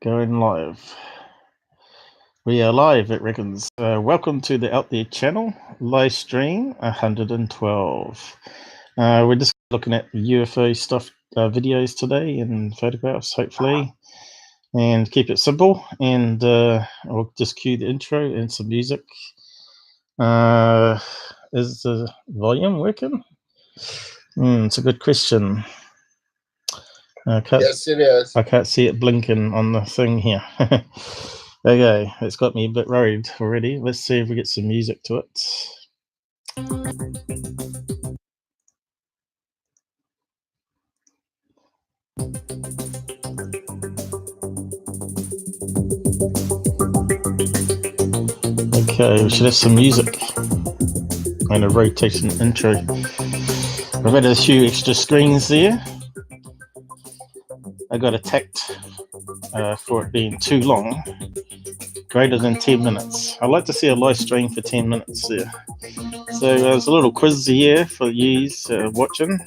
Going live. We are live, it reckons. Welcome to the Out There channel, live stream 112. We're just looking at UFO stuff, videos today and photographs, hopefully, and keep it simple. And I'll just cue the intro and some music. Is the volume working? It's a good question. Yes, it is. I can't see it blinking on the thing here. Okay, it's got me a bit worried already. Let's see if we get some music to it. Okay, we should have some music and a rotation intro. I've got a few extra screens there. I got attacked for it being too long, greater than 10 minutes. I'd like to see a live stream for 10 minutes there. So there's a little quiz here for you watching.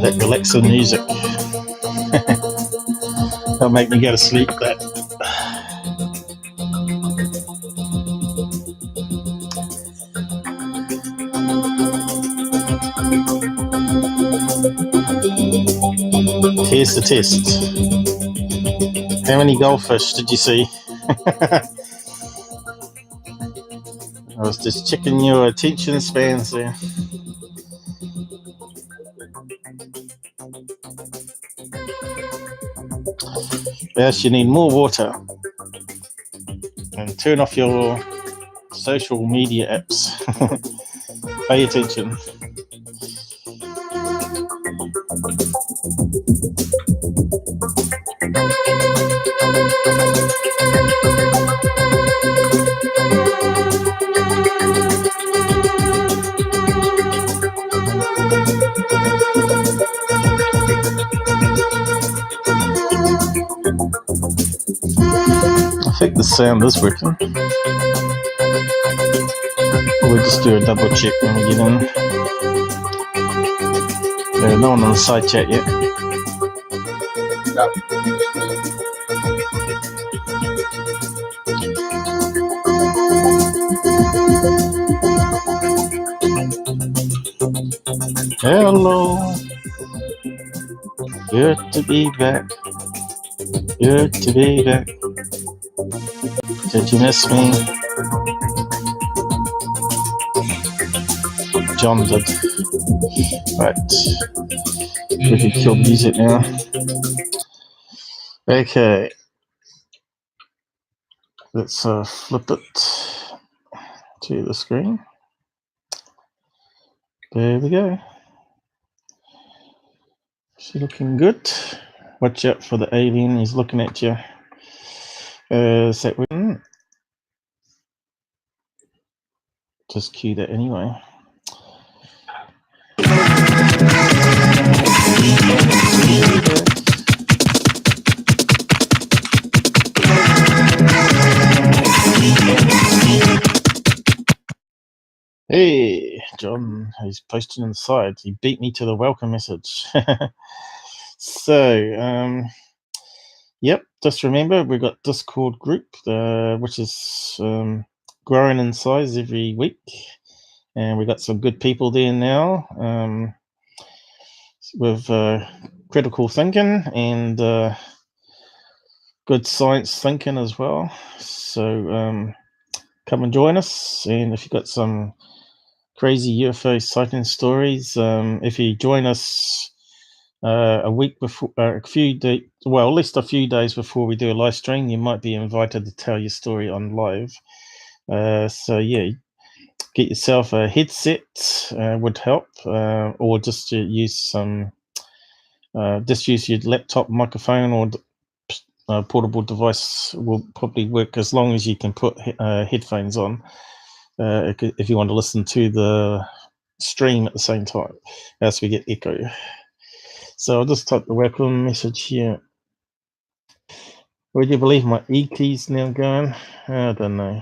That relaxing music. That'll make me go to sleep. That. Here's the test. How many goldfish did you see? I was just checking your attention spans there. Yes, you need more water. And turn off your social media apps. Pay attention. I think the sound is working. We'll just do a double check when we get in. No one on the side chat yet. No. Hello. Good to be back. Good to be back. Did you miss me? John did. Right. We can kill music now. Okay. Let's flip it to the screen. There we go. She's looking good. Watch out for the alien. He's looking at you. Is that one? Just cue that anyway. Hey, John, he's posting on the side. He beat me to the welcome message. So, yep, just remember we've got Discord group, which is growing in size every week. And we've got some good people there now with critical thinking and good science thinking as well. So come and join us. And if you've got some crazy UFO sighting stories, if you join us a week before, a few days, well, at least a few days before we do a live stream, you might be invited to tell your story on live. So yeah, get yourself a headset would help, or just use some, just use your laptop microphone or portable device will probably work as long as you can put headphones on. If you want to listen to the stream at the same time, as we get echo. So I'll just type the welcome message here. Would you believe my E key's now going? I don't know.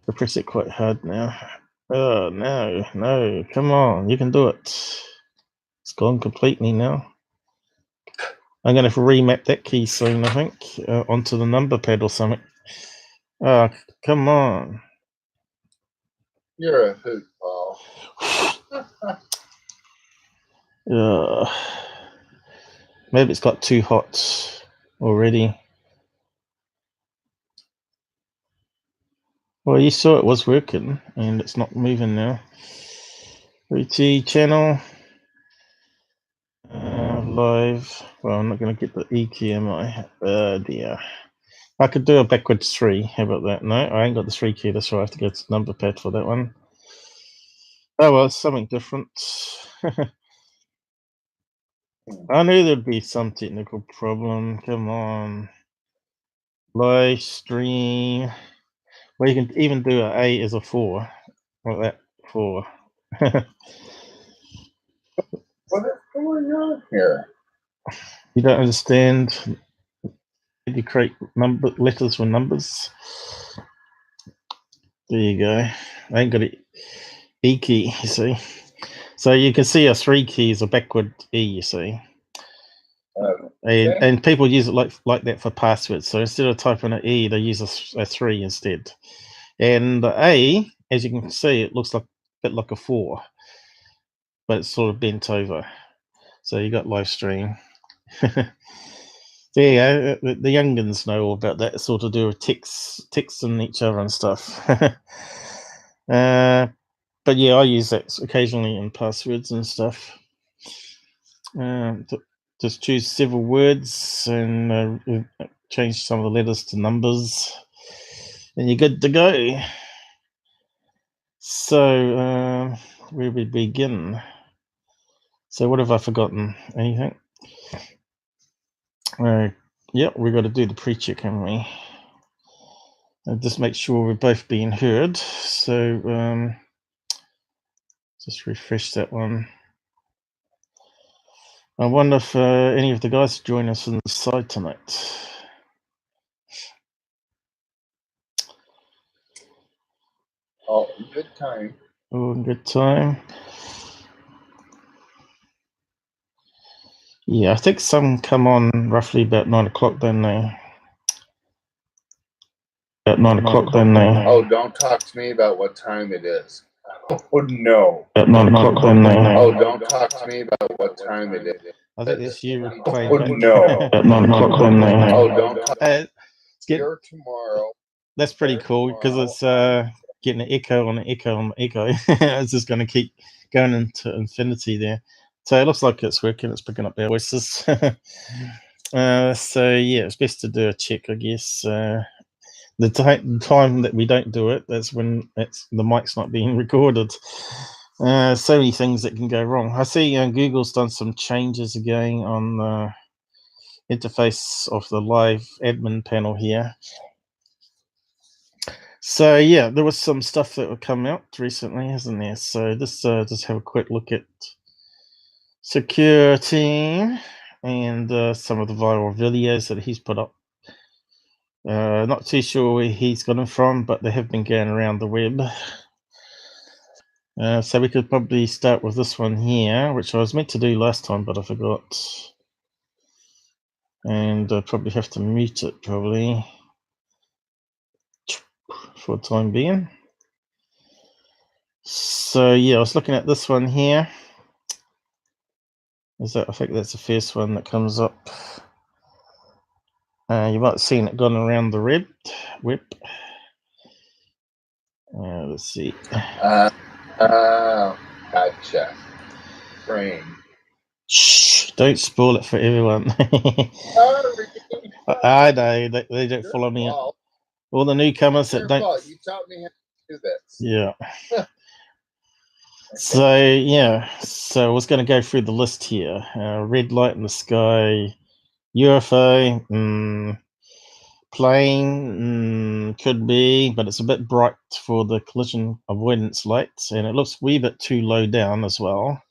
I press it quite hard now. Oh, no, come on, you can do it. It's gone completely now. I'm going to remap that key soon, I think, onto the number pad or something. Oh, come on. You're a hoot, Paul. Maybe it's got too hot already. Well, you saw it was working, and it's not moving now. 3T channel. Live. Well, I'm not going to get the E key, am I? Dear. I could do a backwards 3. How about that? No, I ain't got the 3 key. That's why I have to go to the number pad for that one. Oh, well, it's something different. I knew there'd be some technical problem. Come on. Live stream. Well, you can even do an A as a 4. Like that. 4. What is going on here? You don't understand? You create letters for numbers. There you go. I ain't got an E key, you see. So you can see a 3 key is a backward E, you see. Okay. And people use it like that for passwords. So instead of typing an E, they use a 3 instead. And the A, as you can see, it looks like a bit like a 4, but it's sort of bent over. So you got live stream. There you go. The youngins know all about that. It's all to do with texting each other and stuff. But yeah, I use that occasionally in passwords and stuff. Just choose several words and change some of the letters to numbers, and you're good to go. So where we begin? So what have I forgotten? Anything? Yep, we've got to do the pre-check, haven't we? And just make sure we're both being heard. So just refresh that one. I wonder if any of the guys join us on the side tonight. Oh, good time. Oh, good time. Yeah, I think some come on roughly about 9 o'clock, don't they? About 9 o'clock, don't they? Oh, don't talk to me about what time it is. Oh, no. About 9 o'clock, don't they? Oh, don't talk to me about what time it is. I think that's you Oh, playing back. no. About 9 o'clock, don't they? Oh, don't talk Here tomorrow. That's pretty cool because it's getting an echo on an echo on an echo. It's just going to keep going into infinity there. So it looks like it's working. It's picking up our voices. So yeah, it's best to do a check, I guess. The time that we don't do it, that's when the mic's not being recorded. So many things that can go wrong. I see Google's done some changes again on the interface of the live admin panel here. So yeah, there was some stuff that would come out recently, hasn't there? So just have a quick look at Secureteam and some of the viral videos that he's put up. Not too sure where he's got them from, but they have been going around the web. So we could probably start with this one here, which I was meant to do last time, but I forgot. And I probably have to mute it, probably, for the time being. So yeah, I was looking at this one here. I think that's the first one that comes up. You might have seen it gone around the web. Let's see. Gotcha. Brain. Shh, don't spoil it for everyone. I know, they don't follow me. All the newcomers that don't. You taught me how to do this. Yeah. So yeah, so I was going to go through the list here. Red light in the sky, UFO, plane, could be, but it's a bit bright for the collision avoidance lights, and it looks a wee bit too low down as well.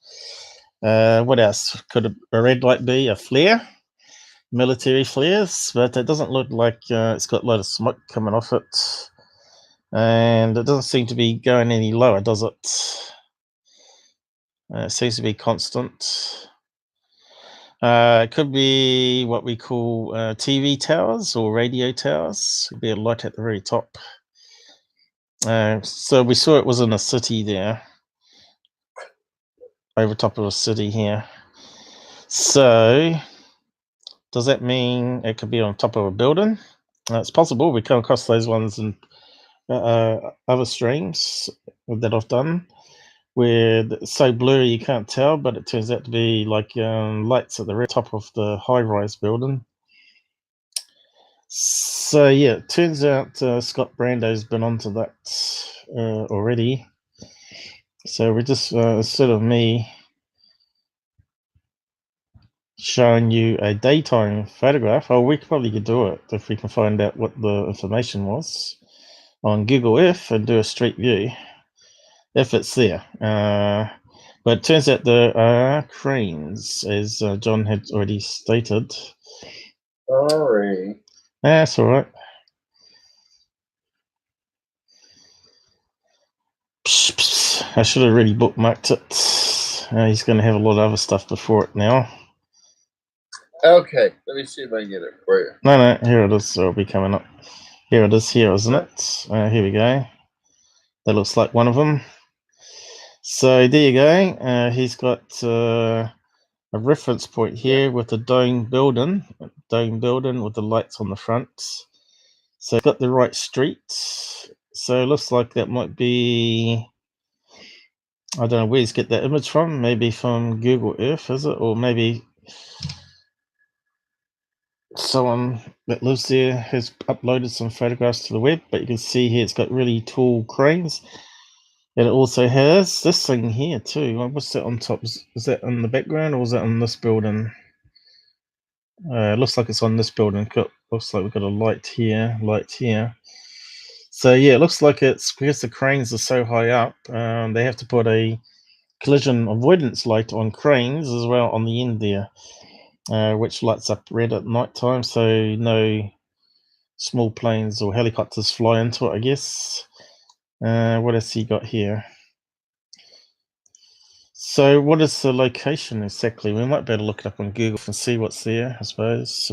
What else could a red light be? A flare, military flares, but it doesn't look like it's got a lot of smoke coming off it. And it doesn't seem to be going any lower, does it? It seems to be constant. It could be what we call TV towers or radio towers. Could be a light at the very top. So we saw it was in a city there, over top of a city here. So does that mean it could be on top of a building? It's possible. We come across those ones in other streams that I've done, where it's so blurry you can't tell, but it turns out to be like lights at the very top of the high-rise building. So yeah, it turns out Scott Brando's been onto that already. So we're just instead of me showing you a daytime photograph, we probably could do it if we can find out what the information was on Google Earth and do a street view if it's there. But it turns out there are cranes, as John had already stated. Sorry. That's all right. I should have really bookmarked it. He's going to have a lot of other stuff before it now. Okay, let me see if I can get it for you. No, here it is. It'll be coming up. Here it is here, isn't it? Here we go. That looks like one of them. So there you go. He's got a reference point here with the dome building with the lights on the front. So it's got the right street. So it looks like that might be, I don't know where he's get that image from. Maybe from Google Earth, is it? Or maybe someone that lives there has uploaded some photographs to the web. But you can see here it's got really tall cranes. And it also has this thing here too. What's that on top? Is that in the background or is that on this building? It looks like it's on this building. Looks like we've got a light here. So yeah, it looks like it's because the cranes are so high up. They have to put a collision avoidance light on cranes as well on the end there, which lights up red at night time, so no small planes or helicopters fly into it, I guess. What else you got here? So what is the location exactly? We might be able to look it up on Google and see what's there, I suppose.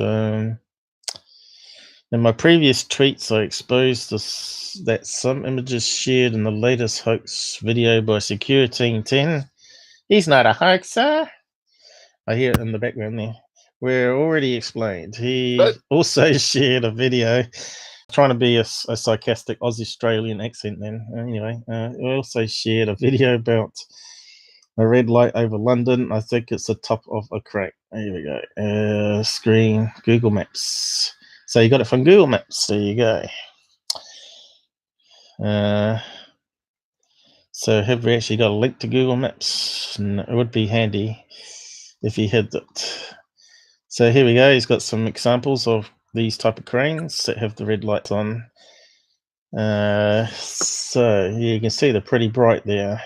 In my previous tweets, I exposed that some images shared in the latest hoax video by Secureteam 10. He's not a hoaxer. I hear it in the background there. We're already explained. He also shared a video, trying to be a sarcastic Australian accent then. Anyway, we also shared a video about a red light over London. I think it's the top of a crack. Here we go. Screen, Google Maps. So you got it from Google Maps. There you go. So have we actually got a link to Google Maps? No, it would be handy if he had that. So here we go. He's got some examples of these type of cranes that have the red lights on. So yeah, you can see they're pretty bright there.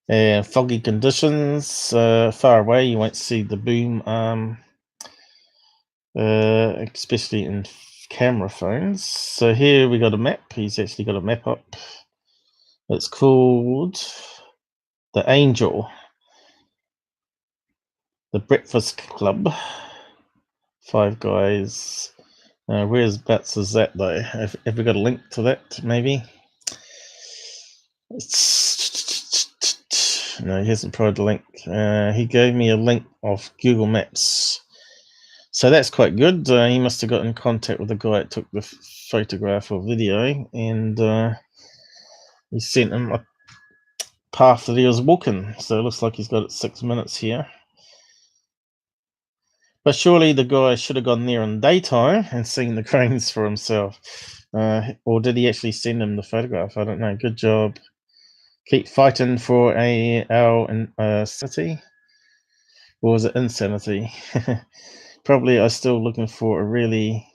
And foggy conditions, far away you won't see the boom arm, especially in camera phones. So here we got a map. He's actually got a map up. It's called The Angel, the Breakfast Club, Five Guys. Whereabouts is that though? Have we got a link to that maybe? No, he hasn't provided a link. He gave me a link of Google Maps. So that's quite good. He must have got in contact with the guy that took the photograph or video, and he sent him a path that he was walking. So it looks like he's got it 6 minutes here. But surely the guy should have gone there in daytime and seen the cranes for himself. Or did he actually send him the photograph? I don't know. Good job. Keep fighting for our sanity. Or was it insanity? Probably I'm still looking for a really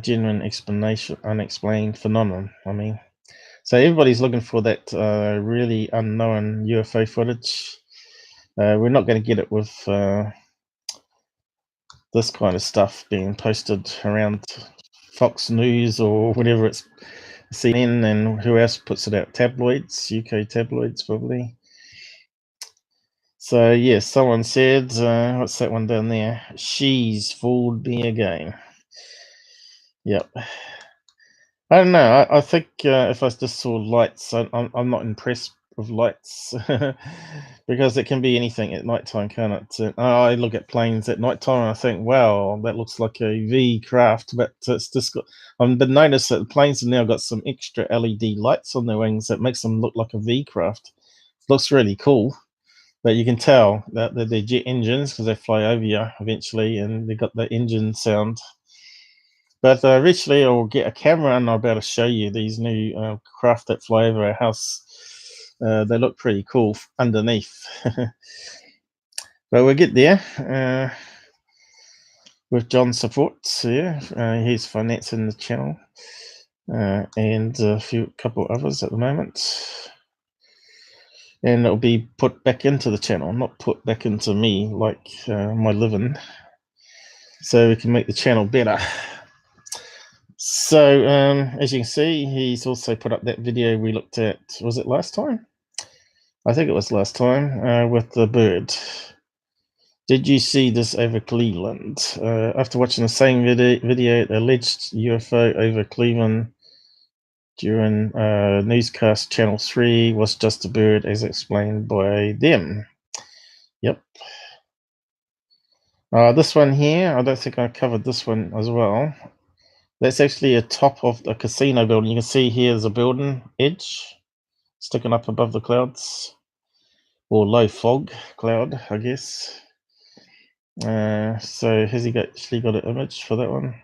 genuine explanation, unexplained phenomenon. I mean, so everybody's looking for that really unknown UFO footage. We're not going to get it with this kind of stuff being posted around Fox News or whatever, it's CNN, and who else puts it out? Tabloids, UK tabloids probably. So yes, someone said, what's that one down there? She's fooled me again. Yep. I don't know. I think if I just saw lights, I'm not impressed with lights because it can be anything at night time, can't it? I look at planes at night time and I think, wow, that looks like a V craft, but it's just got. I've been noticed that the planes have now got some extra LED lights on their wings that makes them look like a V craft. It looks really cool. But you can tell that they're jet engines because they fly over you eventually, and they got the engine sound. But eventually, I'll get a camera and I'll be able to show you these new craft that fly over our house. They look pretty cool underneath. But we'll get there with John's support. Yeah, he's financing the channel and a couple others at the moment. And it'll be put back into the channel, not put back into me like my living, so we can make the channel better. So as you can see, he's also put up that video we looked at. Was it last time? I think it was last time with the bird. Did you see this over Cleveland? After watching the same video, the alleged UFO over Cleveland during newscast channel 3 was just a bird as explained by them. Yep. This one here, I don't think I covered this one as well. That's actually a top of a casino building. You can see here's a building edge sticking up above the clouds, or low fog cloud, I guess. So has he actually got an image for that one?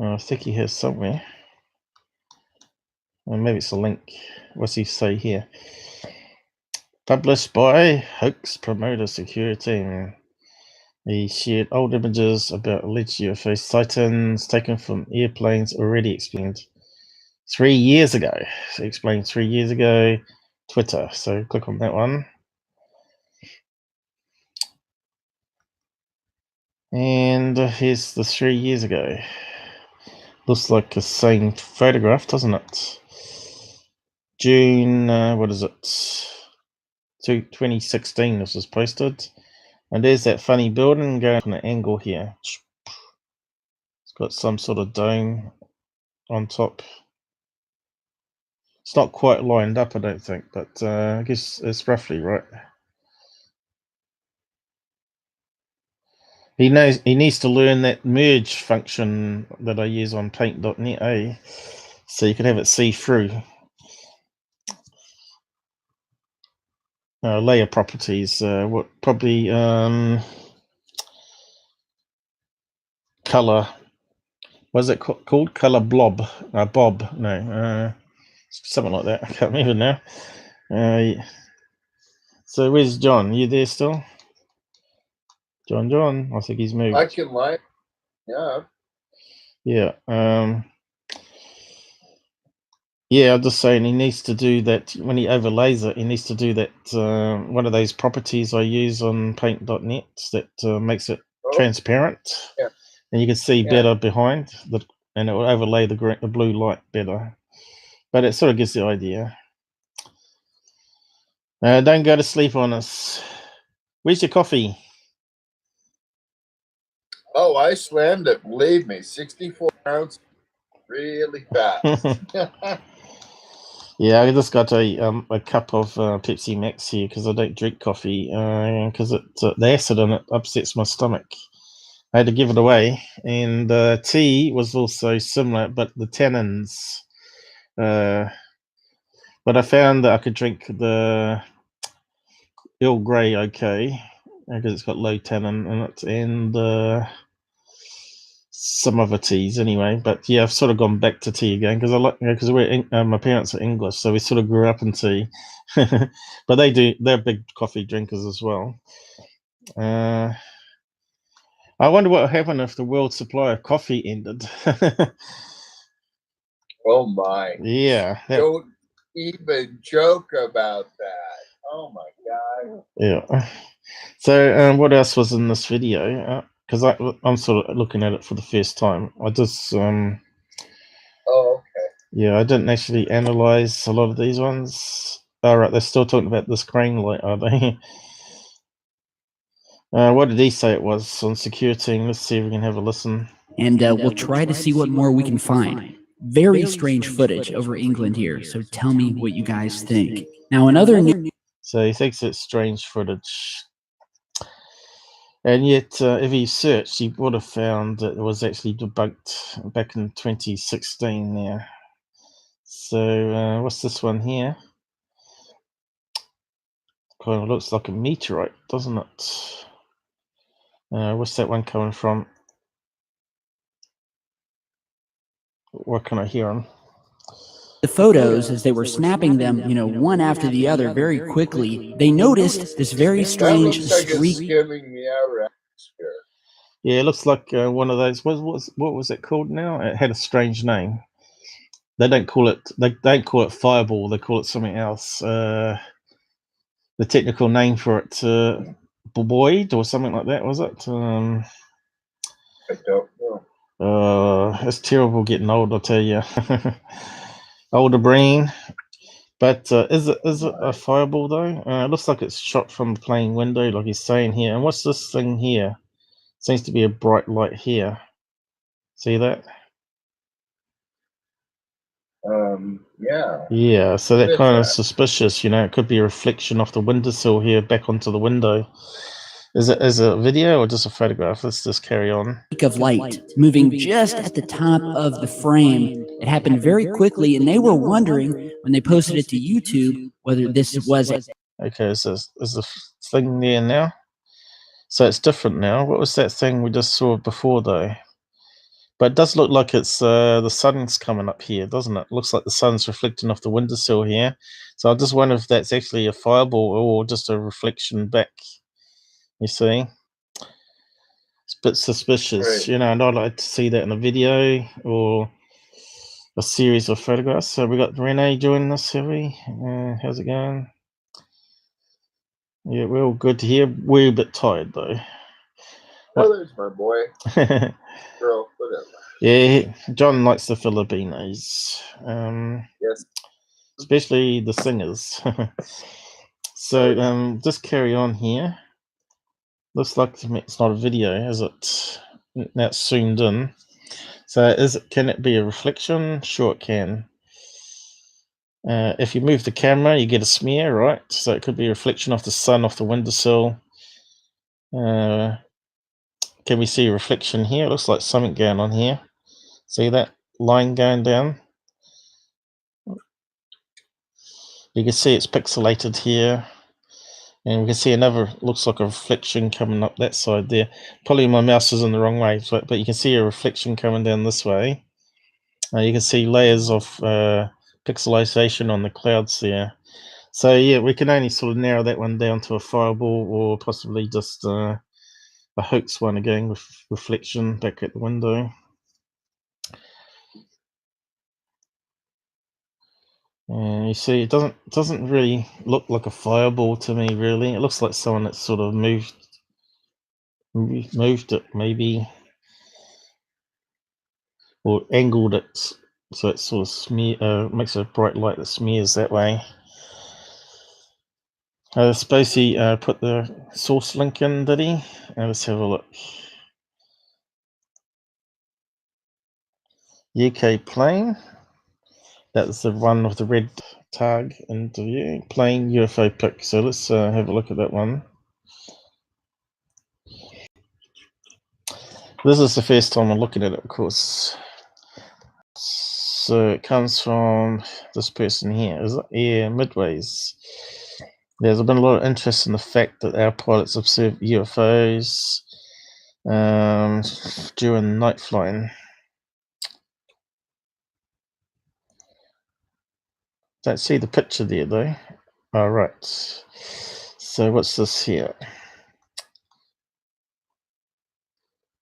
I think he has somewhere. Or maybe it's a link. What's he say here? Published by hoax promoter Secureteam. He shared old images about alleged UFO sightings taken from airplanes already explained 3 years ago. So explained 3 years ago, Twitter. So click on that one. And here's the 3 years ago. Looks like the same photograph, doesn't it? June, what is it? 2016 this was posted. And there's that funny building going on an angle here. It's got some sort of dome on top. It's not quite lined up, I don't think, but I guess it's roughly right. He needs to learn that merge function that I use on paint.net, eh? So you can have it see through. Layer properties, what probably color. What's it called? Color blob, bob? No, something like that. I can't remember now. So where's John? You there still? John, I think he's moved. I can line. Yeah. Yeah. Yeah, I'm just saying he needs to do that when he overlays it. He needs to do that. One of those properties I use on paint.net that makes it transparent, and you can see better behind, and it will overlay the blue light better. But it sort of gives the idea. Don't go to sleep on us. Where's your coffee? Oh, I slammed it. Believe me, 64 ounces, really fast. Yeah, I just got a cup of Pepsi Max here because I don't drink coffee because the acid in it upsets my stomach. I had to give it away, and tea was also similar, but the tannins. But I found that I could drink the Earl Grey okay because it's got low tannin in it, and some other teas anyway. But yeah, I've sort of gone back to tea again because I like because my parents are English, so we sort of grew up in tea. But they're big coffee drinkers as well. I wonder what would happen if the world supply of coffee ended. Oh my. Yeah. Don't even joke about that. Oh my God. Yeah. So what else was in this video? because I'm sort of looking at it for the first time. I just Oh, okay. yeah, I didn't actually analyze a lot of these ones. All right, they're still talking about this crane light, are they? What did he say it was on Secureteam? Let's see if we can have a listen. And we'll try to see what more we can find. Very strange footage over England here, so tell me what you guys think. Now, another news. So he thinks it's strange footage. And yet, if he searched, he would have found that it was actually debunked back in 2016 now. So, what's this one here? Kind of looks like a meteorite, doesn't it? What's that one coming from? What can I hear on? The photos, as they were snapping them, one after the other very quickly, they noticed this very strange streak. Skimming the outer atmosphere. Yeah, it looks like one of those. What was it called now? It had a strange name. They don't call it. They don't call it fireball. They call it something else. The technical name for it, Boyd or something like that, was it? I don't know. It's terrible getting old, I tell you. Older brain. But is it a fireball though? It looks like it's shot from a plane window, like he's saying here. And what's this thing here? Seems to be a bright light here. See that? Yeah. Yeah, so that kind of suspicious, it could be a reflection off the windowsill here back onto the window. Is it a video or just a photograph? Let's just carry on. Of light moving just at the top of the frame. It happened very quickly, and they were wondering when they posted it to YouTube whether this was it. Okay, so is the thing there now? So it's different now. What was that thing we just saw before though? But it does look like it's the sun's coming up here, doesn't it? Looks like the sun's reflecting off the windowsill here. So I just wonder if that's actually a fireball or just a reflection back. You see? It's a bit suspicious, Right. and I'd like to see that in a video or a series of photographs. So we got Renee joining us, have we? How's it going? Yeah, we're all good here. We're a bit tired though. Oh, there's my boy. Girl, whatever. Yeah, John likes the Filipinos. Yes. Especially the singers. So just carry on here. Looks like it's not a video, is it? Now it's zoomed in. So can it be a reflection? Sure it can. If you move the camera, you get a smear, right? So it could be a reflection of the sun off the windowsill. Can we see a reflection here? It looks like something going on here. See that line going down? You can see it's pixelated here. And we can see another, looks like a reflection coming up that side there. Probably my mouse is in the wrong way, but you can see a reflection coming down this way. You can see layers of pixelization on the clouds there. So yeah, we can only sort of narrow that one down to a fireball or possibly just a hoax one again with reflection back at the window. And you see, it doesn't really look like a fireball to me. Really, it looks like someone that sort of moved it maybe, or angled it so it sort of makes a bright light that smears that way. I suppose he put the source link in, did he? Let's have a look. UK plane. That was the one with the red tag interview. Plane UFO pic. So let's have a look at that one. This is the first time I'm looking at it, of course. So it comes from this person here. Is it? Yeah, Midways. There's been a lot of interest in the fact that our pilots observed UFOs during night flying. Don't see the picture there though. All right. So what's this here?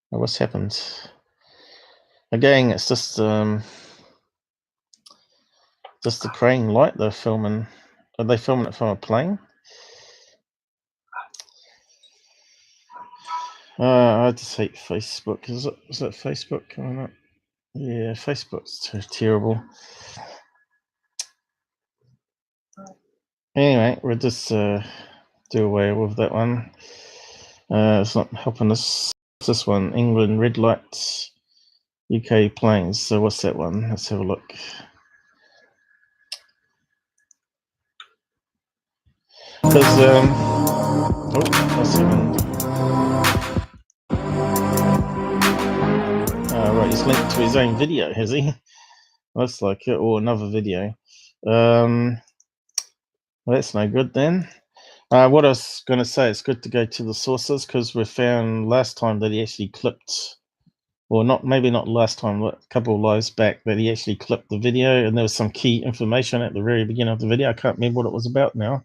What's happened? Again, it's just the crane light they're filming. Are they filming it from a plane? I just hate Facebook. Is that Facebook coming up? Yeah, Facebook's terrible. Anyway, we'll just do away with that one. It's not helping us. This one, England red lights, UK planes. So what's that one? Let's have a look. Because right, he's linked to his own video, has he? Looks like it, or another video. Well, that's no good then. What I was going to say, it's good to go to the sources because we found last time that he actually clipped, or not, maybe not last time, but a couple of lives back, that he actually clipped the video, and there was some key information at the very beginning of the video. I can't remember what it was about now.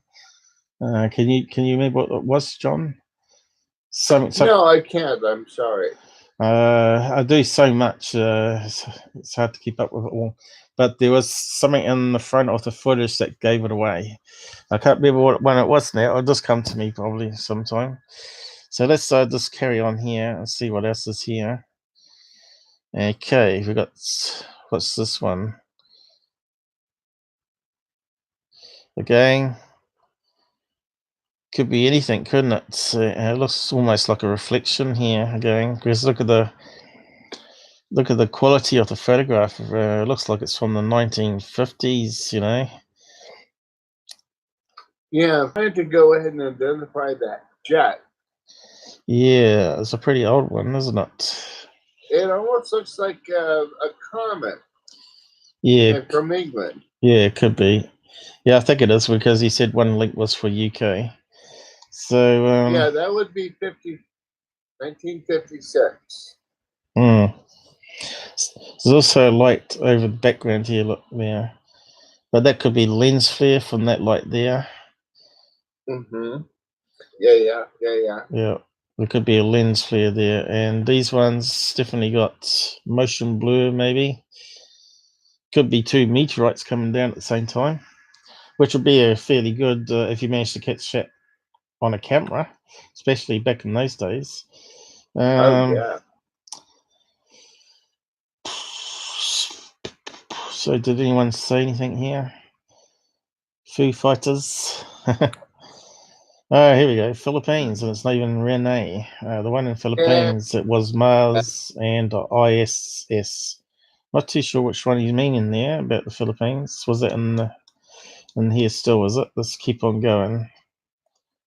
Can you remember what it was, John? No, I can't. I'm sorry. I do so much. It's hard to keep up with it all. But there was something in the front of the footage that gave it away. I can't remember what one it was now. It'll just come to me probably sometime. So let's just carry on here and see what else is here. Okay, we got, what's this one? Again, could be anything, couldn't it? It looks almost like a reflection here again, because look at the quality of the photograph. It looks like it's from the 1950s, you know. Yeah, I'm trying to go ahead and identify that jet. Yeah, it's a pretty old one, isn't it? It almost looks like a comet. Yeah, from England. Yeah, it could be. Yeah, I think it is because he said one link was for UK. So yeah, that would be 1956. There's also a light over the background here. Look there, but that could be lens flare from that light there. Mm-hmm. Yeah. Yeah, there could be a lens flare there, and these ones definitely got motion blur. Maybe could be two meteorites coming down at the same time, which would be a fairly good if you manage to catch that on a camera, especially back in those days. Oh yeah. So did anyone say anything here? Foo Fighters. Oh, here we go. Philippines, and it's not even Rene. The one in Philippines, it was Mars and ISS. Not too sure which one he's meaning there about the Philippines. Was it in here still, is it? Let's keep on going.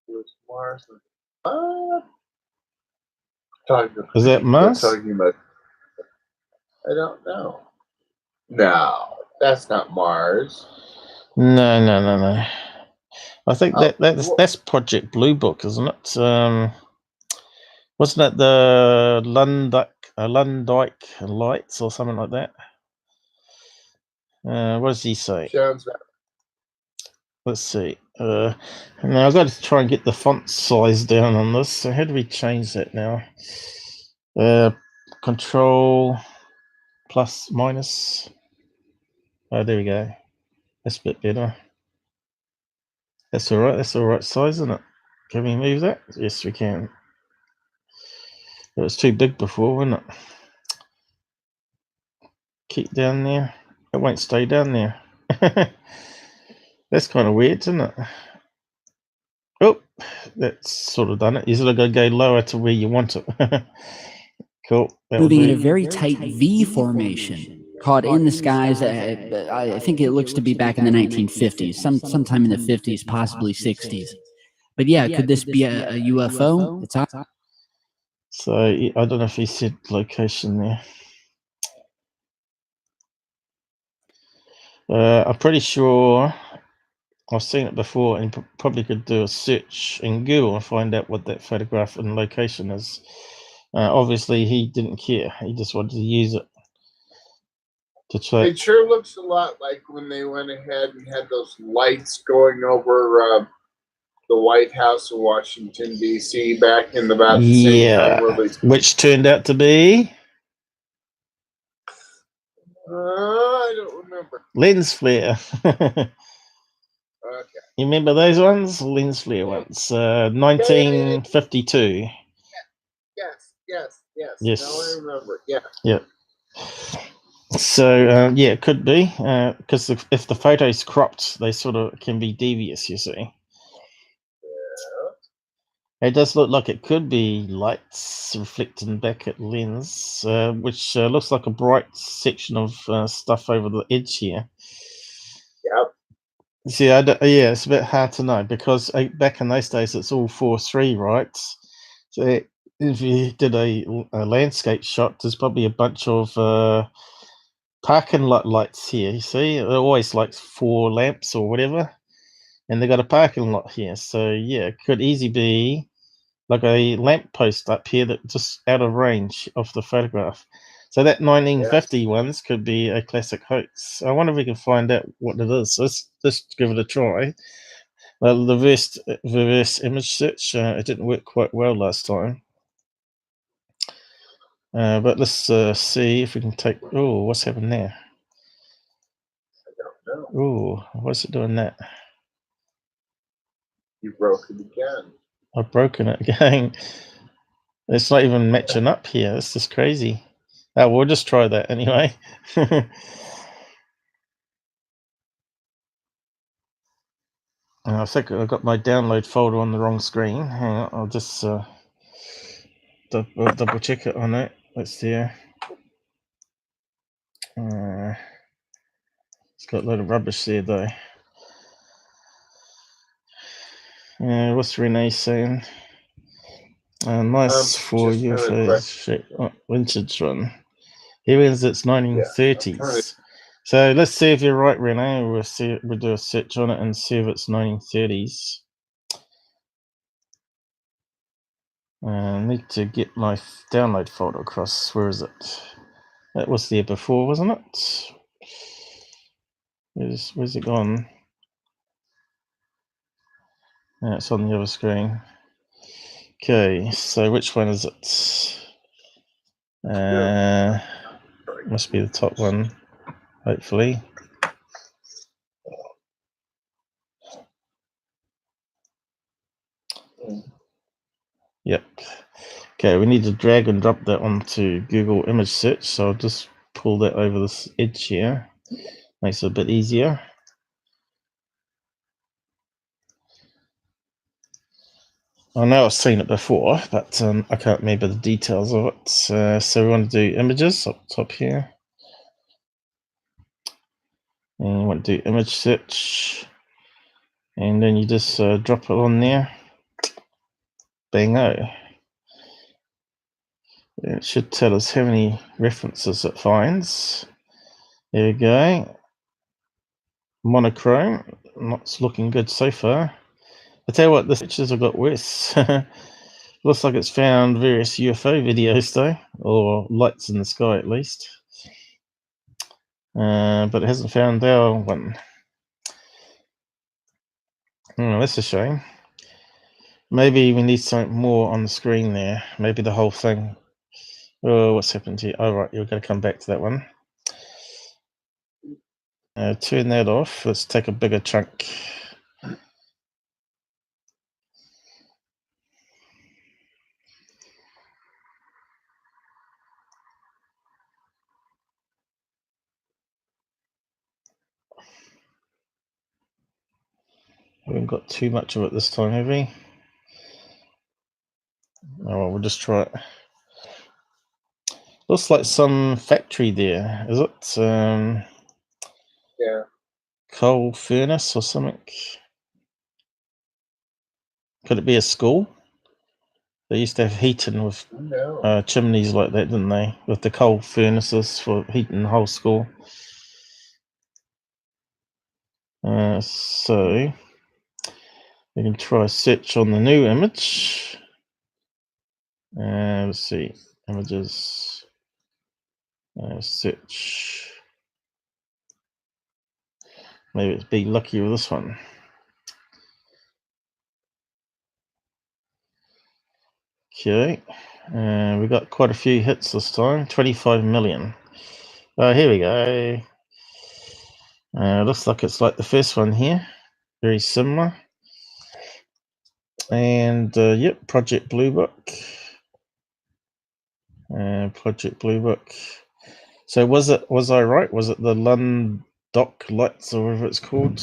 It was Mars. Is that Mars? Talking about, I don't know. No, that's not Mars. No. I think that's Project Blue Book, isn't it? Wasn't it the Lundike Lights or something like that? What does he say? Let's see. Now I've got to try and get the font size down on this. So how do we change that now? Control plus minus. Oh, there we go. That's a bit better. That's all right. That's the right size, isn't it? Can we move that? Yes, we can. It was too big before, wasn't it? Keep down there. It won't stay down there. That's kind of weird, isn't it? Oh, that's sort of done it. You sort of got to go lower to where you want it. Cool. Moving in a very tight V formation, caught in the skies. I think it looks to be back in the 1950s, sometime in the 50s, possibly 60s. But yeah, could this be a UFO? It's so I don't know if he said location there. I'm pretty sure I've seen it before, and probably could do a search in Google and find out what that photograph and location is. Obviously, he didn't care. He just wanted to use it to try. It sure looks a lot like when they went ahead and had those lights going over the White House of Washington, D.C. back in about the same time. Which turned out to be? I don't remember. Lens flare. Okay. You remember those ones? Lens flare ones. 1952. Yes. Yes. Yes. Now I remember. Yeah. Yeah. So yeah, it could be because if the photo's cropped, they sort of can be devious. You see. It does look like it could be lights reflecting back at lens, which looks like a bright section of stuff over the edge here. Yep. See, yeah, it's a bit hard to know because back in those days it's all 4:3, right? So if you did a landscape shot, there's probably a bunch of parking lot lights here. You see, they're always like 4 lamps or whatever, and they got a parking lot here. So yeah, it could easily be like a lamp post up here that just out of range of the photograph. So that 1950 ones could be a classic hoax. I wonder if we can find out what it is. Let's just give it a try. Well, the reverse image search, it didn't work quite well last time. But let's see if we can take. Oh, what's happened there? I don't know. Oh, what's it doing that? You broke it again. I've broken it again. It's not even matching up here. It's just crazy. We'll just try that anyway. I think I got my download folder on the wrong screen. Hang on, I'll just double check it on it. Let's see. It's got a load of rubbish there though. What's Renee saying? Nice for UFO vintage run. He means it's 1930s. So let's see if you're right, Renee. We'll do a search on it and see if it's 1930s. I need to get my download folder across. Where is it? That was there before, wasn't it? Where's it gone? It's on the other screen. Okay, so which one is it? Must be the top one, hopefully. Yep. Okay, we need to drag and drop that onto Google image search. So I'll just pull that over this edge here. Makes it a bit easier. I know I've seen it before, but I can't remember the details of it. So we want to do images up top here. And we want to do image search. And then you just drop it on there. Bango. It should tell us how many references it finds. There we go. Monochrome. Not looking good so far. I tell you what, the pictures have got worse. Looks like it's found various UFO videos though, or lights in the sky at least. But it hasn't found our one. Oh, that's a shame. Maybe we need something more on the screen there. Maybe the whole thing. Oh, what's happened here? Oh, right, you're going to come back to that one. Turn that off. Let's take a bigger chunk. We haven't got too much of it this time, have we? Oh, well, we'll just try it. Looks like some factory there. Is it? Yeah. Coal furnace or something? Could it be a school? They used to have heating with chimneys like that, didn't they? With the coal furnaces for heating the whole school. So we can try search on the new image. Let's see, images, search. Maybe it's be lucky with this one. Okay, we got quite a few hits this time. 25 million. Here we go. Looks like it's like the first one here. Very similar. And yep, Project Blue Book. Project Blue Book. So was I right? Was it the Lundock lights or whatever it's called?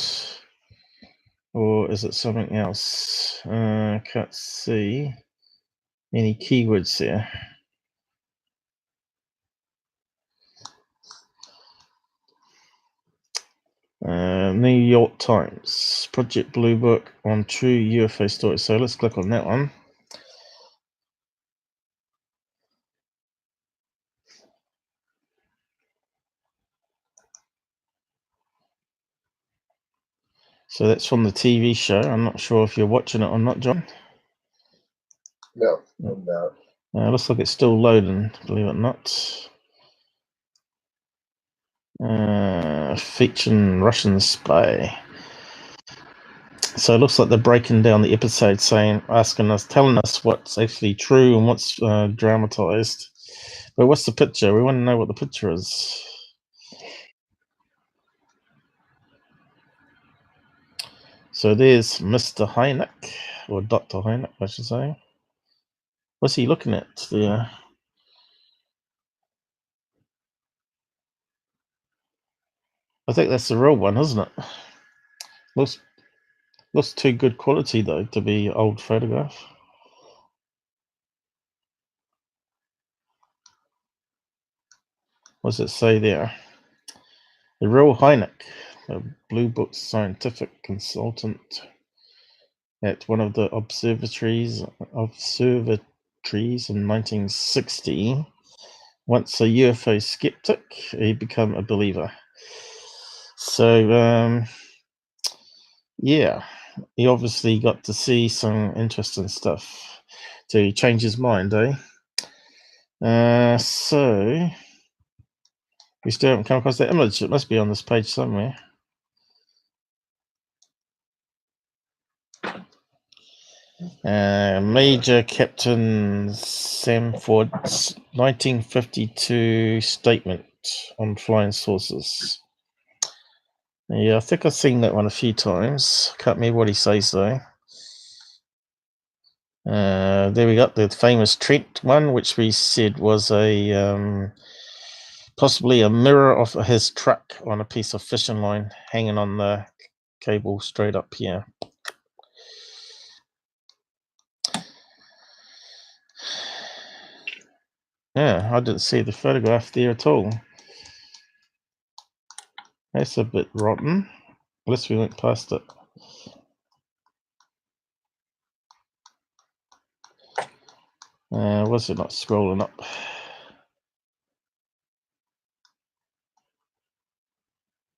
Or is it something else? Can't see any keywords here. New York Times, Project Blue Book on true UFO stories. So let's click on that one. So that's from the TV show. I'm not sure if you're watching it or not, John. No, I'm not. Looks like it's still loading, believe it or not. Featuring Russian spy. So it looks like they're breaking down the episode, telling us what's actually true and what's dramatized. But what's the picture? We want to know what the picture is. So there's Mr. Hynek, or Dr. Hynek, I should say. What's he looking at there? I think that's the real one, isn't it? Looks too good quality, though, to be old photograph. What's it say there? The real Hynek, a Blue Book scientific consultant at one of the observatories in 1960. Once a UFO skeptic, he became a believer. So, yeah, he obviously got to see some interesting stuff to change his mind, eh? So, we still haven't come across that image. It must be on this page somewhere. Major Captain Samford's 1952 statement on flying saucers. Yeah, I think I've seen that one a few times. Can't remember what he says though. There we got the famous Trent one, which we said was a possibly a mirror of his truck on a piece of fishing line hanging on the cable straight up here. Yeah, I didn't see the photograph there at all. That's a bit rotten. Unless we went past it. Was it not scrolling up?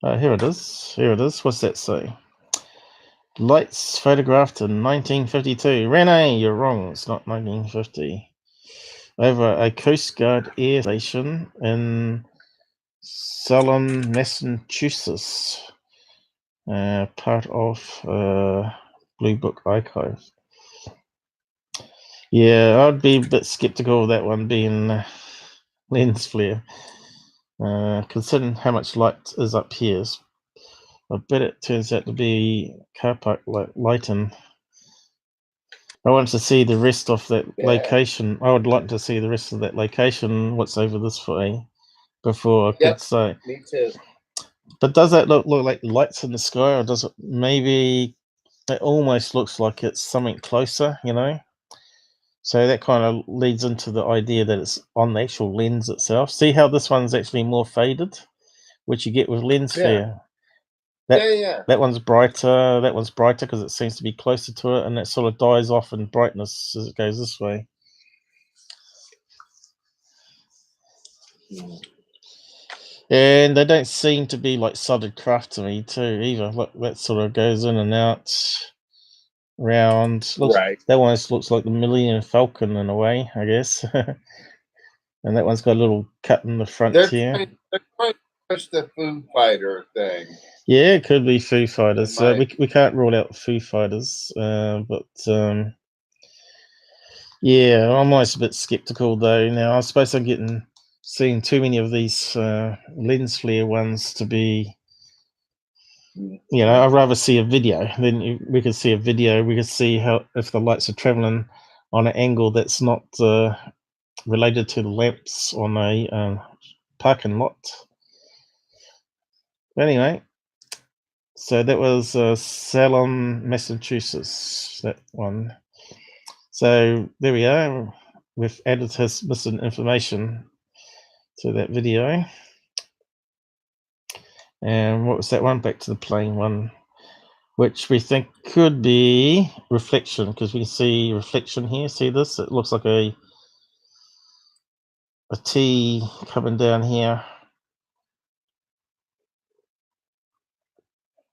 Here it is. Here it is. What's that say? Lights photographed in 1952. Rene, you're wrong. It's not 1950. Over a Coast Guard air station in Salem, Massachusetts. Part of Blue Book Archive. Yeah, I'd be a bit skeptical of that one being lens flare. Considering how much light is up here, I bet it turns out to be car park lighting. I wanted to see the rest of that location. I would like to see the rest of that location. What's over this way before I could say. Me too. But does that look like lights in the sky, or does it maybe? It almost looks like it's something closer, you know. So that kind of leads into the idea that it's on the actual lens itself. See how this one's actually more faded, which you get with lens flare. That one's brighter. That one's brighter because it seems to be closer to it, and it sort of dies off in brightness as it goes this way. And they don't seem to be like solid craft to me too either. Look, that sort of goes in and out, round. That one looks like the Millennium Falcon in a way, I guess. And that one's got a little cut in the front here. They're trying to push the Foo Fighter thing. Yeah, it could be Foo Fighters. We can't rule out Foo Fighters, but yeah, I'm always a bit skeptical though. Now I suppose I'm seeing too many of these lens flare ones to be. You know, I'd rather see a video. Then we could see a video. We could see how if the lights are traveling on an angle that's not related to the lamps on a parking lot. Anyway, so that was Salem, Massachusetts, that one. So there we go. We've added his missing information to that video. And what was that one? Back to the plane one, which we think could be reflection, because we can see reflection here. See this? It looks like a T coming down here.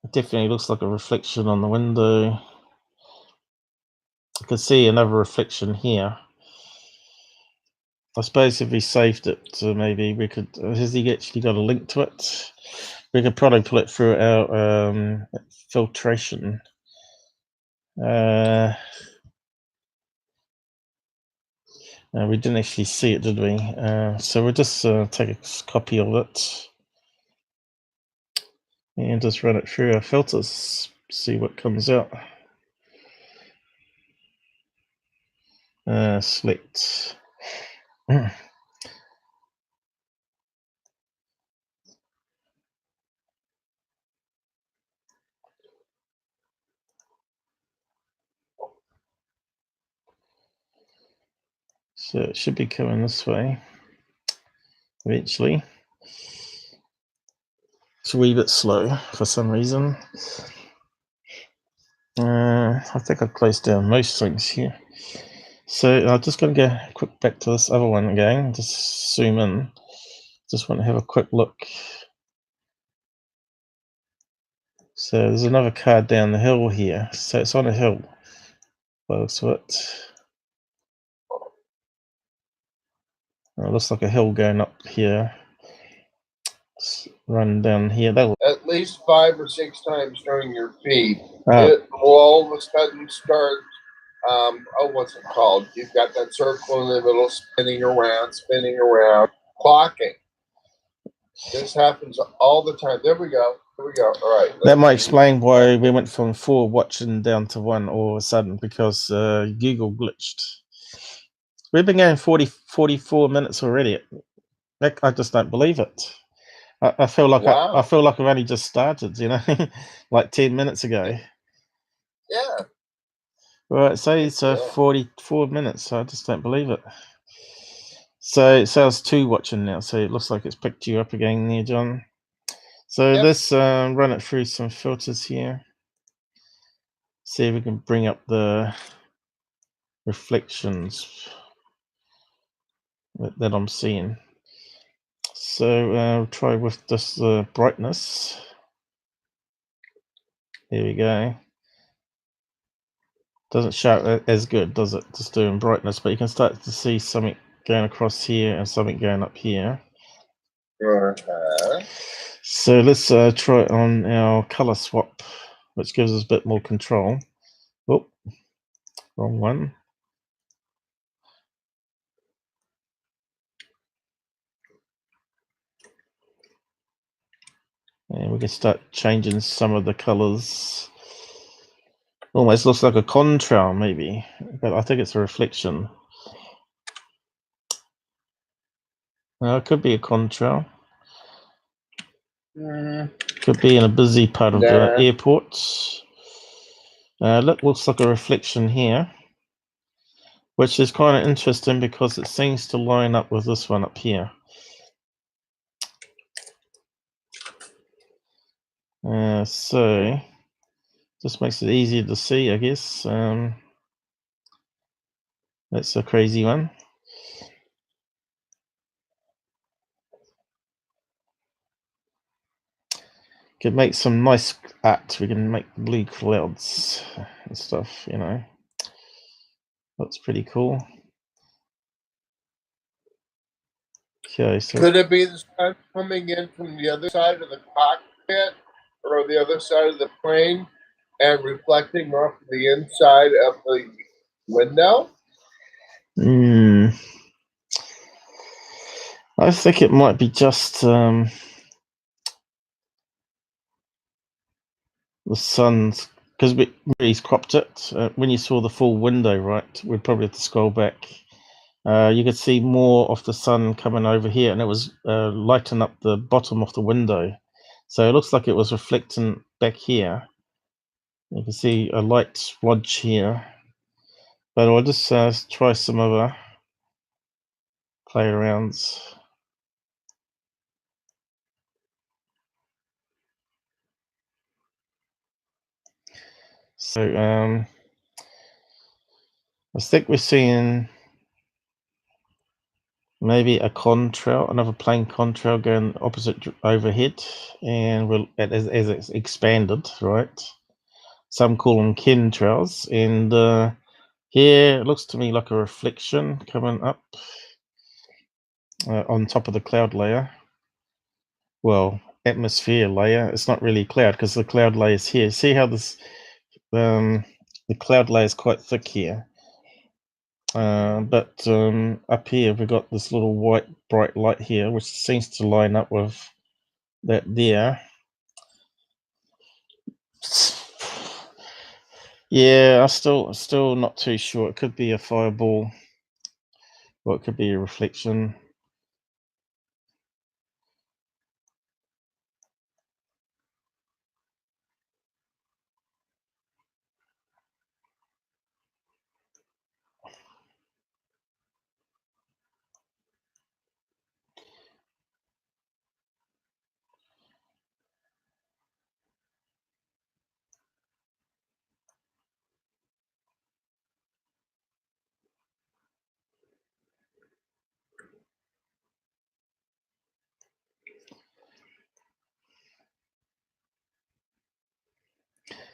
It definitely looks like a reflection on the window. I can see another reflection here. I suppose if we saved it, maybe we could. Has he actually got a link to it? We could probably pull it through our filtration. We didn't actually see it, did we? So we'll just take a copy of it and just run it through our filters, see what comes out. Select. So it should be coming this way eventually. It's a wee bit slow for some reason. I think I've closed down most things here. So I'm just going to go quick back to this other one again, just zoom in. Just want to have a quick look. So there's another car down the hill here. So it's on a hill by the looks of it. It looks like a hill going up here. Let's run down here. That'll At least 5 or 6 times during your feed, it will all of a sudden start. What's it called? You've got that circle in the middle, spinning around, clocking. This happens all the time. There we go. There we go. All right. That might explain why we went from 4 watching down to 1 all of a sudden, because Google glitched. We've been going 44 minutes already. I just don't believe it. I feel like wow. I feel like I've only just started, you know, like 10 minutes ago. Yeah. Right, so it's 44 minutes, so I just don't believe it. So it says 2 watching now, so it looks like it's picked you up again there, John. So let's run it through some filters here. See if we can bring up the reflections that I'm seeing. So we'll try with this brightness. There we go. Doesn't show as good, does it? Just doing brightness, but you can start to see something going across here and something going up here. So let's try it on our color swap, which gives us a bit more control. Oh, wrong one. And we can start changing some of the colors. Almost looks like a contrail, maybe, but I think it's a reflection. It could be a contrail. Could be in a busy part of the airport. Looks like a reflection here, which is kind of interesting because it seems to line up with this one up here. So just makes it easier to see, I guess. That's a crazy one. Could make some nice art. We can make blue clouds and stuff, you know. That's pretty cool. Okay, so could it be the sun coming in from the other side of the cockpit or the other side of the plane and reflecting off the inside of the window? I think it might be just the sun's, because he's cropped it. When you saw the full window, right, we'd probably have to scroll back you could see more of the sun coming over here, and it was lighting up the bottom of the window. So it looks like it was reflecting back here. You can see a light splodge here. But I'll just try some other play arounds. So I think we're seeing maybe a contrail, another plane contrail going opposite overhead, and as it's expanded, right? Some call them chemtrails, and here it looks to me like a reflection coming up on top of the cloud layer. Well, atmosphere layer. It's not really cloud because the cloud layer is here. See how this the cloud layer is quite thick here. But up here we've got this little white bright light here, which seems to line up with that there. Yeah, I'm still not too sure. It could be a fireball, or it could be a reflection.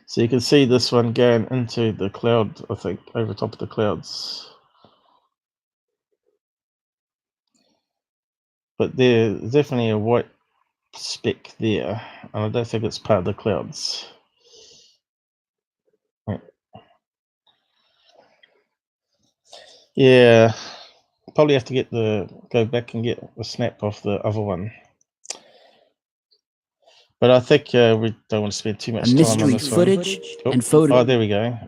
So you can see this one going into the cloud, I think, over top of the clouds. But there's definitely a white speck there, and I don't think it's part of the clouds. Right. Yeah, probably have to go back and get a snap of the other one. But I think we don't want to spend too much time on mystery this footage one. and photo. Oh, there we go.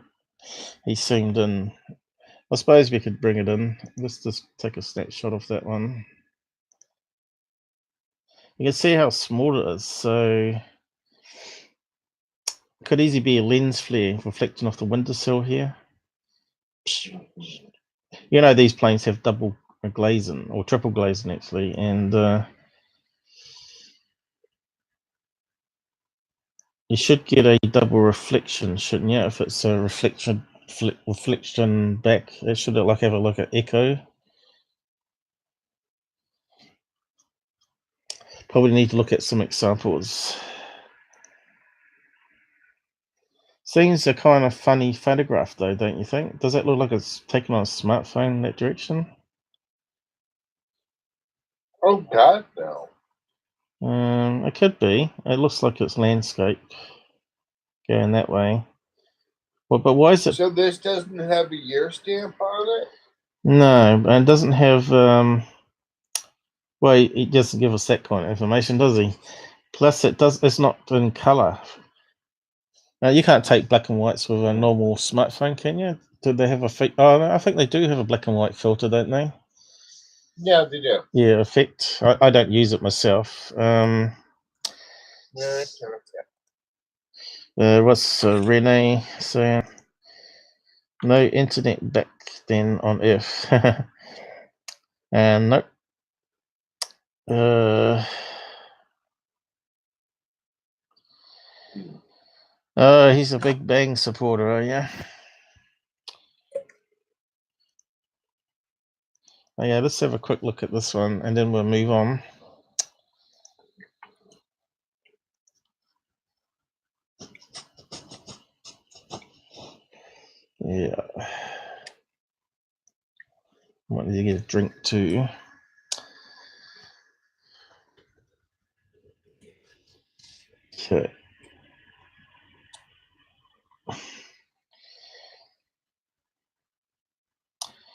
He zoomed in. I suppose we could bring it in. Let's just take a snapshot of that one. You can see how small it is. So it could easily be a lens flare reflecting off the windowsill here. You know, these planes have double glazing, or triple glazing actually, and you should get a double reflection, shouldn't you? If it's a reflection back, it should like have a look at echo. Probably need to look at some examples. Seems a kind of funny photograph though, don't you think? Does that look like it's taken on a smartphone in that direction? Oh God, no. It could be. It looks like it's landscape going that way. Well, but why is it? So this doesn't have a year stamp on it? No, and it doesn't have. Well, he doesn't give us that kind of information, does he? Plus, it's not in color. Now, you can't take black and whites with a normal smartphone, can you? Do they have a? Oh, I think they do have a black and white filter, don't they? Yeah, they do. Yeah, effect. I don't use it myself. What's Renee saying? No internet back then on Earth. And nope. Oh, he's a Big Bang supporter, are you? Oh, yeah, let's have a quick look at this one, and then we'll move on. Yeah. What did you get a drink too? Okay.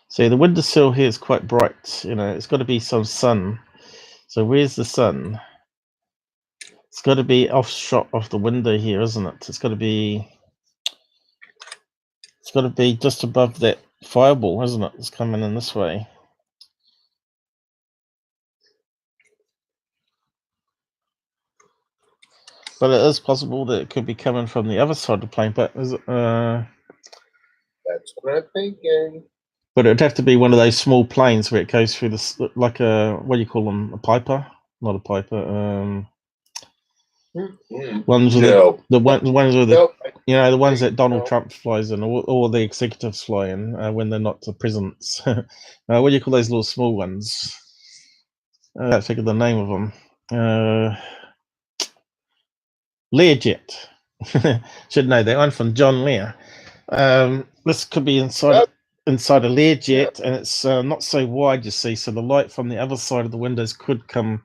So the windowsill here is quite bright. You know, it's got to be some sun. So where's the sun? It's got to be off shot of the window here, isn't it? It's got to be just above that fireball, isn't it? It's coming in this way. But it is possible that it could be coming from the other side of the plane. But is it, That's what I'm thinking. but it'd have to be one of those small planes where it goes through this, like a, what do you call them? A piper? Not a piper. Ones with the ones with the, you know, the ones that Donald Trump flies in, or the executives fly in when they're not the presidents. What do you call those little small ones? I can't think of the name of them. Learjet. Should know that one from John Lear. This could be inside a Learjet, and it's not so wide, you see, so the light from the other side of the windows could come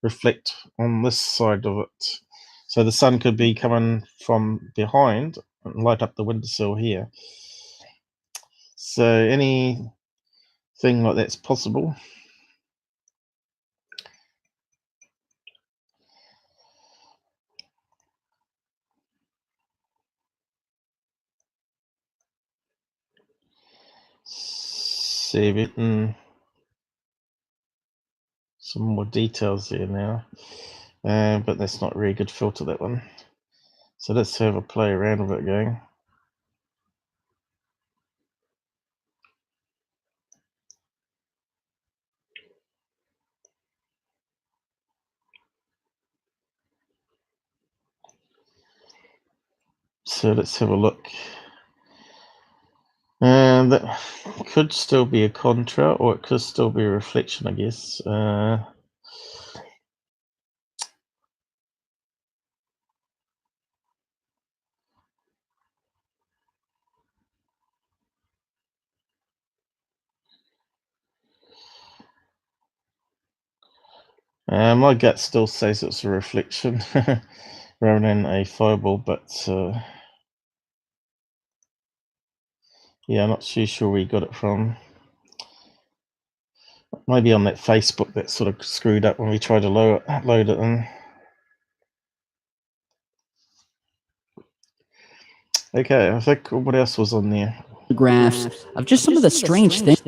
reflect on this side of it. So the sun could be coming from behind and light up the windowsill here. So anything like that's possible. Save it and some more details there now. But that's not a very good filter, that one. So let's have a play around with it again. So let's have a look. And that could still be a contra, or it could still be a reflection, I guess. My gut still says it's a reflection rather than a fireball, but yeah, I'm not too sure where you got it from. Maybe on that Facebook that sort of screwed up when we tried to load it in. Okay, I think what else was on there? Graphs of just some of the strange things.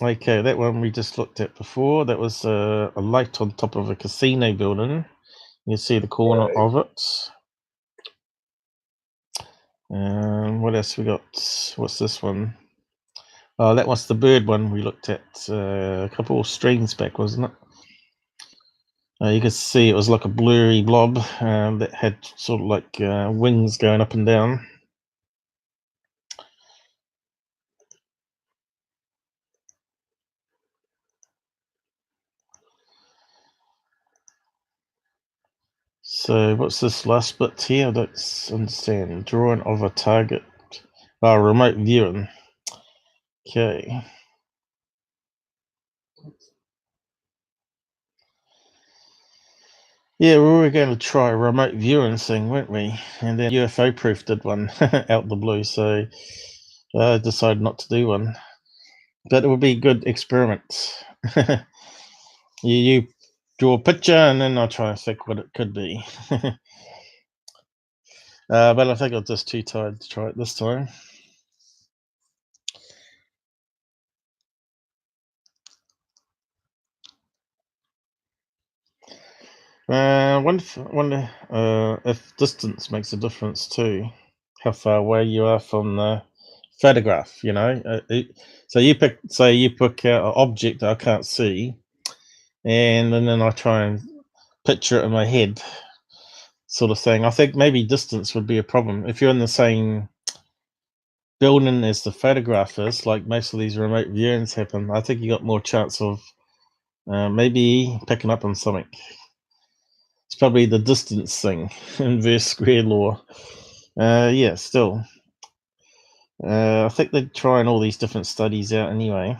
Okay, that one we just looked at before. That was a light on top of a casino building. You see the corner of it. What else we got? What's this one? Oh, that was the bird one we looked at a couple of streams back, wasn't it? You could see it was like a blurry blob that had sort of like wings going up and down. So what's this last bit here? Let's understand. Drawing of a target. Remote viewing. Okay. Yeah, we were going to try a remote viewing thing, weren't we? And then UFO Proof did one out the blue, so I decided not to do one. But it would be a good experiment. you draw a picture, and then I'll try and think what it could be. But I think I'm just too tired to try it this time. Wonder if distance makes a difference too. How far away you are from the photograph, you know. So you pick out an object I can't see, and then I try and picture it in my head, sort of thing. I think maybe distance would be a problem if you're in the same building as the photograph is, like most of these remote viewings happen. I think you got more chance of maybe picking up on something. It's probably the distance thing, inverse square law. Yeah, still. I think they're trying all these different studies out anyway.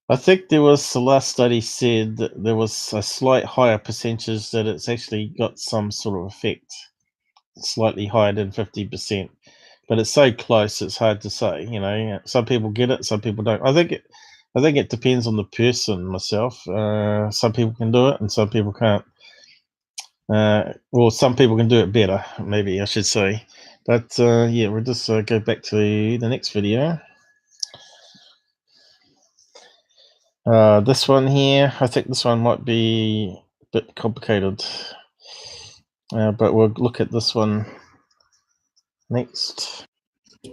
I think there was the last study said that there was a slight higher percentage that it's actually got some sort of effect, slightly higher than 50%. But it's so close, it's hard to say. You know, some people get it, some people don't. I think it depends on the person. Myself, some people can do it, and some people can't. Well, some people can do it better, maybe I should say. But yeah, we'll just go back to the next video. This one here, I think this one might be bit complicated. But we'll look at this one next.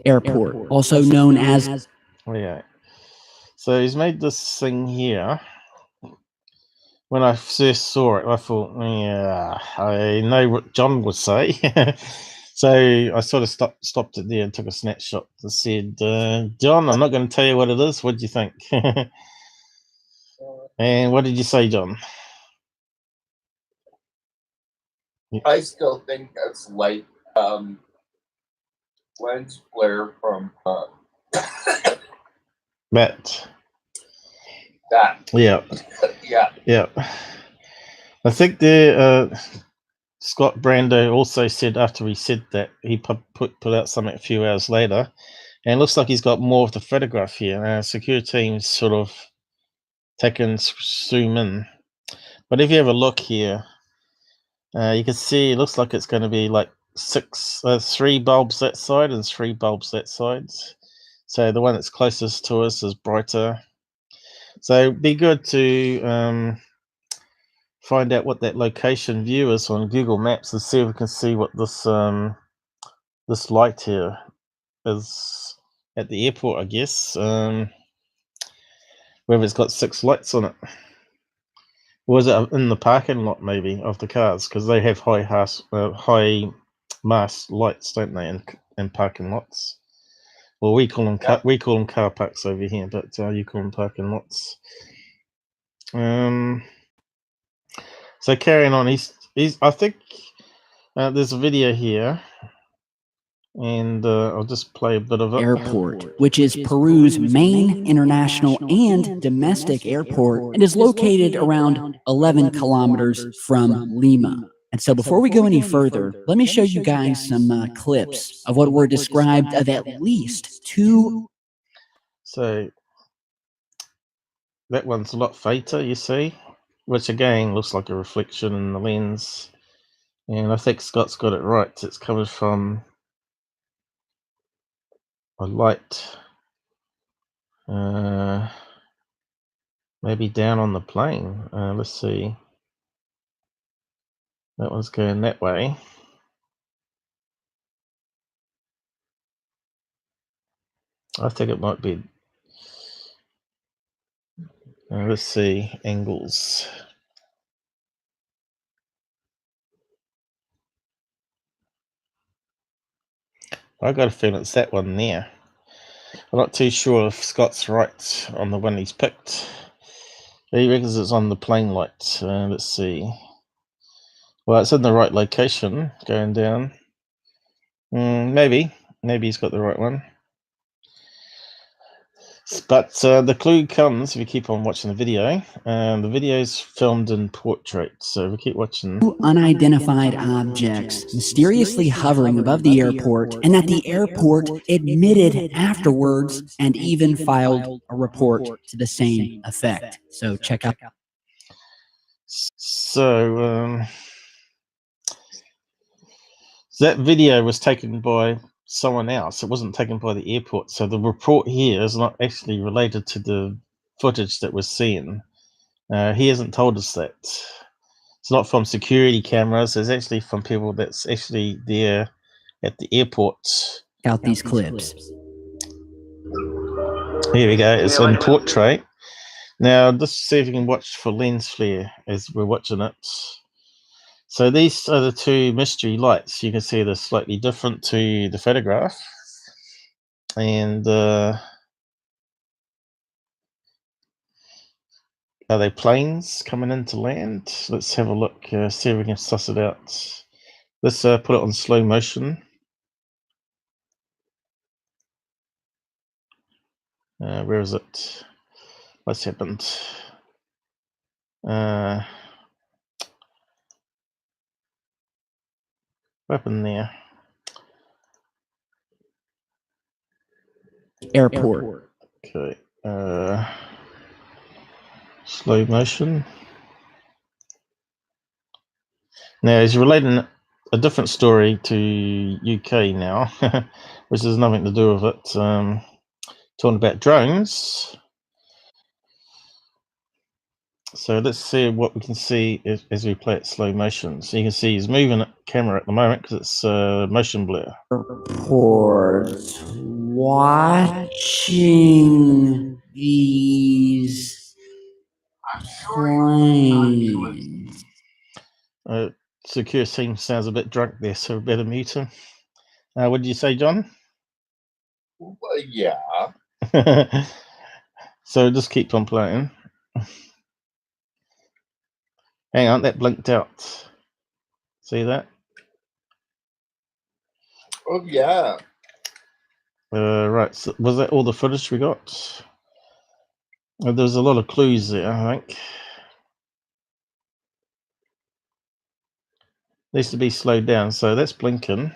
Airport, also known as... Yeah. So he's made this thing here. When I first saw it, I thought, yeah, I know what John would say. So I sort of stopped it there and took a snapshot and said, John, I'm not going to tell you what it is. What do you think? And what did you say, John? I still think that's like lens flare from that. Yeah. Yeah. I think the Scott Brando also said after he said that, he put out something a few hours later, and it looks like he's got more of the photograph here. Secureteam's sort of taken zoom in, but if you have a look here, you can see it looks like it's going to be like 3 bulbs that side and 3 bulbs that side. So the one that's closest to us is brighter. So it'd be good to find out what that location view is on Google Maps and see if we can see what this this light here is at the airport, I guess. Whether it's got 6 lights on it. Or is it in the parking lot maybe of the cars? Because they have high mast lights, don't they, in parking lots? Well, we call them car parks over here, but you call them parking lots. So carrying on, he's I think there's a video here, and I'll just play a bit of it. Airport, which is Peru's main international and domestic airport and is located around 11 kilometers from Lima. And so before we go any further, let me show you guys some clips of what were described of at least 2. So that one's a lot fainter, you see, which again looks like a reflection in the lens. And I think Scott's got it right. It's coming from a light, maybe down on the plane. Let's see. That one's going that way. I think it might be. Let's see, angles. I got a feeling it's that one there. I'm not too sure if Scott's right on the one he's picked. He reckons it's on the plane light. Let's see. Well, it's in the right location, going down. Maybe he's got the right one. But the clue comes if you keep on watching the video. The video is filmed in portrait, so if we keep watching. 2 unidentified objects mysteriously hovering above the airport, and that the airport admitted afterwards and even filed a report to the same effect. So check out. So that video was taken by someone else. It wasn't taken by the airport. So the report here is not actually related to the footage that we're seeing. He hasn't told us that. It's not from security cameras. It's actually from people that's actually there at the airport. Check out these clips. Here we go. It's in portrait. Now, just see if you can watch for lens flare as we're watching it. So these are the 2 mystery lights. You can see they're slightly different to the photograph. And are they planes coming in to land? Let's have a look, see if we can suss it out. Let's put it on slow motion. Where is it? What's happened? What happened there? Airport. Okay. Slow motion. Now he's relating a different story to UK now, which has nothing to do with it. Talking about drones. So let's see what we can see as we play it slow motion. So you can see he's moving the camera at the moment because it's motion blur. Reports watching these planes. Secureteam sounds a bit drunk there, so we better mute him. What did you say, John? Well, yeah. So just keep on playing. Hang on, that blinked out. See that? Oh, yeah. Right, so was that all the footage we got? There's a lot of clues there, I think. Needs to be slowed down, so that's blinking.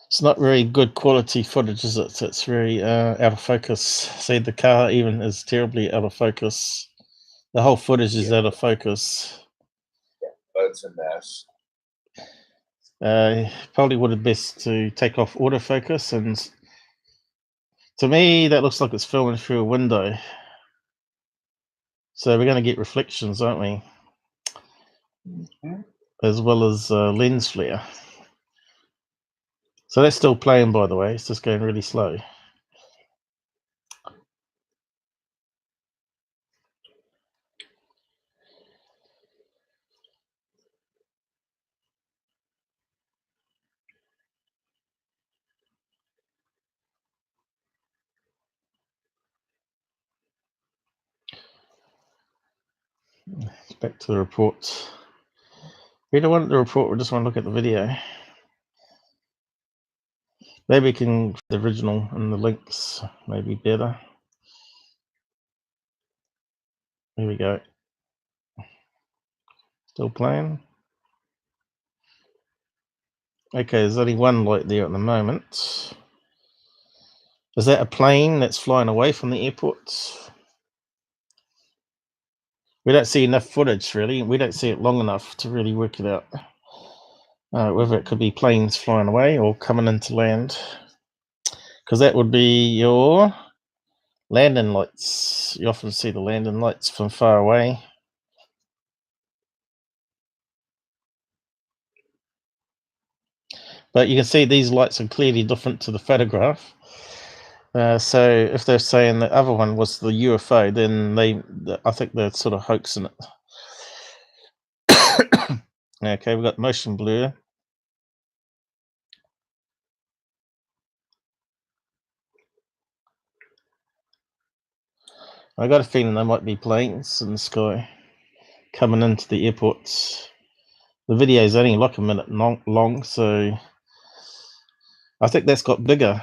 It's not very good quality footage, is it? It's very out of focus. See, the car even is terribly out of focus. The whole footage is out of focus. But it's a mess. Probably would have best to take off autofocus, and to me that looks like it's filming through a window. So we're going to get reflections, aren't we? As well as lens flare. So that's still playing, by the way. It's just going really slow. Back to the report. We don't want the report, we just want to look at the video. Maybe we can the original and the links, maybe better. Here we go. Still playing. Okay, there's only one light there at the moment. Is that a plane that's flying away from the airport? We don't see enough footage, really. We don't see it long enough to really work it out. Whether it could be planes flying away or coming into land. Because that would be your landing lights. You often see the landing lights from far away. But you can see these lights are clearly different to the photograph. So if they're saying the other one was the UFO, then I think they're sort of hoaxing it. Okay, we've got motion blur. I got a feeling there might be planes in the sky coming into the airports. The video is only like a minute long, so I think that's got bigger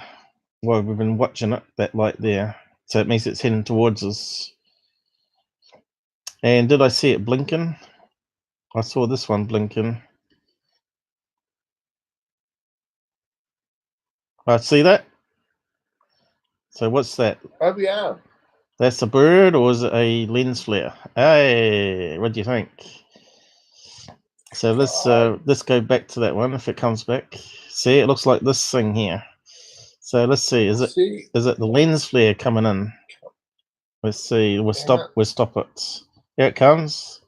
while we've been watching it, that light there. So it means it's heading towards us. And did I see it blinking? I saw this one blinking. I see that. So what's that? Oh, yeah. That's a bird, or is it a lens flare? Hey, what do you think? So let's go back to that one if it comes back. See, it looks like this thing here. So let's see. Is it the lens flare coming in? Let's see. We'll stop it. Here it comes.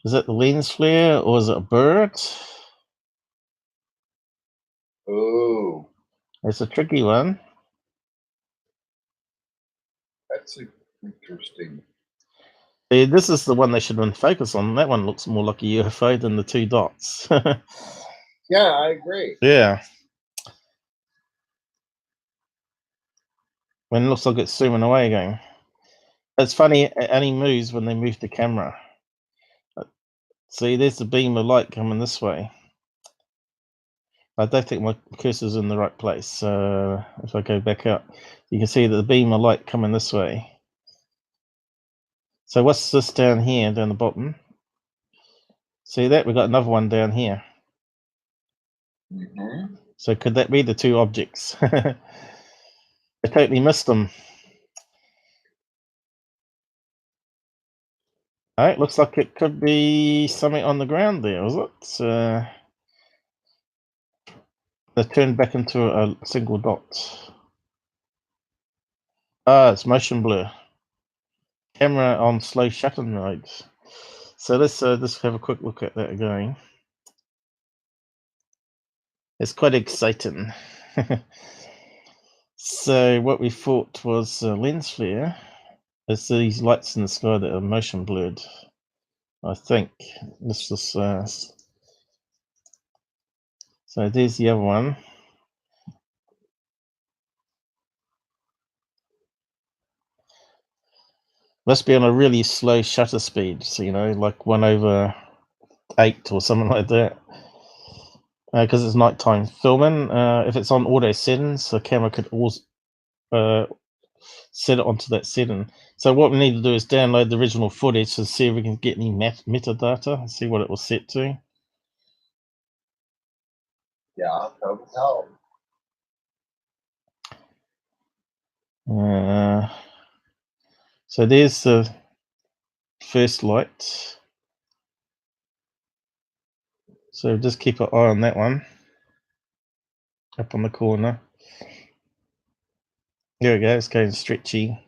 Is it the lens flare or is it a bird? Oh, It's a tricky one. that's interesting. See, this is the one they should have been focused on. That one looks more like a UFO than the two dots. Yeah, I agree. Yeah. When it looks like it's zooming away again. It's funny, it only moves when they move the camera. See, there's the beam of light coming this way. I don't think my cursor's in the right place. So if I go back up, you can see that the beam of light coming this way. So what's this down here, down the bottom? See that? We've got another one down here. Mm-hmm. So could that be the two objects? I totally missed them. All right, looks like it could be something on the ground there, was it? They turned back into a single dot. Ah, it's motion blur. Camera on slow shutter mode. So let's just have a quick look at that again. It's quite exciting. So what we thought was a lens flare. It's these lights in the sky that are motion blurred. I think this is. So there's the other one. Must be on a really slow shutter speed, so like 1/8 or something like that. Because it's nighttime filming. If it's on auto settings, the camera could also set it onto that setting. So what we need to do is download the original footage to see if we can get any metadata and see what it was set to. Yeah, that would help. So there's the first light. So just keep an eye on that one. Up on the corner. There we go, it's going stretchy.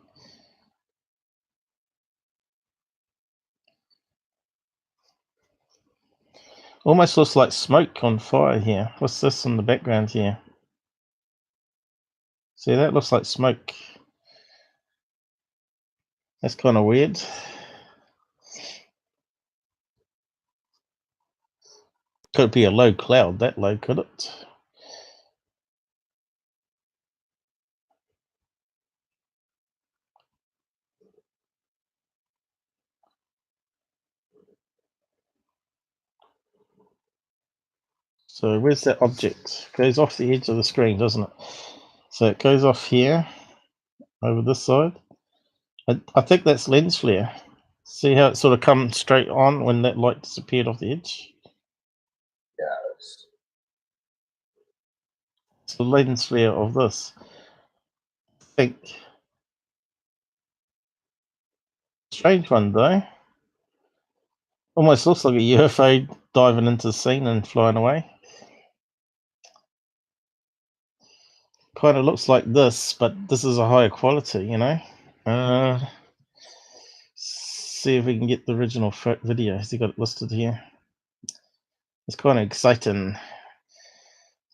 Almost looks like smoke on fire here. What's this in the background here? See, that looks like smoke. That's kind of weird. Could be a low cloud, that low, could it? So where's that object? Goes off the edge of the screen, doesn't it? So it goes off here, over this side. I think that's lens flare. See how it sort of comes straight on when that light disappeared off the edge? Yes. It's the lens flare of this. I think. Strange one though. Almost looks like a UFO diving into the scene and flying away. Kind of looks like this, but this is a higher quality, See if we can get the original video. Has he got it listed here? It's kind of exciting.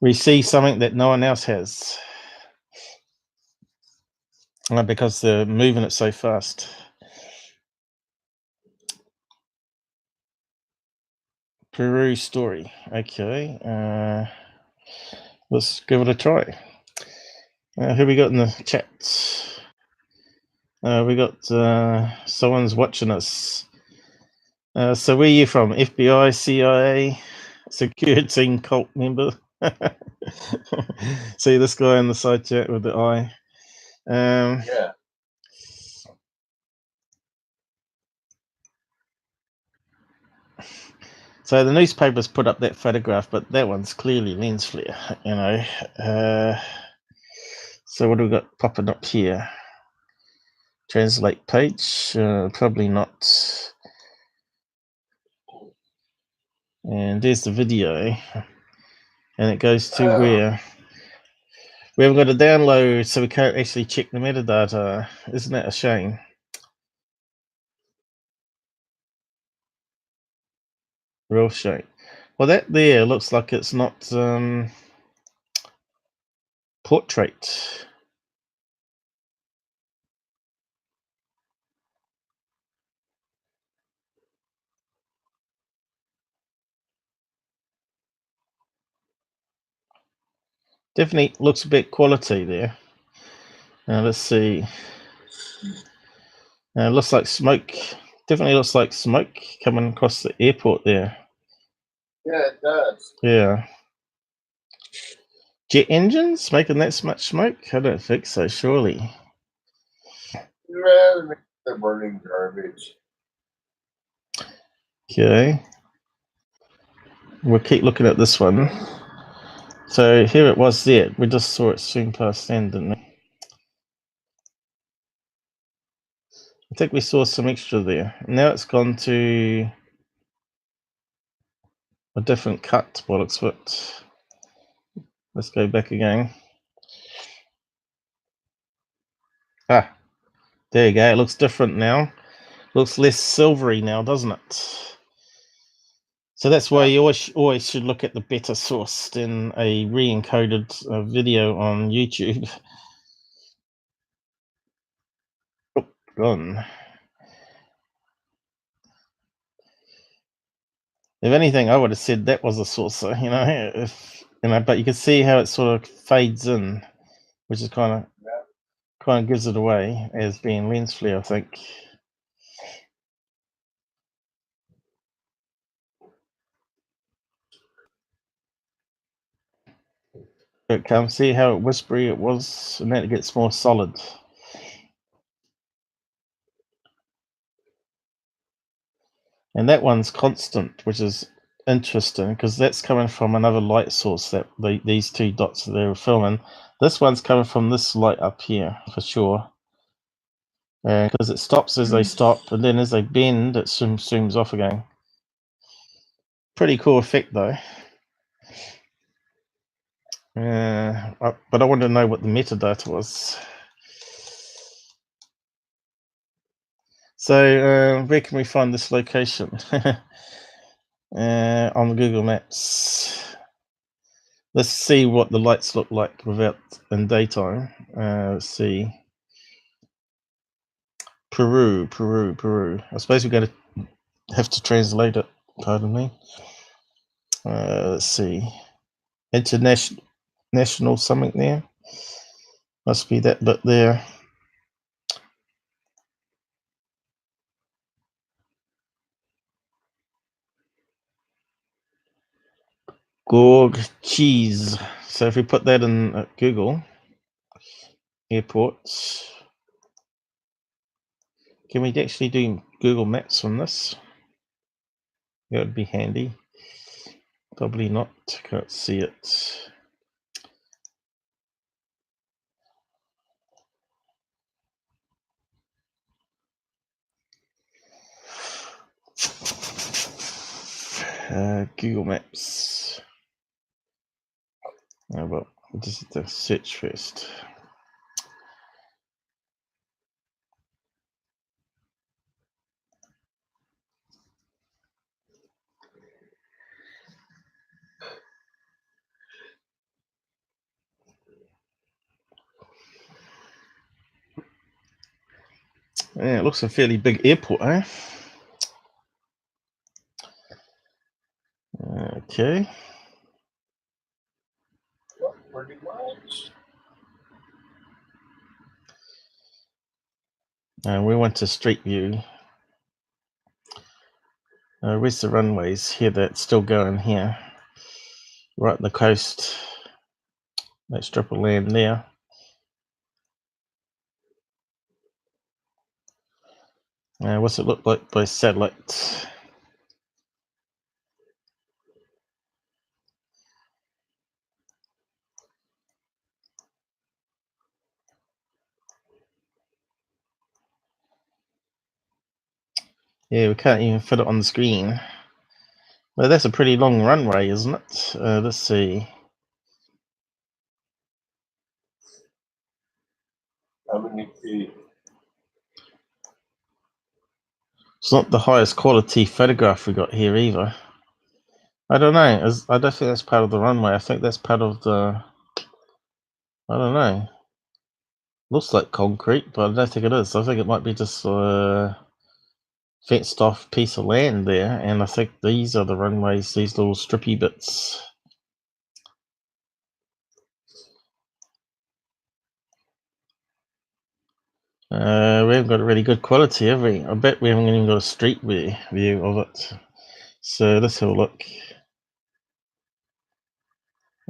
We see something that no one else has. Because they're moving it so fast. Peru story. Okay. Let's give it a try. Who we got in the chat? We got someone's watching us. So where are you from? FBI, CIA, Secureteam cult member? See this guy in the side chat with the eye. Yeah. So the newspapers put up that photograph, but that one's clearly lens flare, So what do we got popping up here? Translate page, probably not. And there's the video, and it goes to where we haven't got a download, so we can't actually check the metadata. Isn't that a shame? Real shame. Well, that there looks like it's not portrait. Definitely looks a bit quality there. Let's see. Looks like smoke. Definitely looks like smoke coming across the airport there. Yeah, it does. Yeah. Jet engines making that much smoke? I don't think so, surely. Man, they're burning garbage. Okay. We'll keep looking at this one. So here it was there. We just saw it swing past then, didn't we? I think we saw some extra there. Now it's gone to a different cut, what it's what. Let's go back again. Ah, there you go. It looks different now. Looks less silvery now, doesn't it? So that's why you always should look at the better source than a re-encoded video on YouTube. Oh, gone. If anything, I would have said that was a saucer, but you can see how it sort of fades in, which is kind of gives it away as being lens flare, I think. But come see how whispery it was, and then it gets more solid. And that one's constant, which is interesting because that's coming from another light source that these two dots that they were filming. This one's coming from this light up here for sure. Because it stops as they stop, and then as they bend, it zooms off again. Pretty cool effect though. But I wanted to know what the metadata was. So where can we find this location? On Google Maps. Let's see what the lights look like without in daytime. Let's see. Peru. I suppose we're going to have to translate it. Pardon me. Let's see. National something there. Must be that bit there. Gorg cheese. So if we put that in Google airports, can we actually do Google Maps on this? That would be handy. Probably not. Can't see it. Google Maps. Oh, well, just the search first. Yeah, it looks a fairly big airport, eh? Okay. Pretty much. We went to Street View. Where's the runways? Here, that's still going here. Right on the coast. That strip of land there. What's it look like by satellite? Yeah, we can't even fit it on the screen. Well, that's a pretty long runway, isn't it? Let's see. How many feet? It's not the highest quality photograph we got here either. I don't know. I don't think that's part of the runway. I think that's part of the... I don't know. Looks like concrete, but I don't think it is. I think it might be just a fenced off piece of land there, and I think these are the runways, these little strippy bits. We haven't got a really good quality, have we? I bet we haven't even got a street view of it. So let's have a look.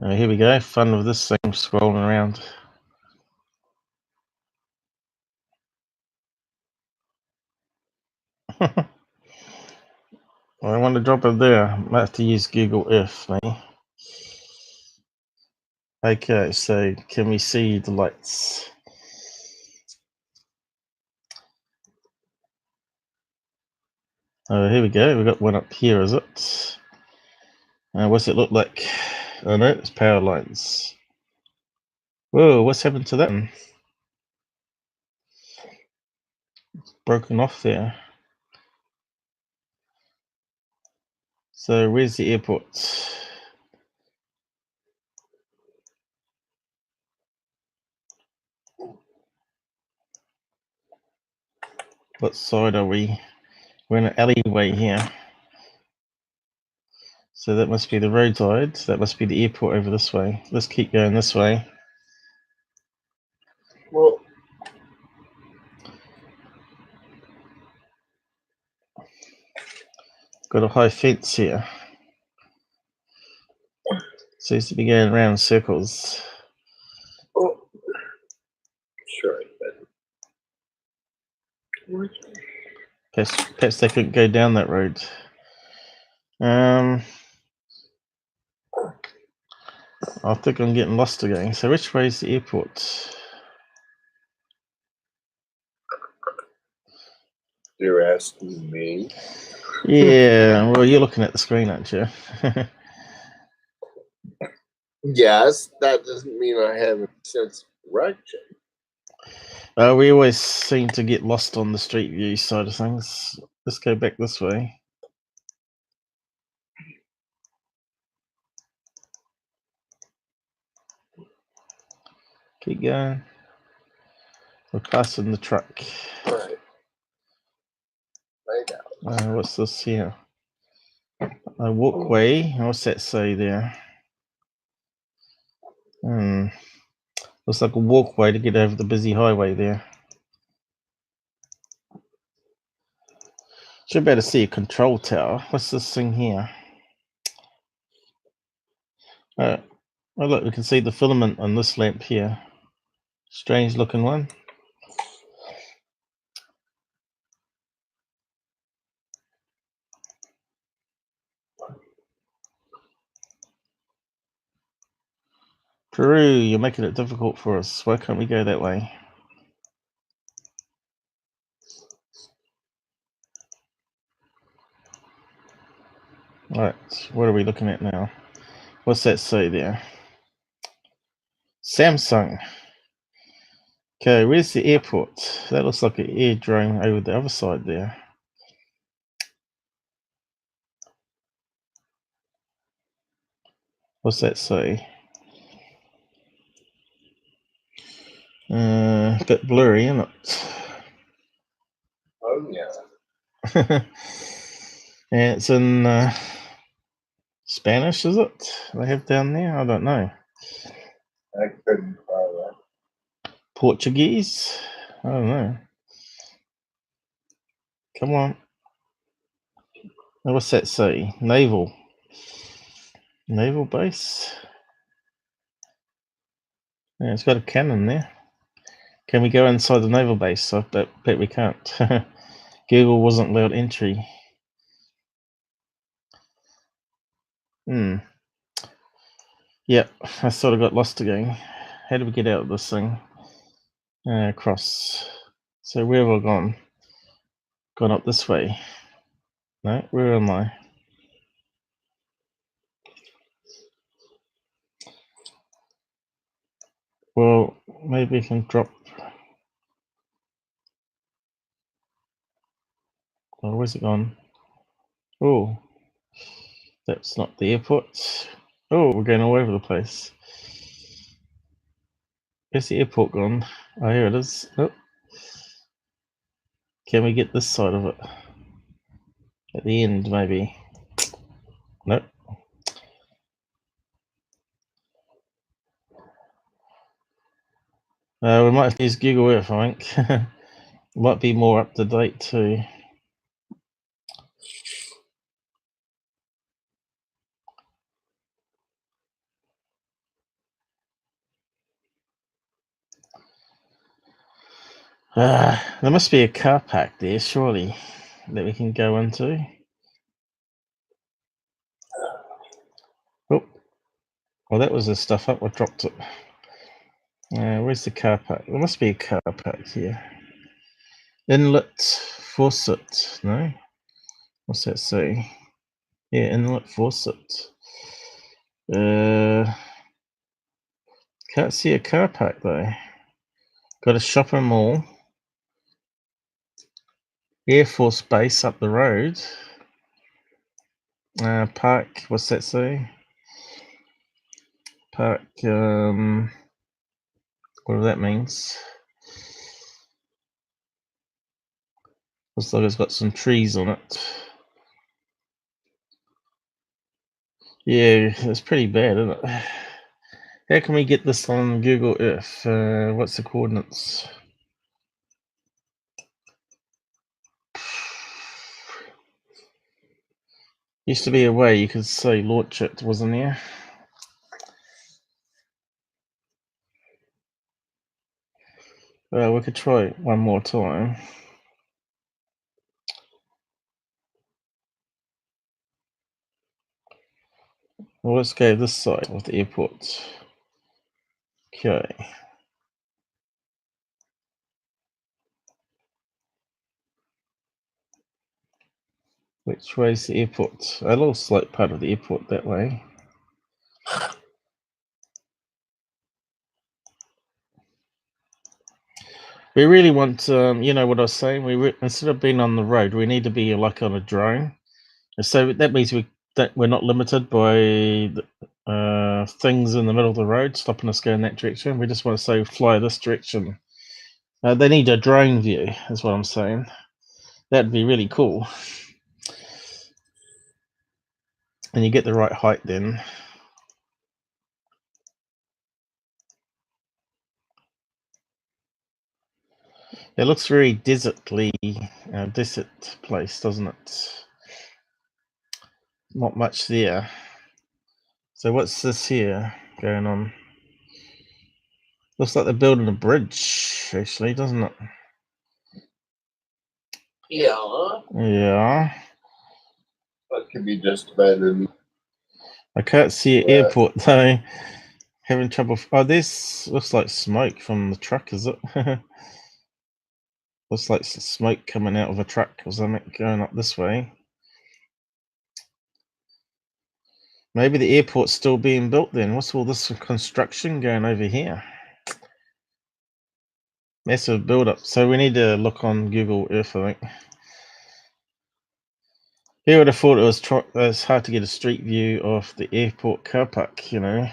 Here we go. Fun with this thing scrolling around. I want to drop it there. I might have to use Google Earth, maybe. Okay, so can we see the lights? Here we go. We've got one up here, is it? What's it look like? Oh no, it's power lines. Whoa, what's happened to that one? It's broken off there. So where's the airport? What side are we? We're in an alleyway here. So that must be the roadside. That must be the airport over this way. Let's keep going this way. Well, got a high fence here. Seems to be going around in circles. oh, sure. Perhaps they couldn't go down that road. I think I'm getting lost again. So which way is the airport? You're asking me? Yeah, well, you're looking at the screen, aren't you? Yes, that doesn't mean I have a sense of direction. We always seem to get lost on the street view side of things. Let's go back this way. Keep going. We're passing the truck. Right. Right now. What's this here? A walkway. What's that say there? Looks like a walkway to get over the busy highway there. Should be able to see a control tower. What's this thing here? Oh look, we can see the filament on this lamp here. Strange looking one. Peru, you're making it difficult for us. Why can't we go that way? Alright, what are we looking at now? What's that say there? Samsung. Okay, where's the airport? That looks like an air drone over the other side there. What's that say? A bit blurry, isn't it? Oh, yeah. Yeah, it's in Spanish, is it? They have down there? I don't know. I couldn't follow that. Portuguese? I don't know. Come on. What's that say? Naval. Naval base? Yeah, it's got a cannon there. Can we go inside the naval base? I bet we can't. Google wasn't allowed entry. Yep, I sort of got lost again. How do we get out of this thing? Across. So where have I gone? Gone up this way. No, where am I? Well, maybe I can drop. Oh, where's it gone? Oh, that's not the airport. Oh, we're going all over the place. Where's the airport gone? Oh, here it is. Oh. Can we get this side of it? At the end, maybe. Nope. We might have to use Google Earth, I think. Might be more up to date too. There must be a car park there, surely, that we can go into. Oh, well, that was the stuff up. I dropped it. Where's the car park? There must be a car park here. Inlet faucet. No? What's that say? Yeah, inlet faucet. Can't see a car park though. Got a shopping mall. Air Force Base up the road. Park, what's that say? Park, whatever that means. Looks like it's got some trees on it. Yeah, it's pretty bad, isn't it? How can we get this on Google Earth? What's the coordinates? Used to be a way you could say launch it, wasn't there? We could try it one more time. Well, let's go this side of the airport. Okay. Which way is the airport? A little slight part of the airport that way. We really want, you know what I was saying? Instead of being on the road, we need to be like on a drone. So that means we're not limited by things in the middle of the road stopping us going that direction. We just want to say fly this direction. They need a drone view, is what I'm saying. That'd be really cool. And you get the right height then. It looks very desert place, doesn't it? Not much there. So what's this here going on? Looks like they're building a bridge, actually, doesn't it? Yeah. Yeah. That could be just about. I can't see an airport though. Having trouble. Oh, this looks like smoke from the truck, is it? Looks like smoke coming out of a truck or something going up this way. Maybe the airport's still being built then. What's all this construction going over here? Massive build up. So we need to look on Google Earth, I think. Who would have thought it was hard to get a street view of the airport car park, you know?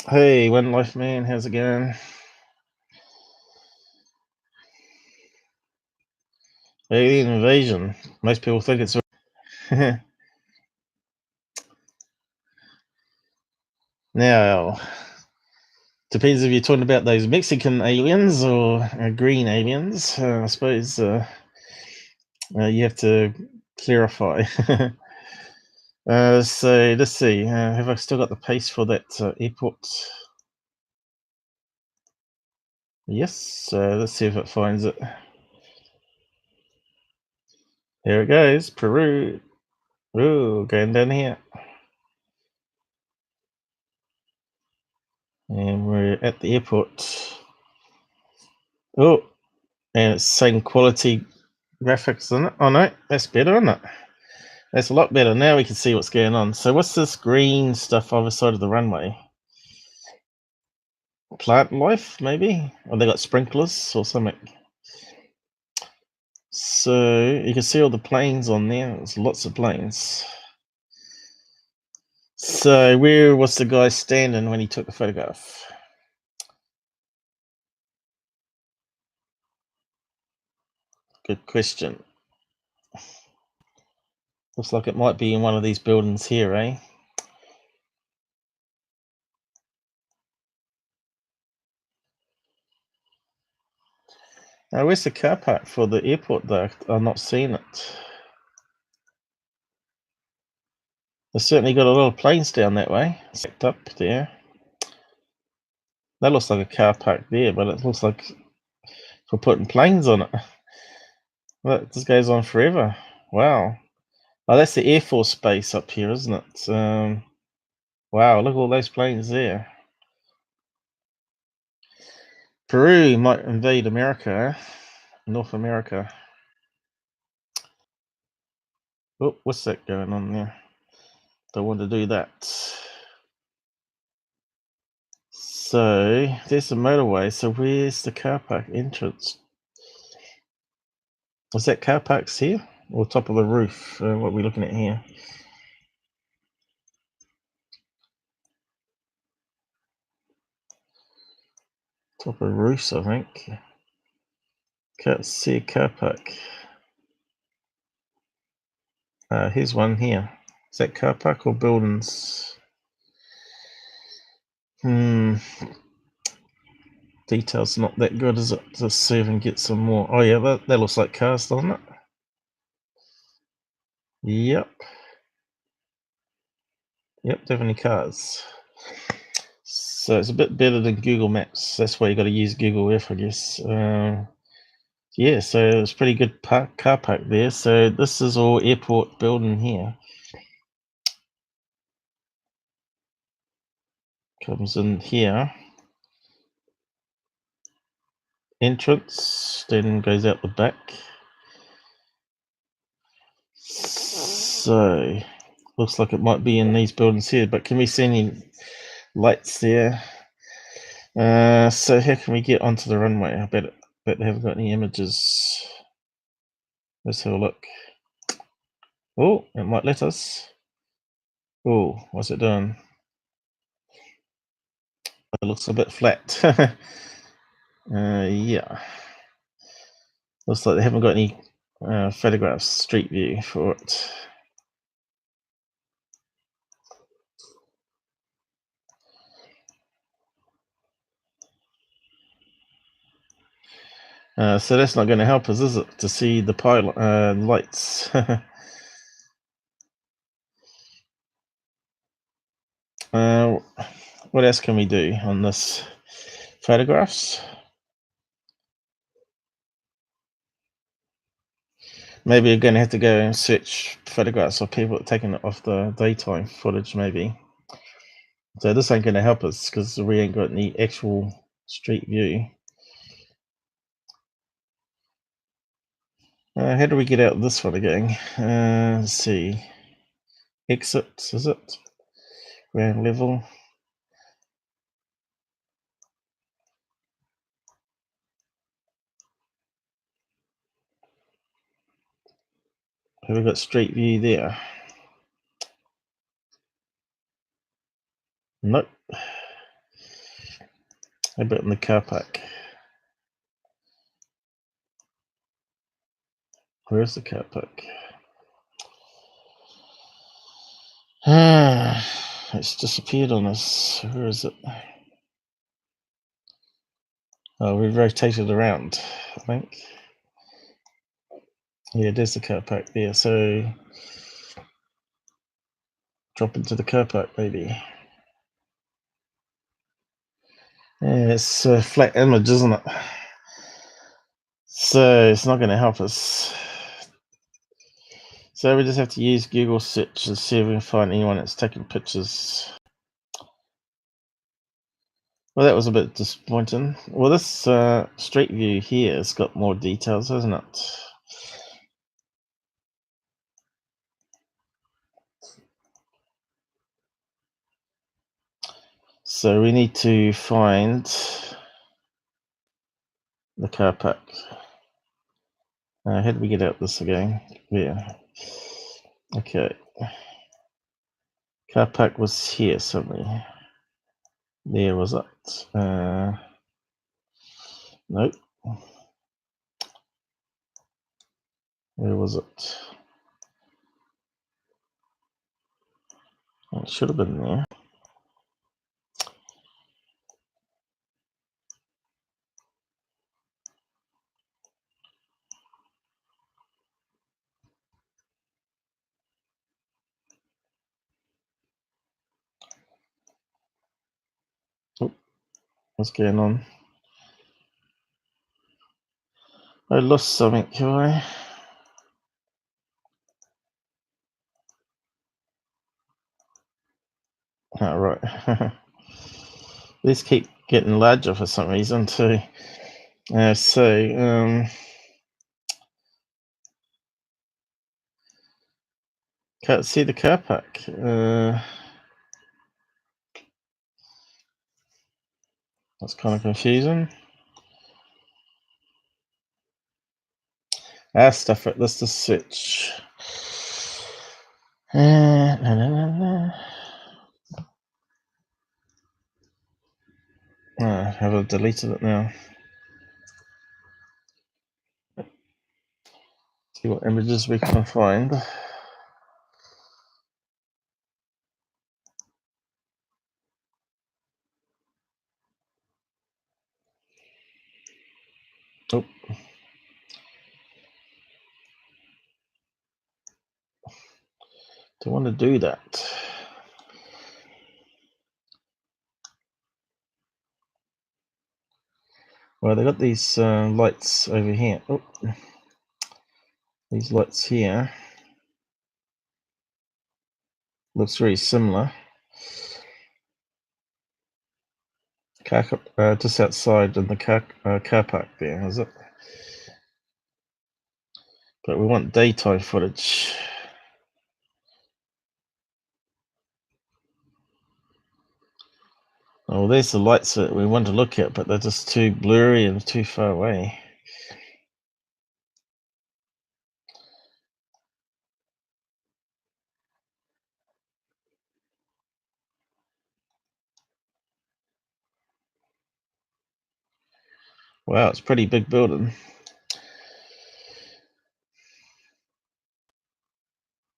Hey, One Life Man, how's it going? Alien invasion. Most people think it's now. Depends if you're talking about those Mexican aliens or green aliens. I suppose you have to clarify. So let's see. Have I still got the pace for that airport? Yes. Let's see if it finds it. There it goes. Peru. Ooh, going down here. And we're at the airport. Oh, and it's same quality graphics, isn't it? Oh no, that's better, isn't it? That's a lot better. Now we can see what's going on. So what's this green stuff on the side of the runway? Plant life, maybe? Or they got sprinklers or something. So you can see all the planes on there. There's lots of planes. So where was the guy standing when he took the photograph? Good question. Looks like it might be in one of these buildings here, eh? Now, where's the car park for the airport, though? I'm not seeing it. They've certainly got a lot of planes down that way, stacked up there. That looks like a car park there, but it looks like for putting planes on it. Well, this goes on forever. Wow. Oh, that's the Air Force Base up here, isn't it? Wow, look at all those planes there. Peru might invade America, North America. Oh, what's that going on there? Don't want to do that. So there's the motorway. So where's the car park entrance? Is that car parks here or top of the roof? What are we looking at here? Top of roofs, I think. Can't see a car park. Here's one here. Is that car park or buildings? Details not that good, is it? Let's see if we can get some more. Oh yeah, that looks like cars, doesn't it? Yep. Yep, definitely cars. So it's a bit better than Google Maps. That's why you got to use Google Earth, I guess. Yeah, so it's pretty good car park there. So this is all airport building here. Comes in here. Entrance, then goes out the back. So looks like it might be in these buildings here, but can we see any lights there? So how can we get onto the runway? I bet they haven't got any images. Let's have a look. Oh, it might let us. Oh, what's it doing? It looks a bit flat. Yeah. Looks like they haven't got any photographs, street view for it. So that's not going to help us, is it? To see the pilot lights. What else can we do on this? Photographs? Maybe you're going to have to go and search photographs of people taking it off the daytime footage, maybe. So this ain't going to help us because we ain't got any actual street view. How do we get out this one again? Let's see. Exit, is it? Ground level. Have we got street view there? Nope. How about in the car park? Where's the car park? It's disappeared on us. Where is it? Oh, we rotated around, I think. Yeah, there's the car park there. So drop into the car park, maybe. Yeah, it's a flat image, isn't it? So it's not going to help us. So we just have to use Google search and see if we can find anyone that's taking pictures. Well, that was a bit disappointing. Well, this street view here has got more details, hasn't it? So we need to find the car park. How did we get out this again? Yeah. Okay. Car park was here somewhere. There was it. Nope. Where was it? It should have been there. Oh, what's going on? I lost something, have I? Oh, right. These keep getting larger for some reason too. So Can't see the car park. That's kind of confusing. Stuff it. Let's just switch. I have deleted it now. See what images we can find. Oh. Don't want to do that. Well, they got these lights over here. Oh. These lights here. Looks very similar. Just outside in the car park there, is it? But we want daytime footage. Oh, there's the lights that we want to look at, but they're just too blurry and too far away. Wow, it's a pretty big building.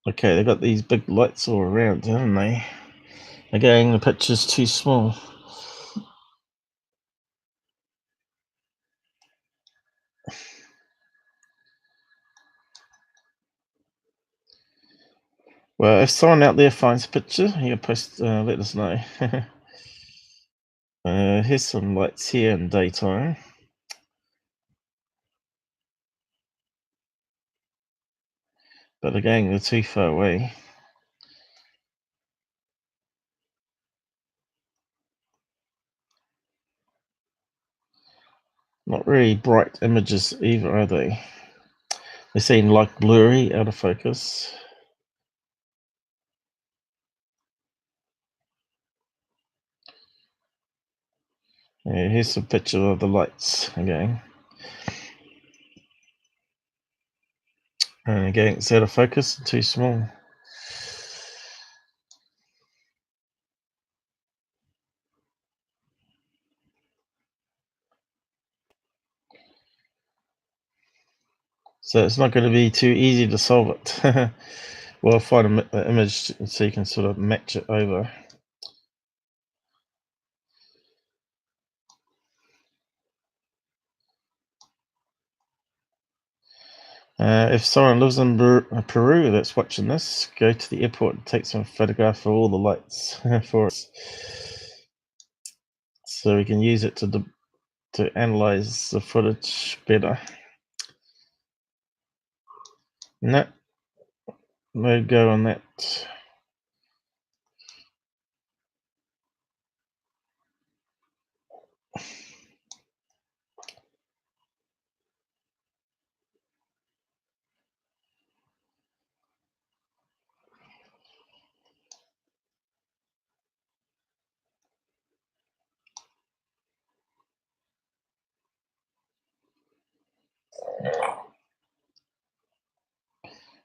Okay, they've got these big lights all around, haven't they? Again, the picture's too small. Well, if someone out there finds a picture, you can post, let us know. Here's some lights here in daytime. But again, they're too far away. Not really bright images either, are they? They seem like blurry, out of focus. Yeah, here's a picture of the lights again. And again, it's out of focus, too small. So it's not going to be too easy to solve it. We'll find an image so you can sort of match it over. If someone lives in Peru that's watching this, go to the airport and take some photograph of all the lights for us, so we can use it to analyze the footage better. No go on that.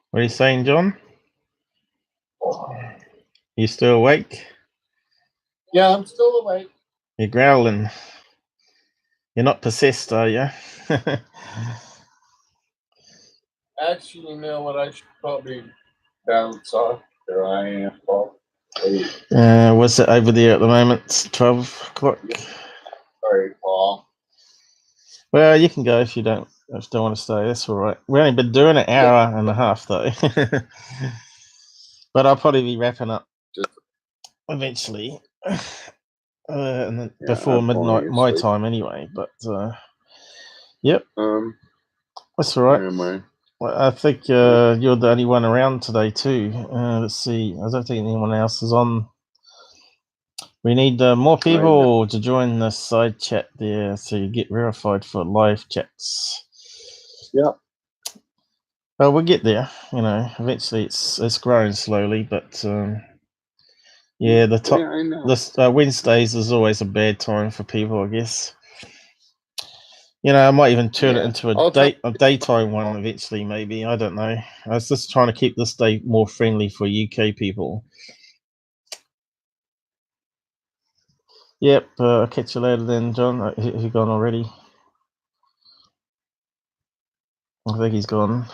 What are you saying, John? You still awake? Yeah, I'm still awake. You're growling. You're not possessed, are you? Actually, you know what? I should probably bounce off. There I am, Paul. What's it over there at the moment? 12 o'clock? Sorry, Paul. Well, you can go if you don't want to stay. That's all right. We've only been doing an hour and a half, though. But I'll probably be wrapping up eventually. And then before midnight my time anyway. But, yep. That's all right. Well, I think you're the only one around today, too. Let's see. I don't think anyone else is on. We need more people to join the side chat there so you get verified for live chats. Yep. Well, we'll get there. You know, eventually it's growing slowly, but yeah, the top Yeah, I know. this Wednesdays is always a bad time for people, I guess. You know, I might even turn it into a daytime one eventually. Maybe, I don't know. I was just trying to keep this day more friendly for UK people. Yep. I'll catch you later then, John. He gone already? I think he's gone.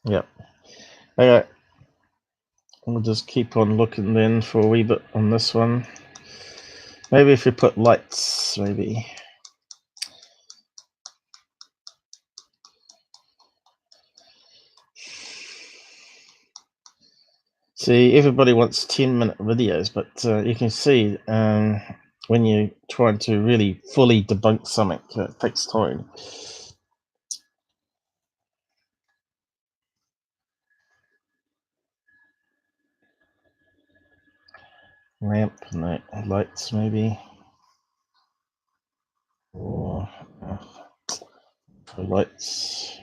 Yep. Okay. We'll just keep on looking then for a wee bit on this one. Maybe if we put lights, maybe. See, everybody wants 10-minute videos, but you can see when you're trying to really fully debunk something, it takes time. Lamp, no, lights maybe. Or for lights.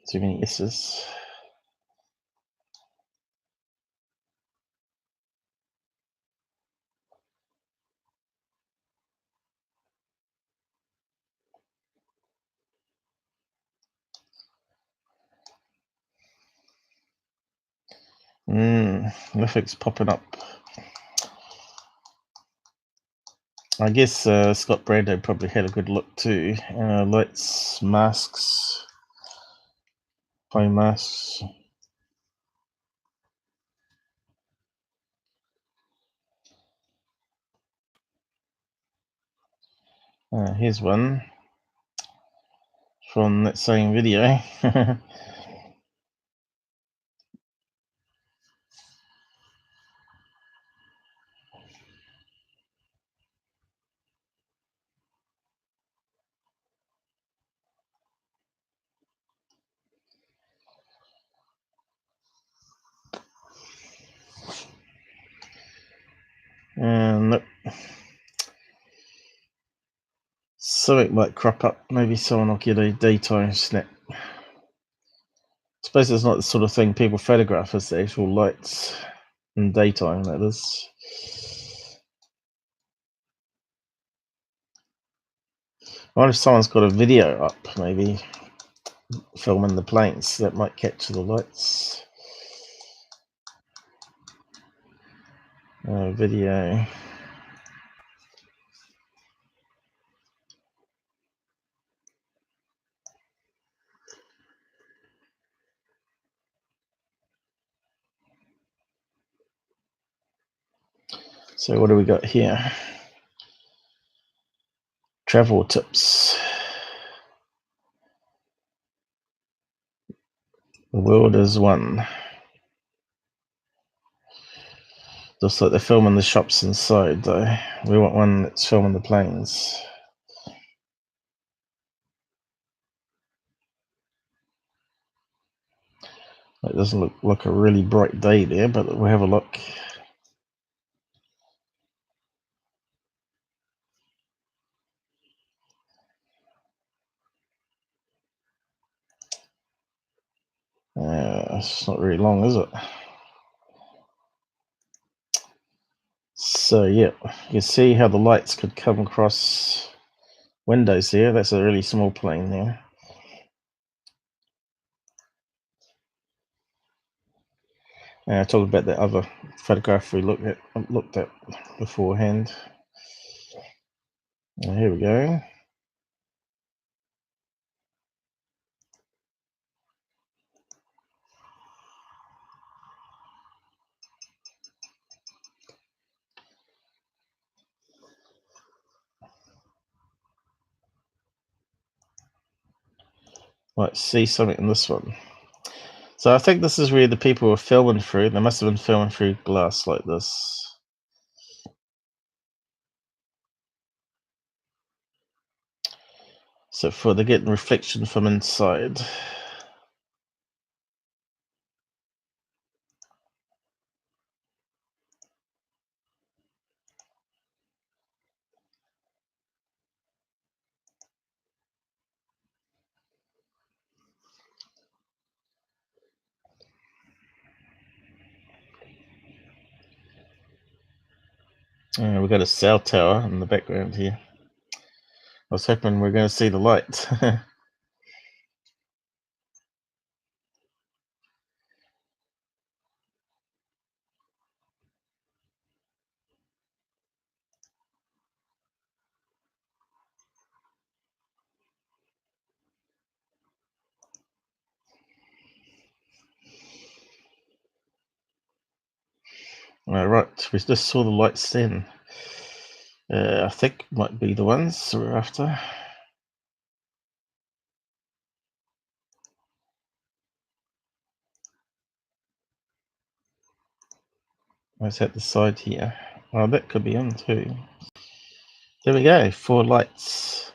Too many S's. Nothing's popping up. I guess Scott Brando probably had a good look too. Lights, masks, play masks. Here's one from that same video. Nope. Something might crop up. Maybe someone will get a daytime snap. I suppose it's not the sort of thing people photograph as the actual lights in daytime, that is. I wonder if someone's got a video up, maybe filming the planes. That might capture the lights. Video. So what do we got here? Travel tips. The world is one. Looks like they're filming the shops inside, though. We want one that's filming the planes. It doesn't look like a really bright day there, but we'll have a look. It's not very long, is it? So yeah, you can see how the lights could come across windows there. That's a really small plane there. I talked about the other photograph we looked at beforehand. Here we go. Might see something in this one. So I think this is where the people were filming through. They must have been filming through glass like this. So they're getting reflection from inside. We've got a cell tower in the background here. I was hoping we're going to see the lights. Right, we just saw the lights then. I think might be the ones we're after. What's at the side here? Oh, that could be on too. There we go, 4 lights. I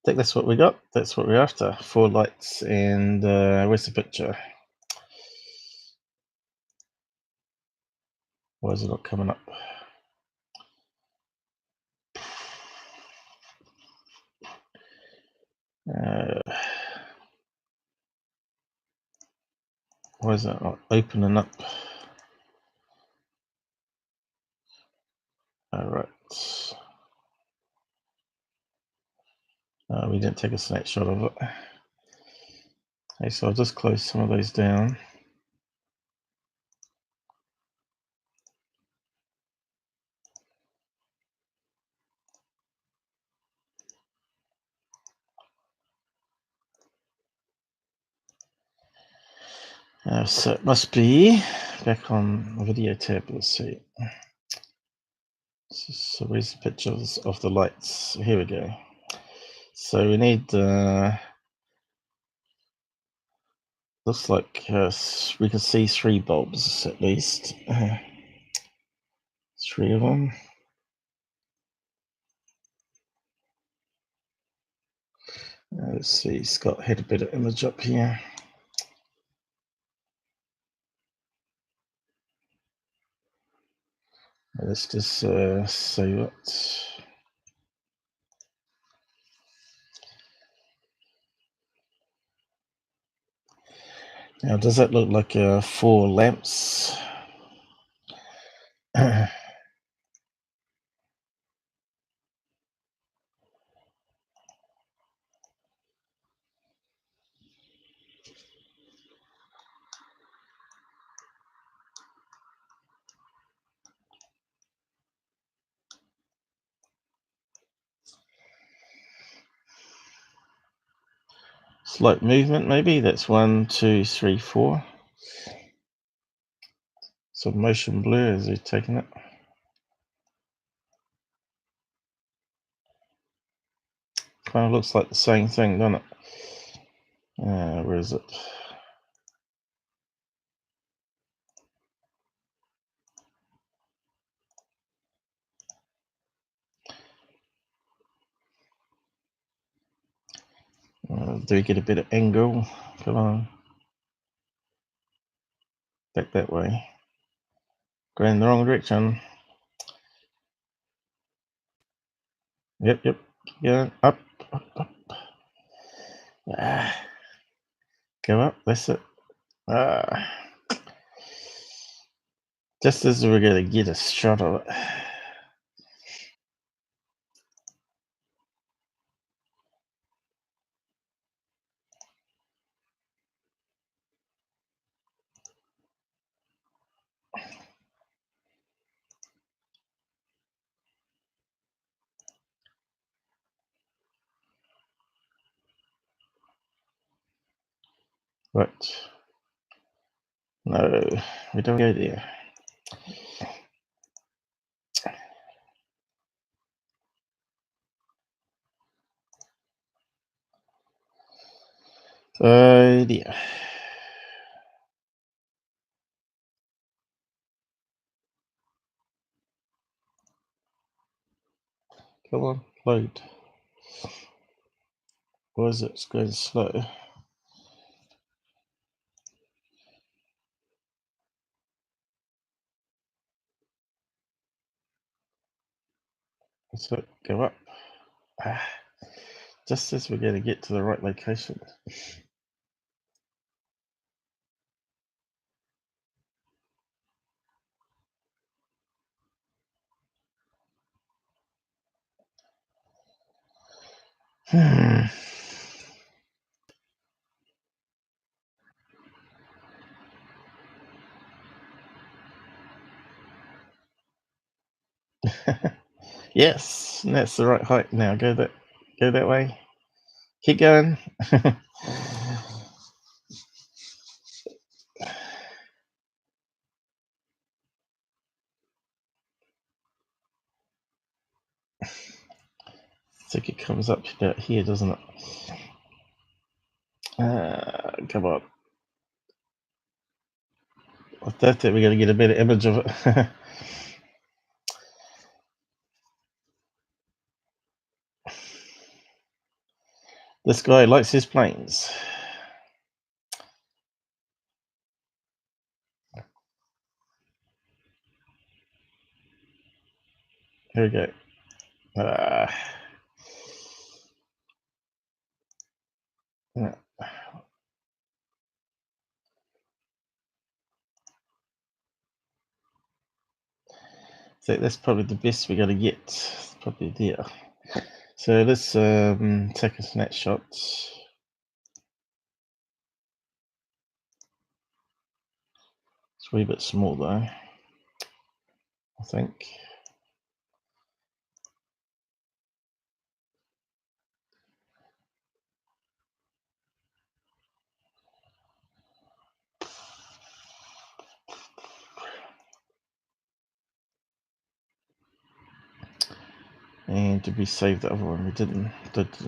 think that's what we got. That's what we're after. 4 lights, and where's the picture? Why is it not coming up? Why is that not opening up? Alright. We didn't take a snapshot of it. Okay, so I'll just close some of those down. So it must be back on the video tab. Let's see. So where's the pictures of the lights? Here we go. So we need, looks like we can see 3 bulbs at least. 3 of them. Let's see, Scott had a better image up here. Let's just save it. Now, does that look like 4 lamps? Slight movement, maybe. That's 1, 2, 3, 4. Some motion blur as he's taking it. Kind of looks like the same thing, doesn't it? Where is it? Do we get a better angle? Come on. Back that way. Going in the wrong direction. Yep. Yeah, up. Go up, that's it. Just as we're going to get a shot of it. Right. No, we don't go there. Yeah. Come on, load. Why is it going slow? Let's go up. Just as we're going to get to the right location. Yes, that's the right height now. Go that way. Keep going. I think it comes up about here, doesn't it? Come on. I think we got to get a better image of it. This guy likes his planes. Here we go. Yeah. So that's probably the best we're going to get. It's probably there. So let's take a snapshot. It's a wee bit small though, I think. And did we save the other one? We didn't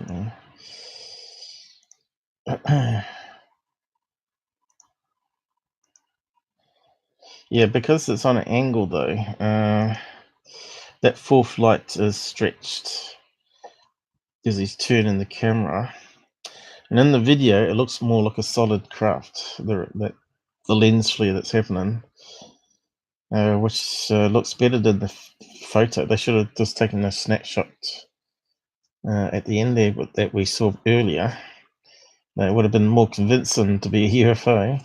we? Yeah, because it's on an angle though, that fourth light is stretched because he's turning the camera. And in the video, it looks more like a solid craft, the lens flare that's happening, which looks better than the photo. They should have just taken a snapshot at the end there that we saw earlier. It would have been more convincing to be a UFO.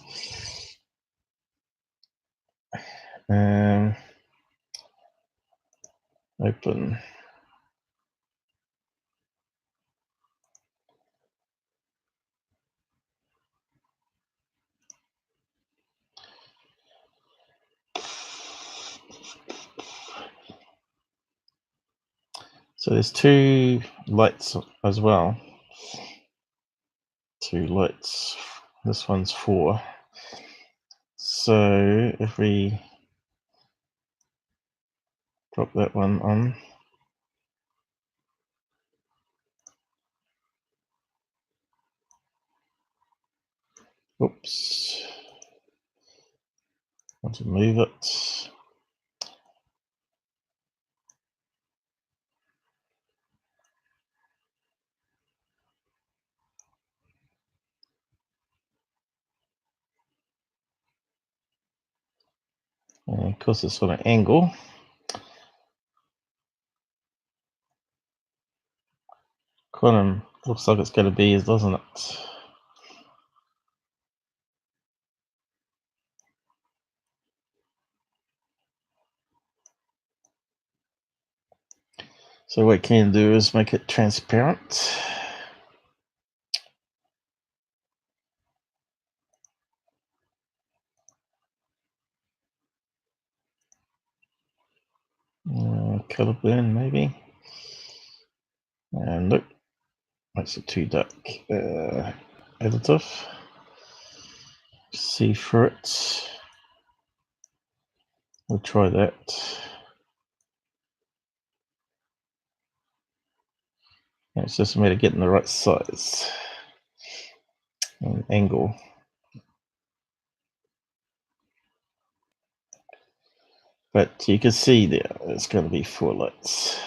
Open. So there's two lights as well. Two lights. This one's 4. So if we drop that one on, oops, want to move it. And of course it's on an angle. Quantum looks like it's going to be, doesn't it? So what we can do is make it transparent. Color blend maybe. And nope, makes it too dark. Additive. See through it. We'll try that. It's just a matter of getting the right size and angle. But you can see there, it's going to be 4 lights.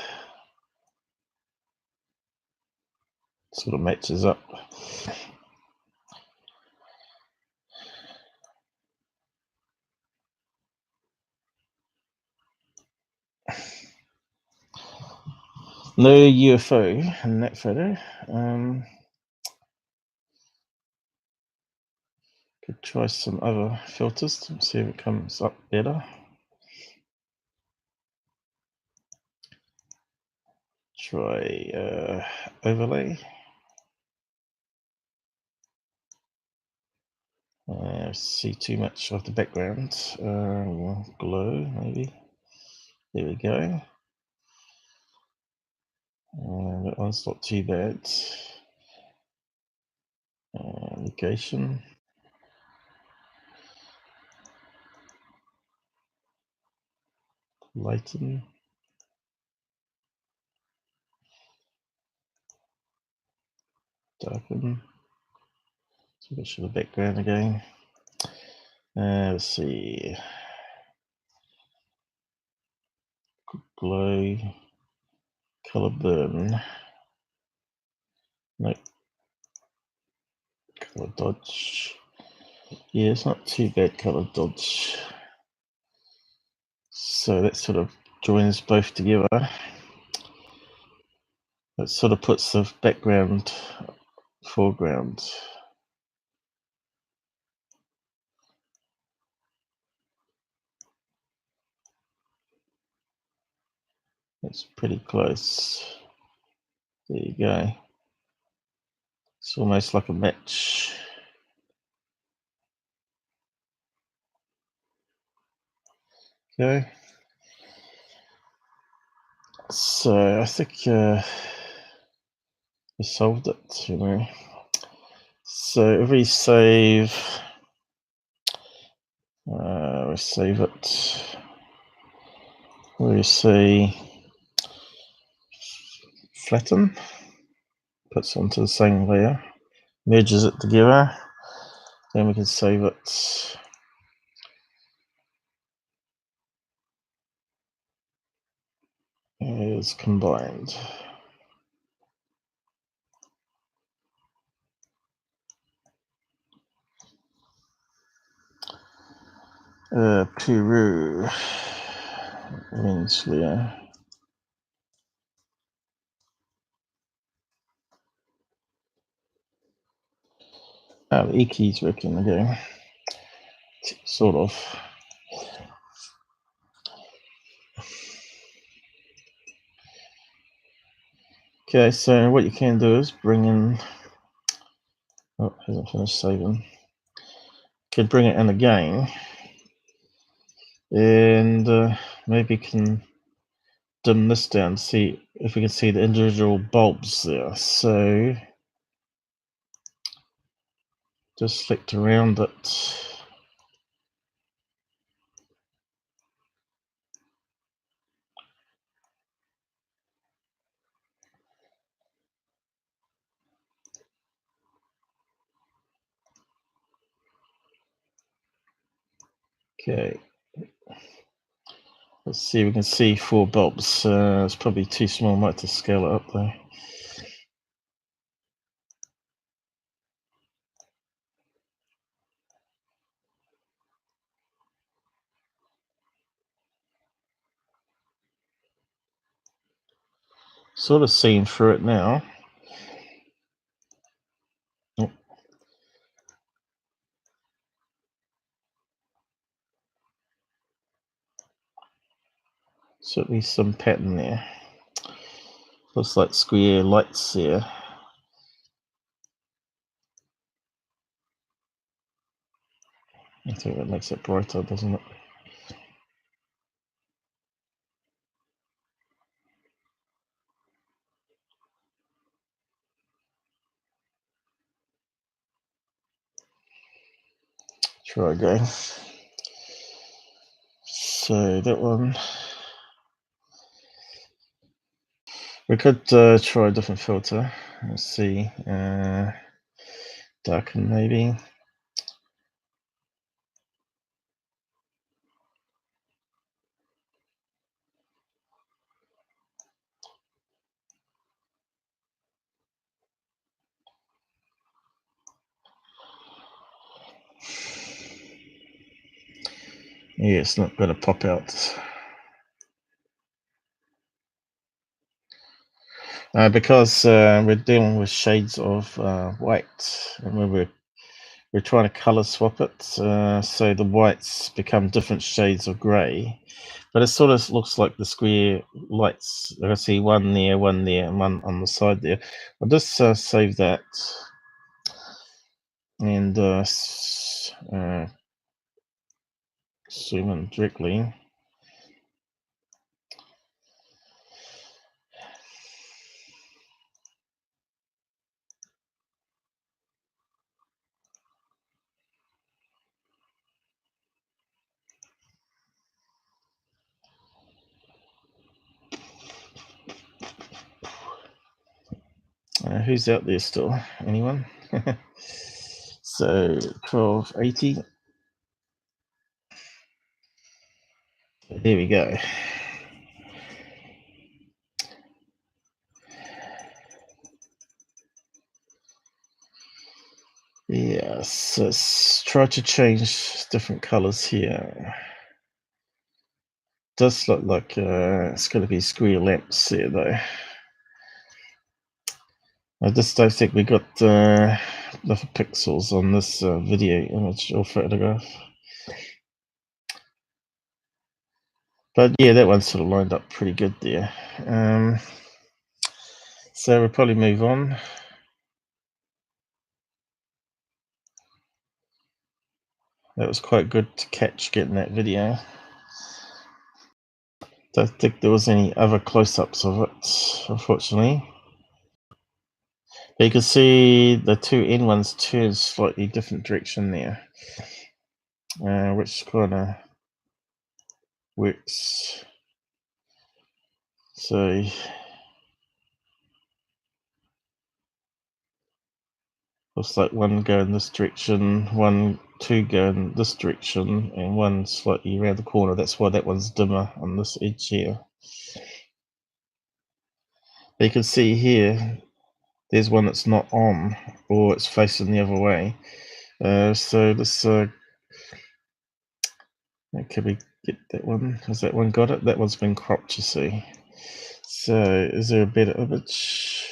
Sort of matches up. No UFO in that photo. Could try some other filters to see if it comes up better. Try overlay. See too much of the background. Glow, maybe. There we go. That one's not too bad. Negation. Lighten. Darken. So let's show the background again. Let's see. Glow. Color burn. Nope. Color dodge. Yeah, it's not too bad color dodge. So that sort of joins both together. That sort of puts the background foreground. That's pretty close. There you go. It's almost like a match. Okay. So I think we solved it, you know. So if we save, we save it. We see flatten, puts it onto the same layer, merges it together, then we can save it. As combined. Peru. Peninsula. The E-key's working again. Sort of. Okay, so what you can do is bring in. Oh, hasn't finished saving. Could bring it in again, and maybe can dim this down. See if we can see the individual bulbs there. So just select around it. Okay. Let's see, we can see 4 bulbs. It's probably too small, might have to scale it up though. Sort of seeing through it now. Oh. Certainly some pattern there. Looks like square lights there. I think that makes it brighter, doesn't it? Try again. So that one. We could try a different filter. Let's see. Darken maybe. Yeah, it's not going to pop out. Because we're dealing with shades of white, and we're trying to color swap it, so the whites become different shades of grey. But it sort of looks like the square lights. I see one there, and one on the side there. I'll just save that. and zoom in directly. Who's out there still? Anyone? So 1280. There we go. Yes, let's try to change different colors here. Does look like it's going to be square lamps here though. I just don't think we got enough pixels on this video image or photograph. But yeah, that one sort of lined up pretty good there. So we'll probably move on. That was quite good to catch getting that video. Don't think there was any other close-ups of it, unfortunately. But you can see the two end ones turn slightly different direction there, which kind of works. So looks like one go in this direction, two go in this direction, and one slightly around the corner. That's why that one's dimmer on this edge here. But you can see here, there's one that's not on, or it's facing the other way. So this, can we get that one? Has that one got it? That one's been cropped, you see. So is there a better image?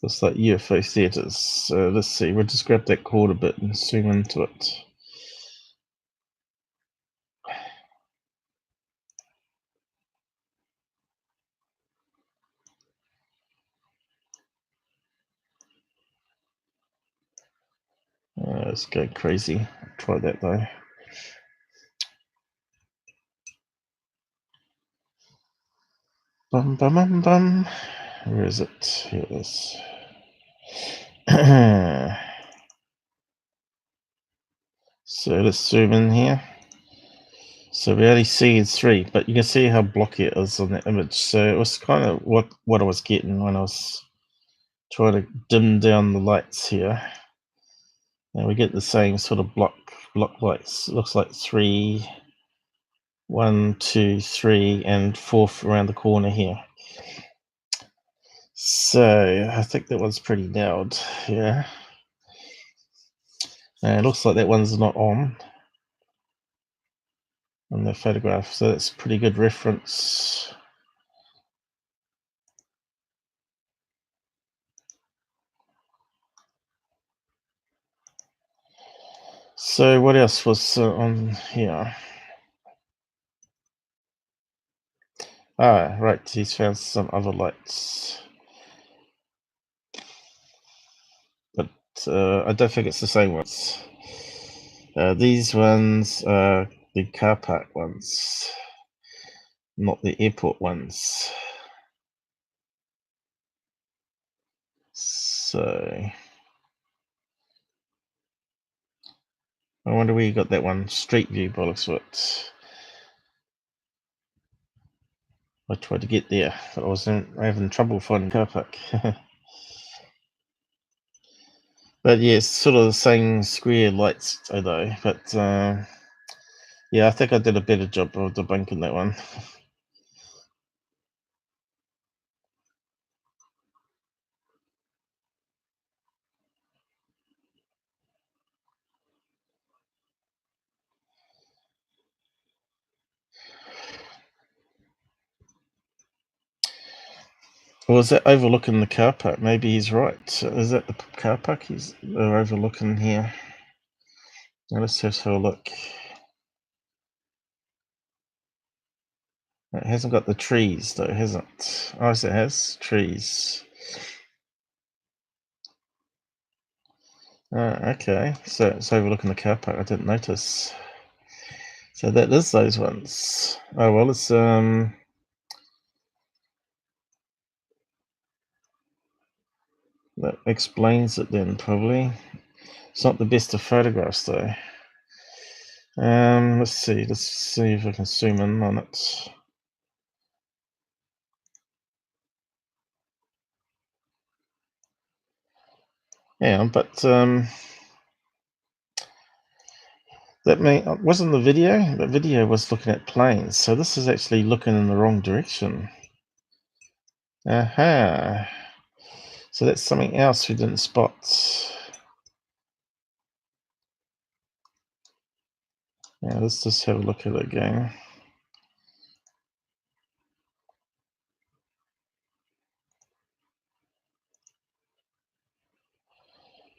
Looks like UFO theaters. So let's see, we'll just grab that cord a bit and zoom into it. It's going crazy. Try that though. Bum bum bum bum. Where is it? Here it is. So let's zoom in here. So we only see three, but you can see how blocky it is on the image. So it was kind of what I was getting when I was trying to dim down the lights here. And we get the same sort of block lights. It looks like 3, 1, 2, 3, and 4 around the corner here. So I think that one's pretty nailed. Yeah. And it looks like that one's not on the photograph, so that's a pretty good reference. So what else was on here? Ah, right, he's found some other lights. But I don't think it's the same ones. These ones are the car park ones, not the airport ones. So I wonder where you got that one. Street view by the looks of it. I tried to get there, but I was having trouble finding car park. But yeah, it's sort of the same square lights though. But yeah, I think I did a better job of debunking that one. Or is that overlooking the car park? Maybe he's right. Is that the car park they're overlooking here? Now let's have a look. It hasn't got the trees though, has it? Oh, yes, it has trees. Okay, so it's overlooking the car park. I didn't notice. So that is those ones. Oh well, it's that explains it then probably. It's not the best of photographs though. Let's see if I can zoom in on it. Yeah, but that wasn't the video. The video was looking at planes, so this is actually looking in the wrong direction. Aha. So that's something else we didn't spot. Yeah, let's just have a look at it again.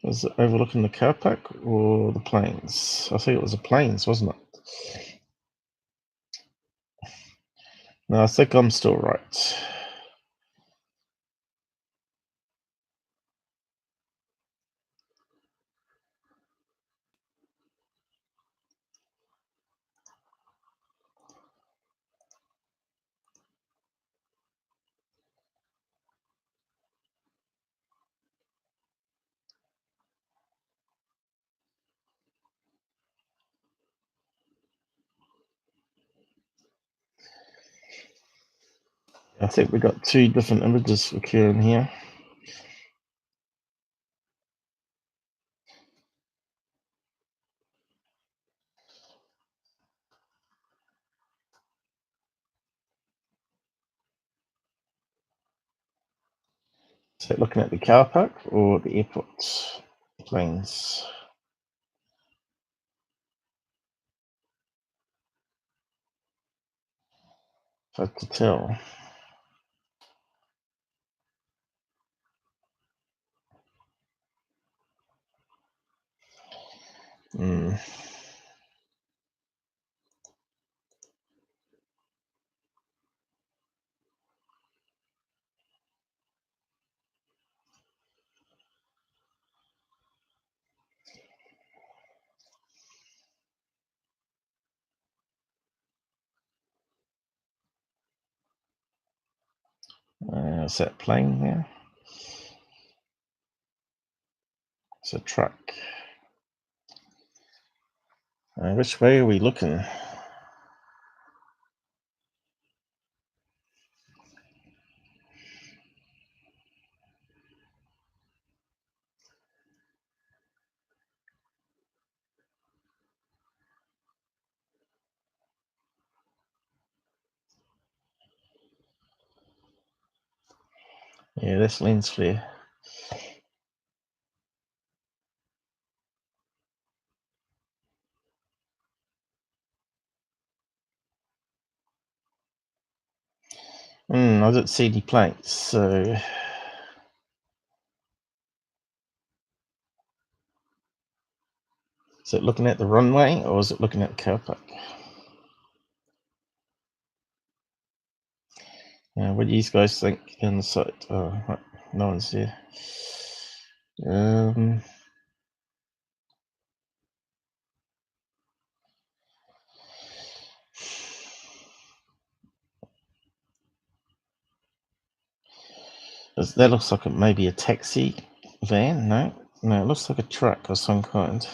Was it overlooking the car park or the planes? I think it was the planes, wasn't it? No, I think I'm still right. I think we got two different images occurring here. So looking at the car park or the airport planes? Hard to tell. Is that plane there? It's a truck. Which way are we looking? Yeah, that's lens flare. I didn't see any planes, so is it looking at the runway or is it looking at the car park? What do you guys think in the site? Oh, no one's here. That looks like it may be a taxi van. No, it looks like a truck of some kind.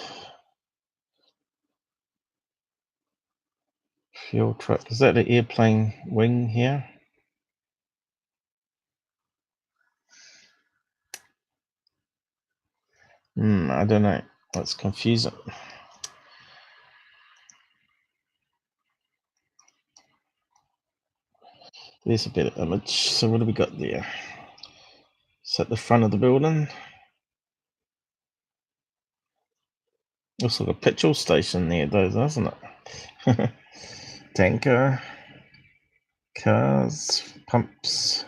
Fuel truck. Is that the airplane wing here? I don't know. That's confusing. There's a better image. So what do we got there? It's at the front of the building. Looks like a petrol station there, though, doesn't it? Tanker, cars, pumps.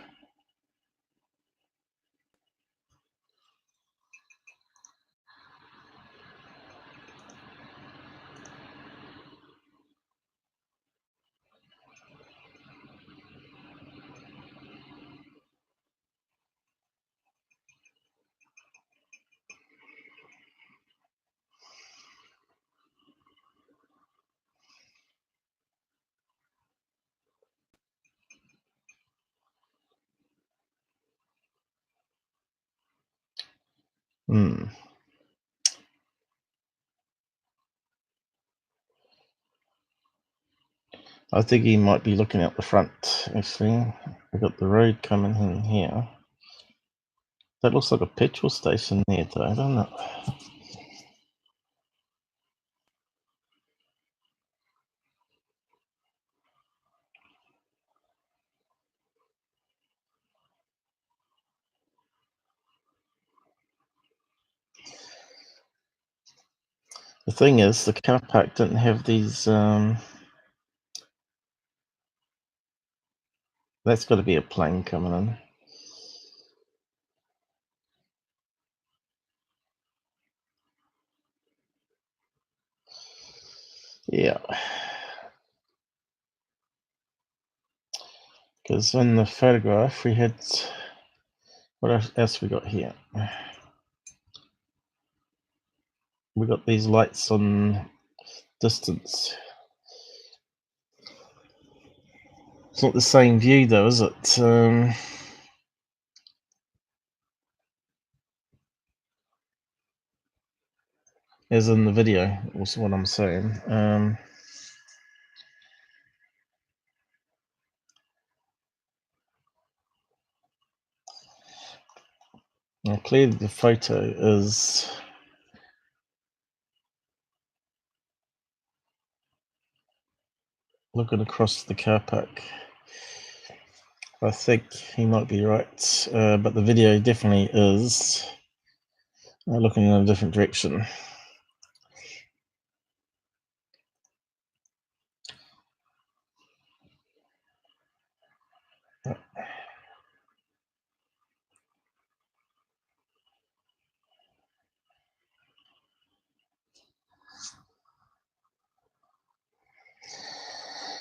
I think he might be looking out the front, actually. We've got the road coming in here. That looks like a petrol station there, though, doesn't it? The thing is, the car park didn't have these. That's got to be a plane coming in. Yeah. Because in the photograph, we had. What else we got here? We got these lights on distance. It's not the same view, though, is it? As in the video, also what I'm saying. Now clearly the photo is looking across the car park. I think he might be right, but the video definitely is looking in a different direction.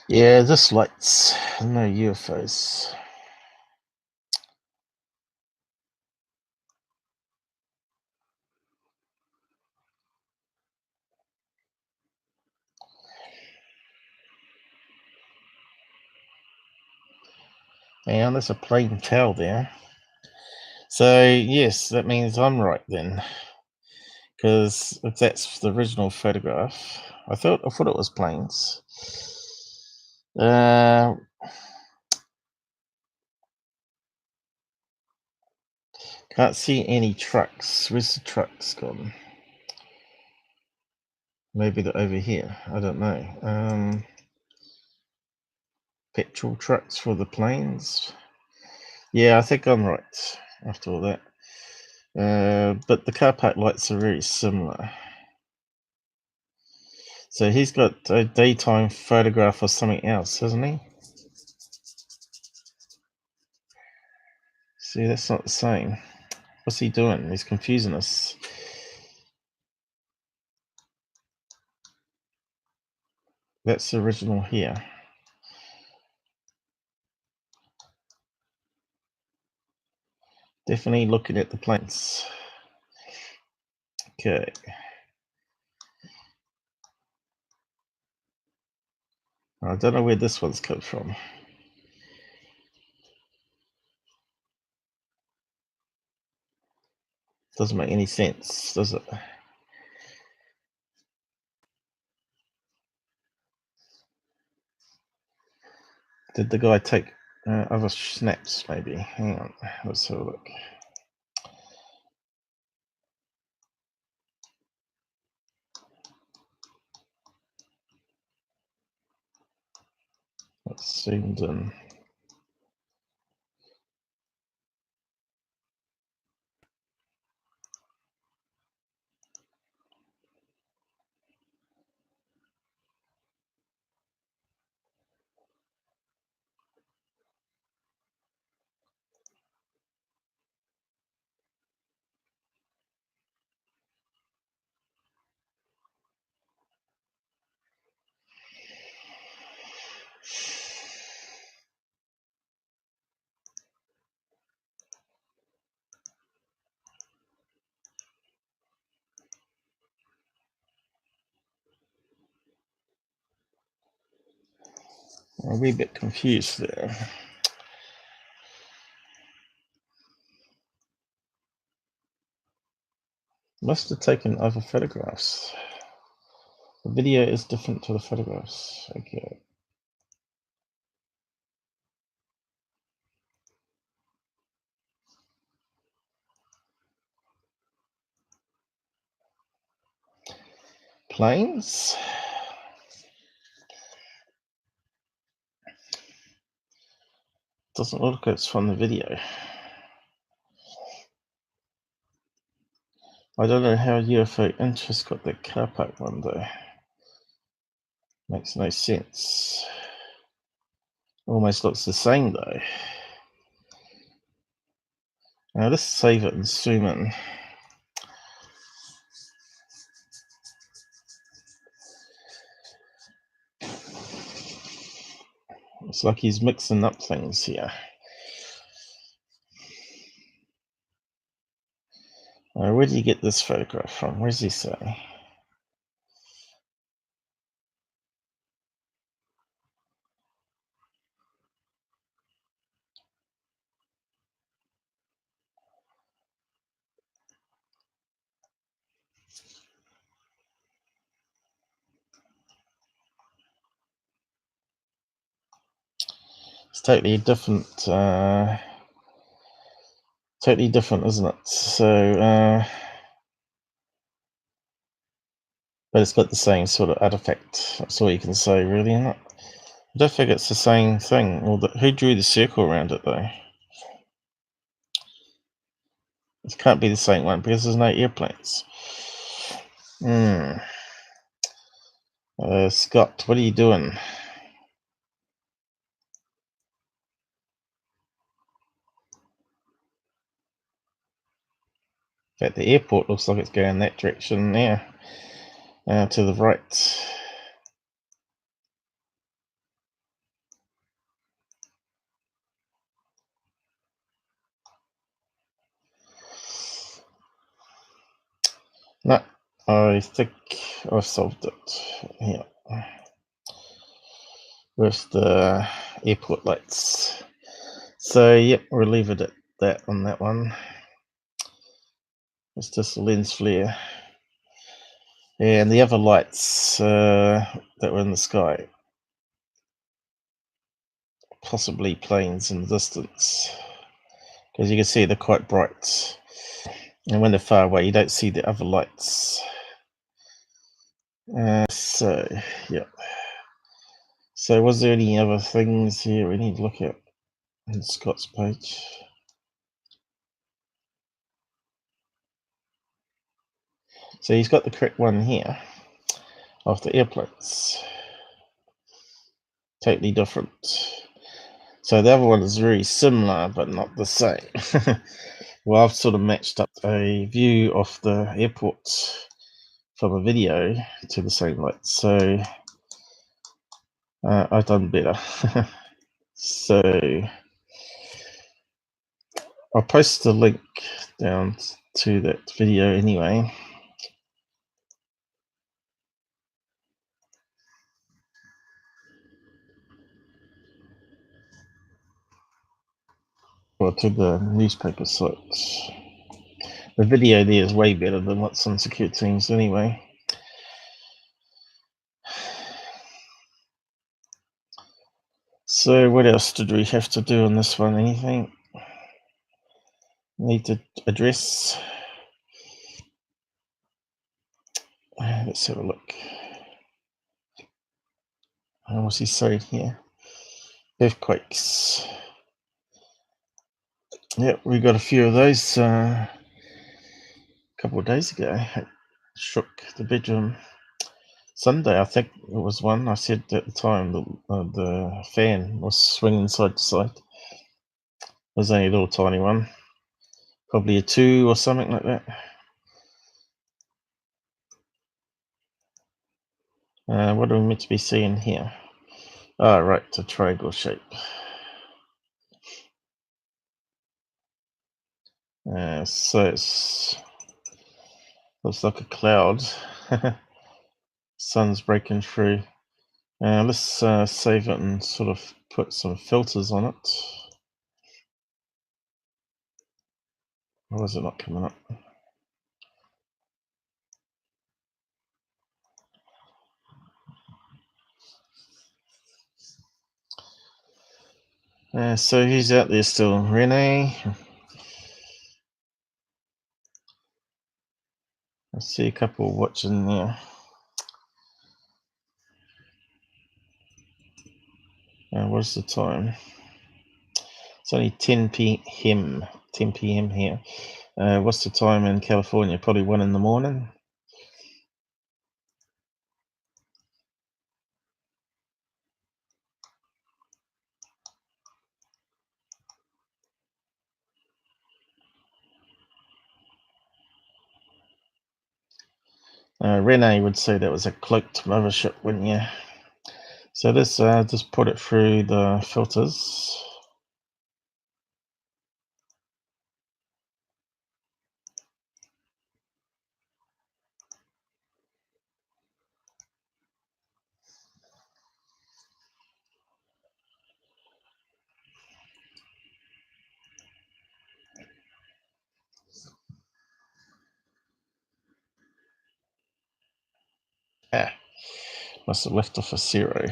Yeah, this lights, no UFOs. And there's a plain tail there. So yes, that means I'm right then. Because if that's the original photograph, I thought it was planes. Can't see any trucks. Where's the trucks gone? Maybe they're over here. I don't know. Petrol trucks for the planes. Yeah, I think I'm right after all that. But the car park lights are very similar. So he's got a daytime photograph of something else, hasn't he? See, that's not the same. What's he doing? He's confusing us. That's the original here. Definitely looking at the planes. Okay. I don't know where this one's come from. Doesn't make any sense, does it? Did the guy take other snaps, maybe? Hang on, let's have a look. That's zoomed in. I'm a wee bit confused there. Must have taken other photographs. The video is different to the photographs. Okay. Planes. Doesn't look like it's from the video. I don't know how UFO interest got that car park one though. Makes no sense. Almost looks the same though. Now let's save it and zoom in. It's like he's mixing up things here. Where do you get this photograph from? Where does he say? It's totally different, isn't it? So, but it's got the same sort of artifact. That's all you can say, really, isn't it? I don't think it's the same thing. Well, who drew the circle around it, though? It can't be the same one because there's no airplanes. Scott, what are you doing? In fact, the airport looks like it's going that direction there, to the right. No, I think I've solved it. Yeah, with the airport lights. So, yep, we'll leave it at that on that one. It's just a lens flare. And the other lights that were in the sky, possibly planes in the distance, because you can see they're quite bright. And when they're far away, you don't see the other lights. So, yeah. So, was there any other things here we need to look at in Scott's page? So he's got the correct one here of the airplanes. Totally different. So the other one is very similar, but not the same. Well, I've sort of matched up a view of the airport from a video to the same light. So I've done better. So I'll post the link down to that video anyway. Or to the newspaper site. The video there is way better than what's on Secureteam's anyway. So what else did we have to do on this one? Anything need to address? Let's have a look. What's he saying here? Earthquakes. Yep, we got a few of those a couple of days ago. It shook the bedroom. Sunday, I think it was one. I said at the time the fan was swinging side to side. It was only a little tiny one, probably a 2 or something like that. What are we meant to be seeing here? Oh, right, it's a triangle shape. So it's looks like a cloud. Sun's breaking through. Let's save it and sort of put some filters on it. Why is it not coming up? So who's out there still? Renee? I see a couple watching there. What's the time? It's only 10 p.m. 10 p.m. here. What's the time in California? Probably 1 in the morning. Renee would say that was a cloaked mothership, wouldn't you? So this just put it through the filters. Must have left off a 0.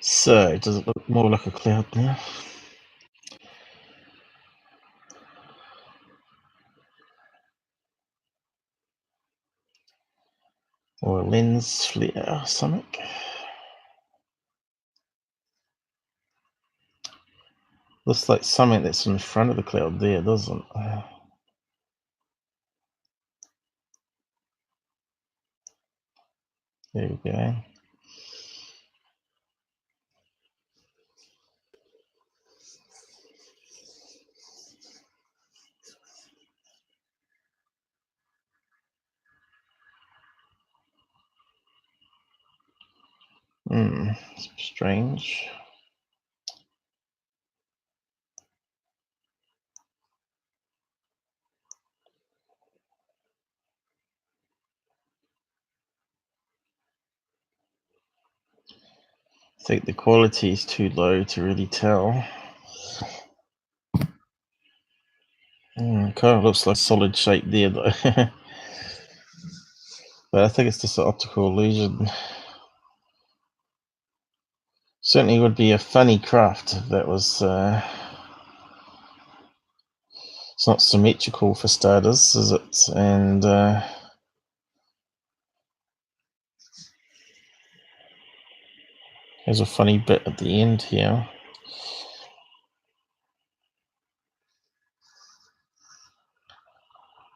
So does it look more like a cloud now? Or a lens flare or something? Looks like something that's in front of the cloud there, doesn't it? There we go. Strange. I think the quality is too low to really tell. Kind of looks like a solid shape there though. But I think it's just an optical illusion. Certainly would be a funny craft if that was... it's not symmetrical for starters, is it? And there's a funny bit at the end here.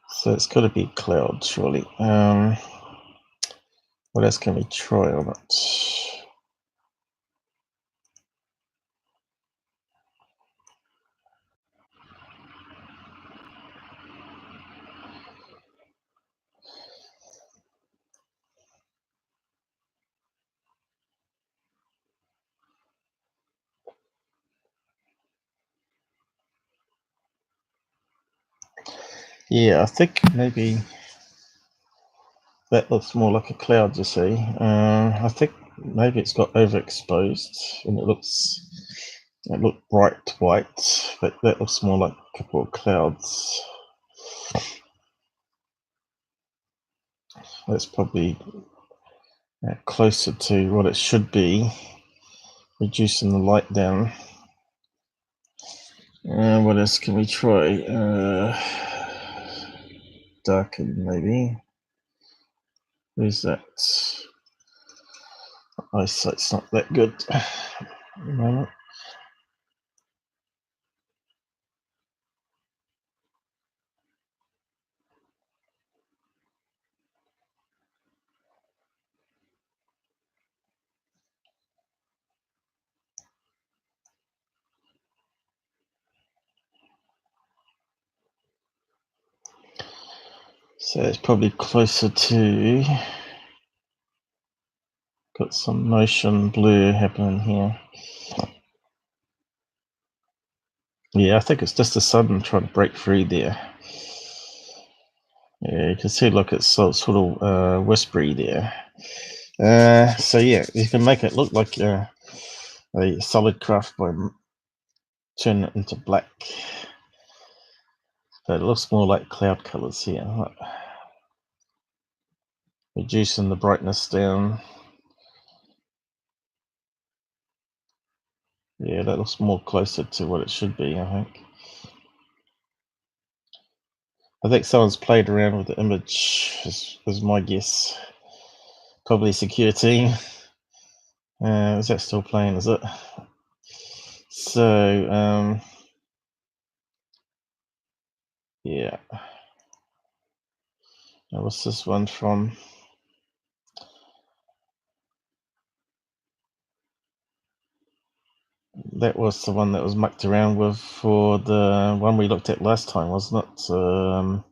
So it's got to be a cloud, surely. What else can we try on it? Yeah, I think maybe that looks more like a cloud, you see. I think maybe it's got overexposed and it looked bright white, but that looks more like a couple of clouds. That's probably closer to what it should be, reducing the light down. What else can we try? Darken, maybe. Where's that? Eyesight's not that good at the moment. So it's probably closer to... Got some motion blur happening here. Yeah, I think it's just the sun trying to break through there. Yeah, you can see, look, it's sort of whispery there. So yeah, you can make it look like a solid craft by turning it into black. But it looks more like cloud colors here. Look. Reducing the brightness down. Yeah, that looks more closer to what it should be, I think. I think someone's played around with the image, is my guess. Probably Secureteam. Is that still playing, is it? So, yeah. Now, what's this one from? That was the one that was mucked around with for the one we looked at last time, wasn't it?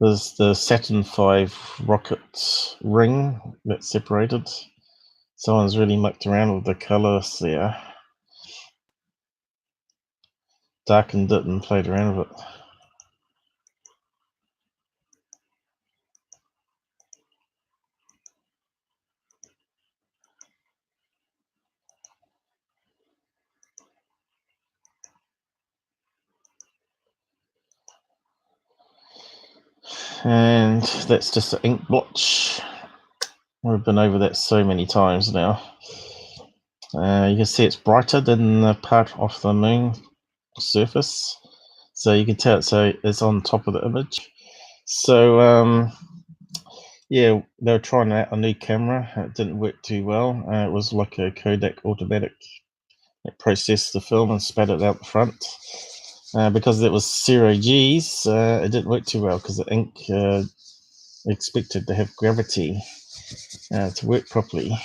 There's the Saturn V rocket ring that separated. Someone's really mucked around with the colors there. Darkened it and played around with it. And that's just an ink blotch. We've been over that so many times now. You can see it's brighter than the part of the moon surface. So you can tell it's on top of the image. So yeah, they were trying out a new camera. It didn't work too well. It was like a Kodak automatic. It processed the film and spat it out the front. Because it was 0Gs, it didn't work too well because the ink expected to have gravity to work properly.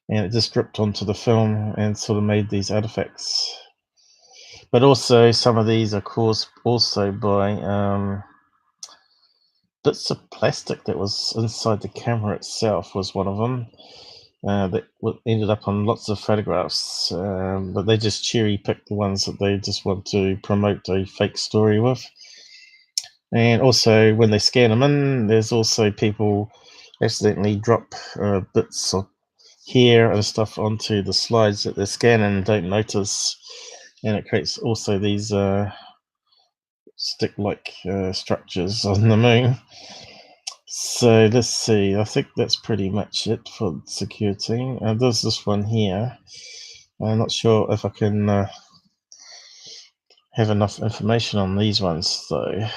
And it just dripped onto the film and sort of made these artifacts. But also, some of these are caused also by bits of plastic that was inside the camera itself was one of them. That ended up on lots of photographs, but they just cherry picked the ones that they just want to promote a fake story with. And also, when they scan them in, there's also people accidentally drop bits of hair and stuff onto the slides that they're scanning and don't notice, and it creates also these stick-like structures on the moon. So let's see, I think that's pretty much it for Secureteam. There's this one here. I'm not sure if I can have enough information on these ones though.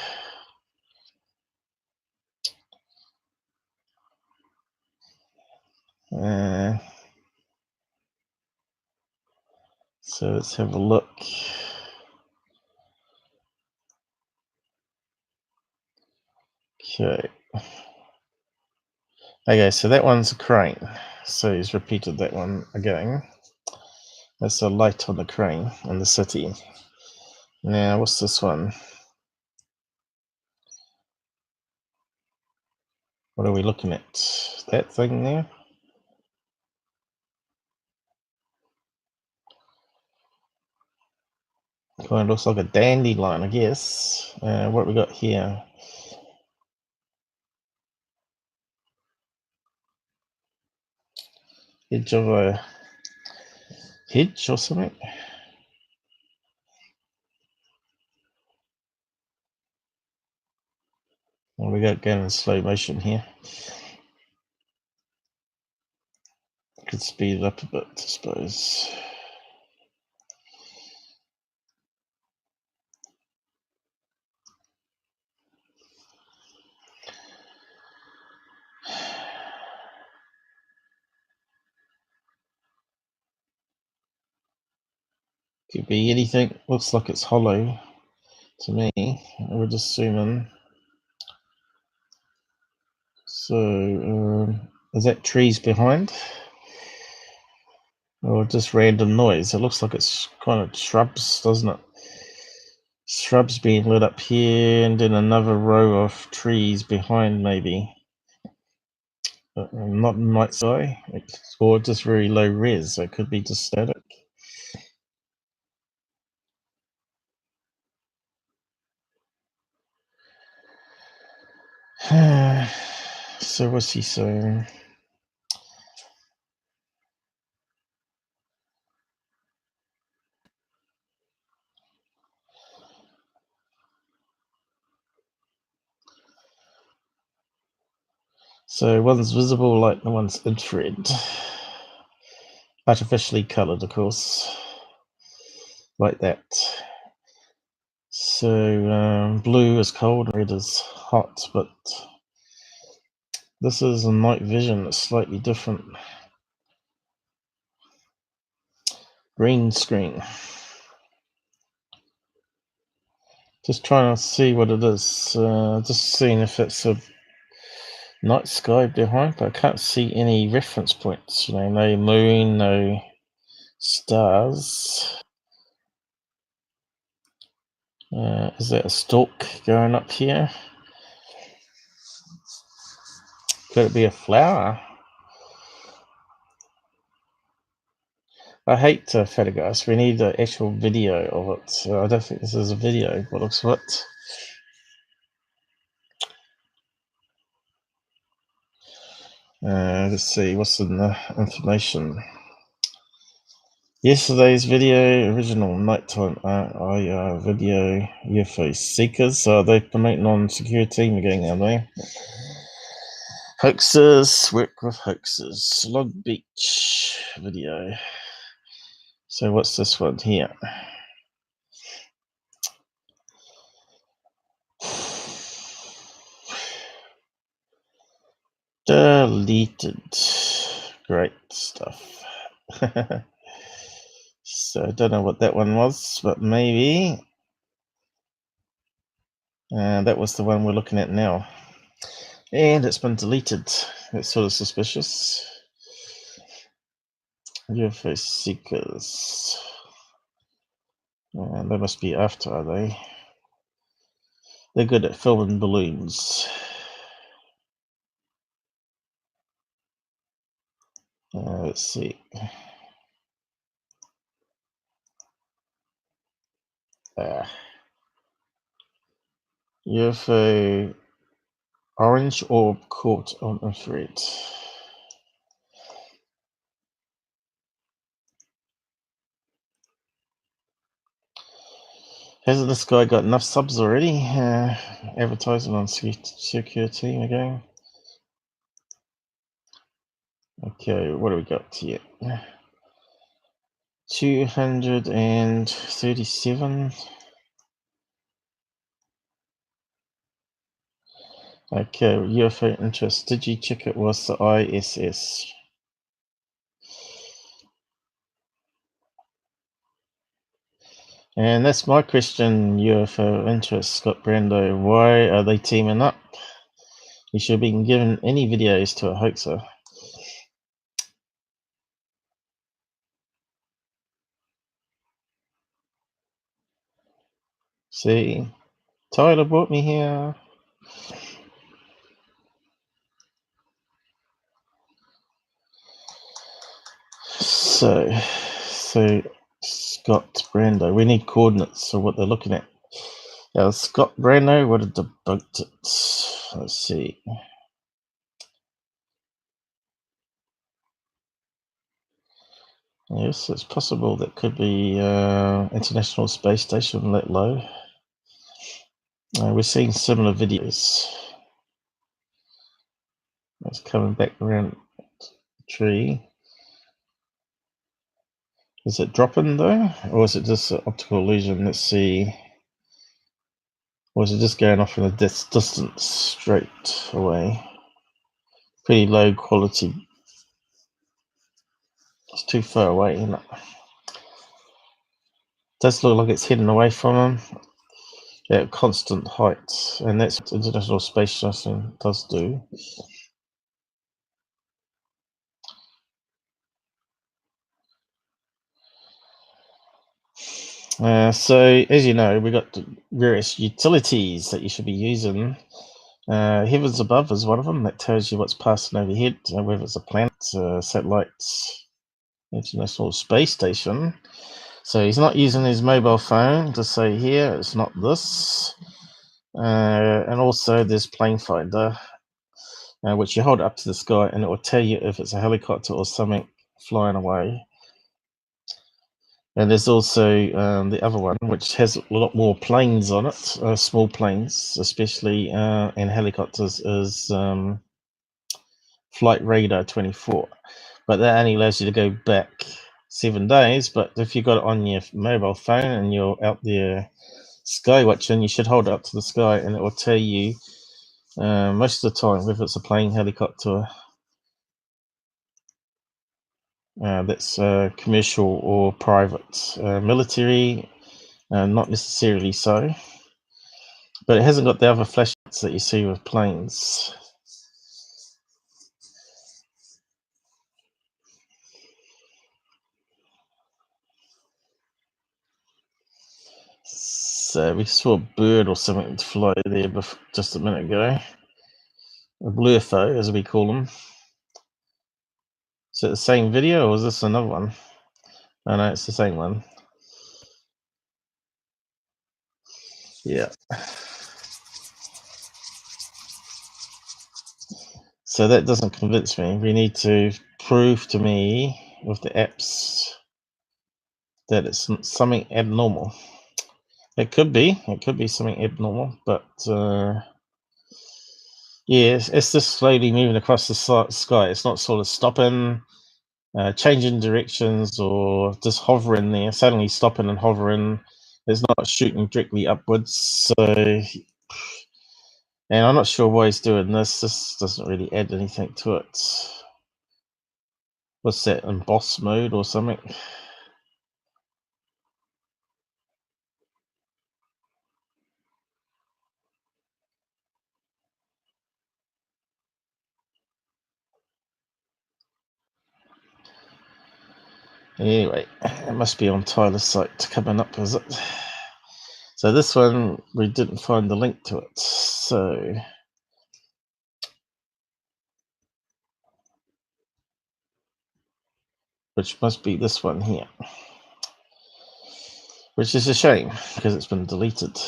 So let's have a look. Okay, so that one's a crane. So he's repeated that one again. That's a light on the crane in the city. Now, what's this one? What are we looking at? That thing there? Kind of looks like a dandelion, I guess. What we got here? Edge of a hedge or something? What we got going in slow motion here? Could speed it up a bit, I suppose. Could be anything. Looks like it's hollow to me. I would just zoom in. So, is that trees behind? Or just random noise? It looks like it's kind of shrubs, doesn't it? Shrubs being lit up here, and then another row of trees behind, maybe. Not night sky, or just very low res. It could be just static. So what's he saying? So one's visible light and one's infrared. Artificially coloured, of course. Like that. So blue is cold, red is hot, but this is a night vision. It's slightly different. Green screen. Just trying to see what it is. Just seeing if it's a night sky behind, but I can't see any reference points. You know, no moon, no stars. Is that a stalk going up here? Could it be a flower? I hate photographs. We need an actual video of it. I don't think this is a video, but looks of it. Let's see, what's in the information? Yesterday's video, original nighttime IR video, UFO seekers. So they're promoting on Secureteam again, are they? Hoaxes, work with hoaxes. Log Beach video. So what's this one here? Deleted. Great stuff. So I don't know what that one was, but maybe that was the one we're looking at now. And it's been deleted. That's sort of suspicious. UFO seekers. They must be after, are they? They're good at filming balloons. Let's see. UFO orange orb caught on infrared. Hasn't this guy got enough subs already? Advertising on Secureteam again. Okay, what do we got here? 237. Okay, UFO interest. Did you check it was the ISS? And that's my question, UFO interest, Scott Brando. Why are they teaming up? You should have been given any videos to a hoaxer. See, Tyler brought me here. So Scott Brando, we need coordinates of what they're looking at. Scott Brando would have debunked it. Let's see. Yes, it's possible that could be International Space Station let low. We're seeing similar videos. It's coming back around the tree. Is it dropping though? Or is it just an optical illusion? Let's see. Or is it just going off in a distance straight away? Pretty low quality. It's too far away, isn't it? Does look like it's heading away from them at constant height, and that's what International Space Station does do. So, as you know, we've got various utilities that you should be using. Heavens Above is one of them. That tells you what's passing overhead, whether it's a planet, satellites, International Space Station. So he's not using his mobile phone to say here, it's not this. And also there's plane finder, which you hold up to the sky and it will tell you if it's a helicopter or something flying away. And there's also the other one, which has a lot more planes on it, small planes especially, and helicopters, is Flight Radar 24. But that only allows you to go back 7 days. But if you've got it on your mobile phone and you're out there sky watching, you should hold it up to the sky and it will tell you most of the time whether it's a plane, helicopter, that's commercial or private. Military, not necessarily so, but it hasn't got the other flashlights that you see with planes. So we saw a bird or something fly there just a minute ago. A blurfo, as we call them. Is it the same video or is this another one? Oh no, it's the same one. Yeah. So that doesn't convince me. We need to prove to me with the apps that it's something abnormal. It could be something abnormal, but yeah, it's just slowly moving across the sky. It's not sort of stopping, changing directions, or just hovering there, suddenly stopping and hovering. It's not shooting directly upwards. So, and I'm not sure why he's doing this. This doesn't really add anything to it. What's that, emboss mode or something? Anyway, it must be on Tyler's site coming up, is it? So this one, we didn't find the link to it. So which must be this one here. Which is a shame, because it's been deleted.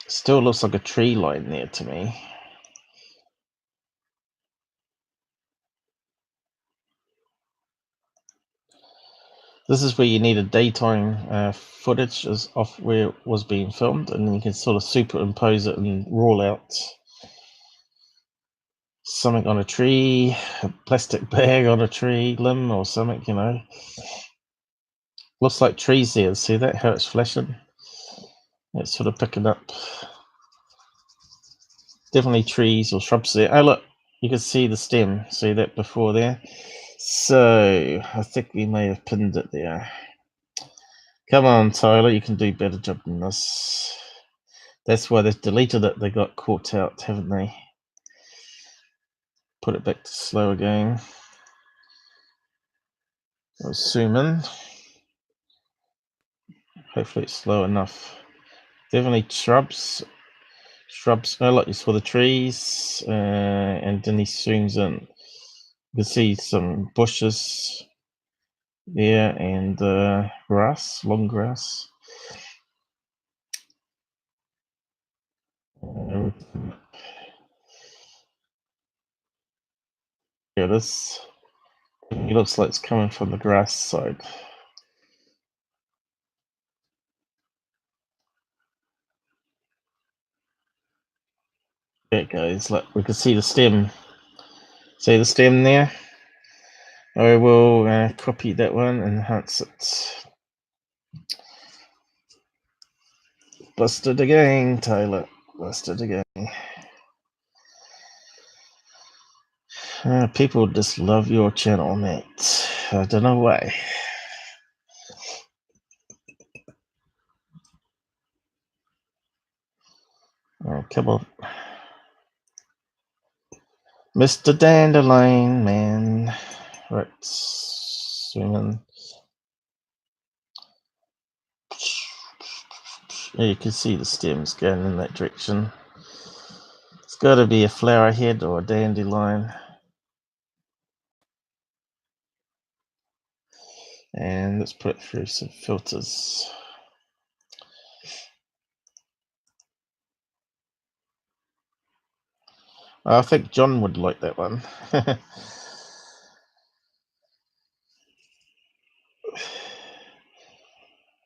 Still looks like a tree line there to me. This is where you need a daytime footage of where it was being filmed, and then you can sort of superimpose it and roll out something on a tree, a plastic bag on a tree limb or something, you know. Looks like trees there. See that, how it's flashing? It's sort of picking up. Definitely trees or shrubs there. Oh look, you can see the stem. See that before there? So I think we may have pinned it there. Come on, Tyler, you can do a better job than this. That's why they've deleted it. They got caught out, haven't they? Put it back to slow again. I'll zoom in. Hopefully it's slow enough. Definitely shrubs. Shrubs. I like this for the trees. And then he zooms in. You can see some bushes there and grass, long grass. Yeah, this. It looks like it's coming from the grass side. There it goes. Look, we can see the stem. See the stem there? I will copy that one and enhance it. Busted again, Taylor. Busted again. People just love your channel, mate. I don't know why. Oh, come on. Mr. Dandelion Man. Right, swimming. You can see the stems going in that direction. It's got to be a flower head or a dandelion. And let's put it through some filters. I think John would like that one.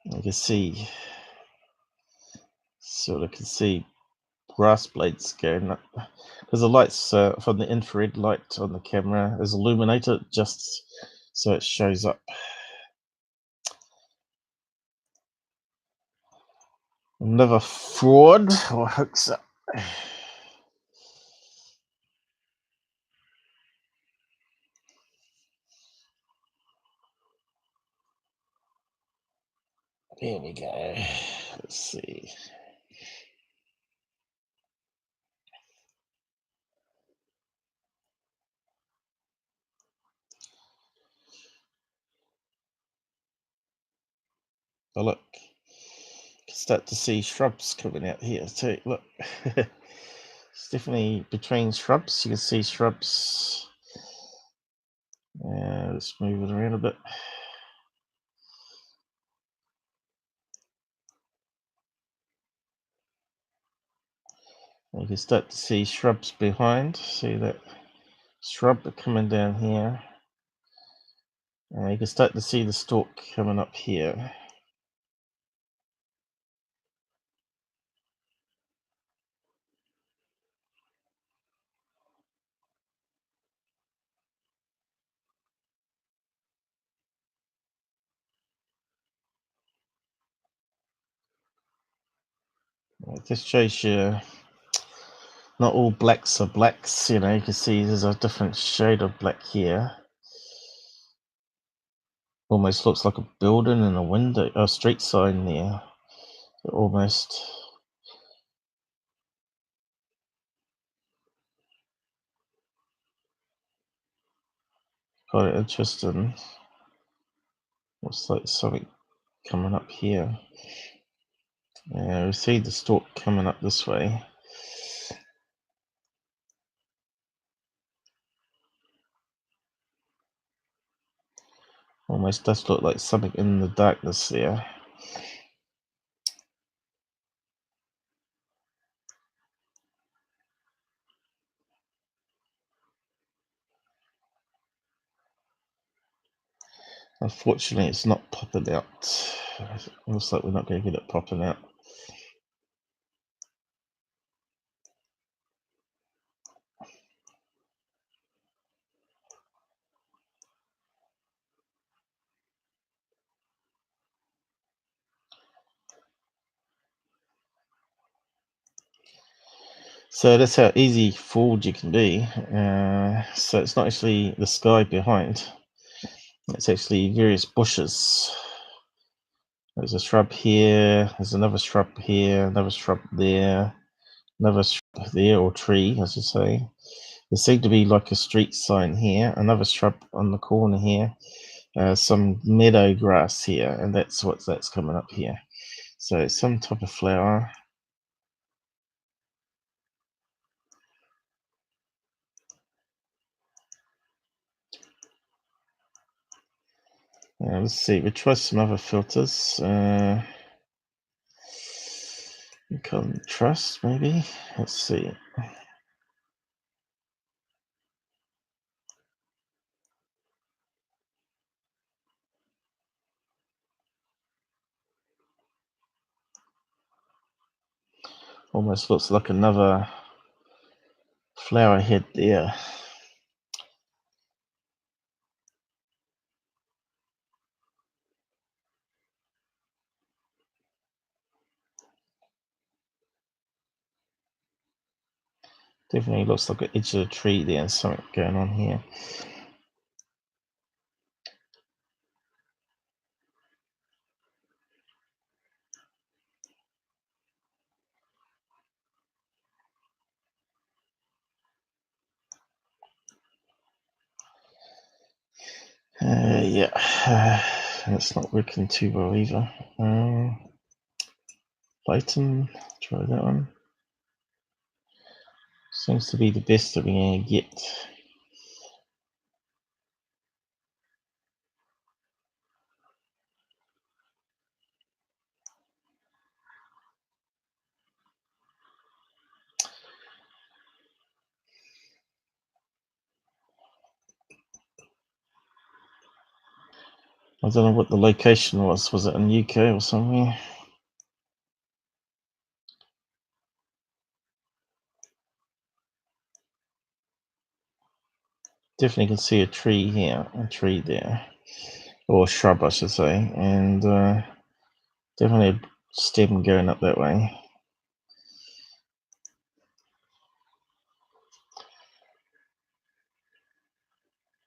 You can see, sort of can see grass blades going up. Because the lights from the infrared light on the camera is illuminated just so it shows up. Another fraud or hoaxer. Here we go. Let's see. Oh, look. You can start to see shrubs coming out here too. Look. It's definitely between shrubs. You can see shrubs. Let's move it around a bit. You can start to see shrubs behind. See that shrub coming down here. You can start to see the stalk coming up here. This shows you not all blacks are blacks. You know, you can see there's a different shade of black here. Almost looks like a building and a window, a street sign there. Almost. Quite interesting. Looks like something coming up here. We see the stalk coming up this way. Almost does look like something in the darkness there. Unfortunately, it's not popping out. It looks like we're not going to get it popping out. So that's how easy fooled you can be. So it's not actually the sky behind. It's actually various bushes. There's a shrub here, there's another shrub here, another shrub there, another shrub there, or tree, I should say. There seemed to be like a street sign here, another shrub on the corner here, some meadow grass here, and that's coming up here. So it's some type of flower. Let's see, we'll try some other filters. Contrast, maybe. Let's see. Almost looks like another flower head there. Definitely looks like an edge of a tree there and something going on here. yeah, it's not working too well either. Python, try that one. Seems to be the best that we're going to get. I don't know what the location was. Was it in UK or somewhere? Definitely can see a tree here, a tree there, or a shrub, I should say, and definitely a stem going up that way.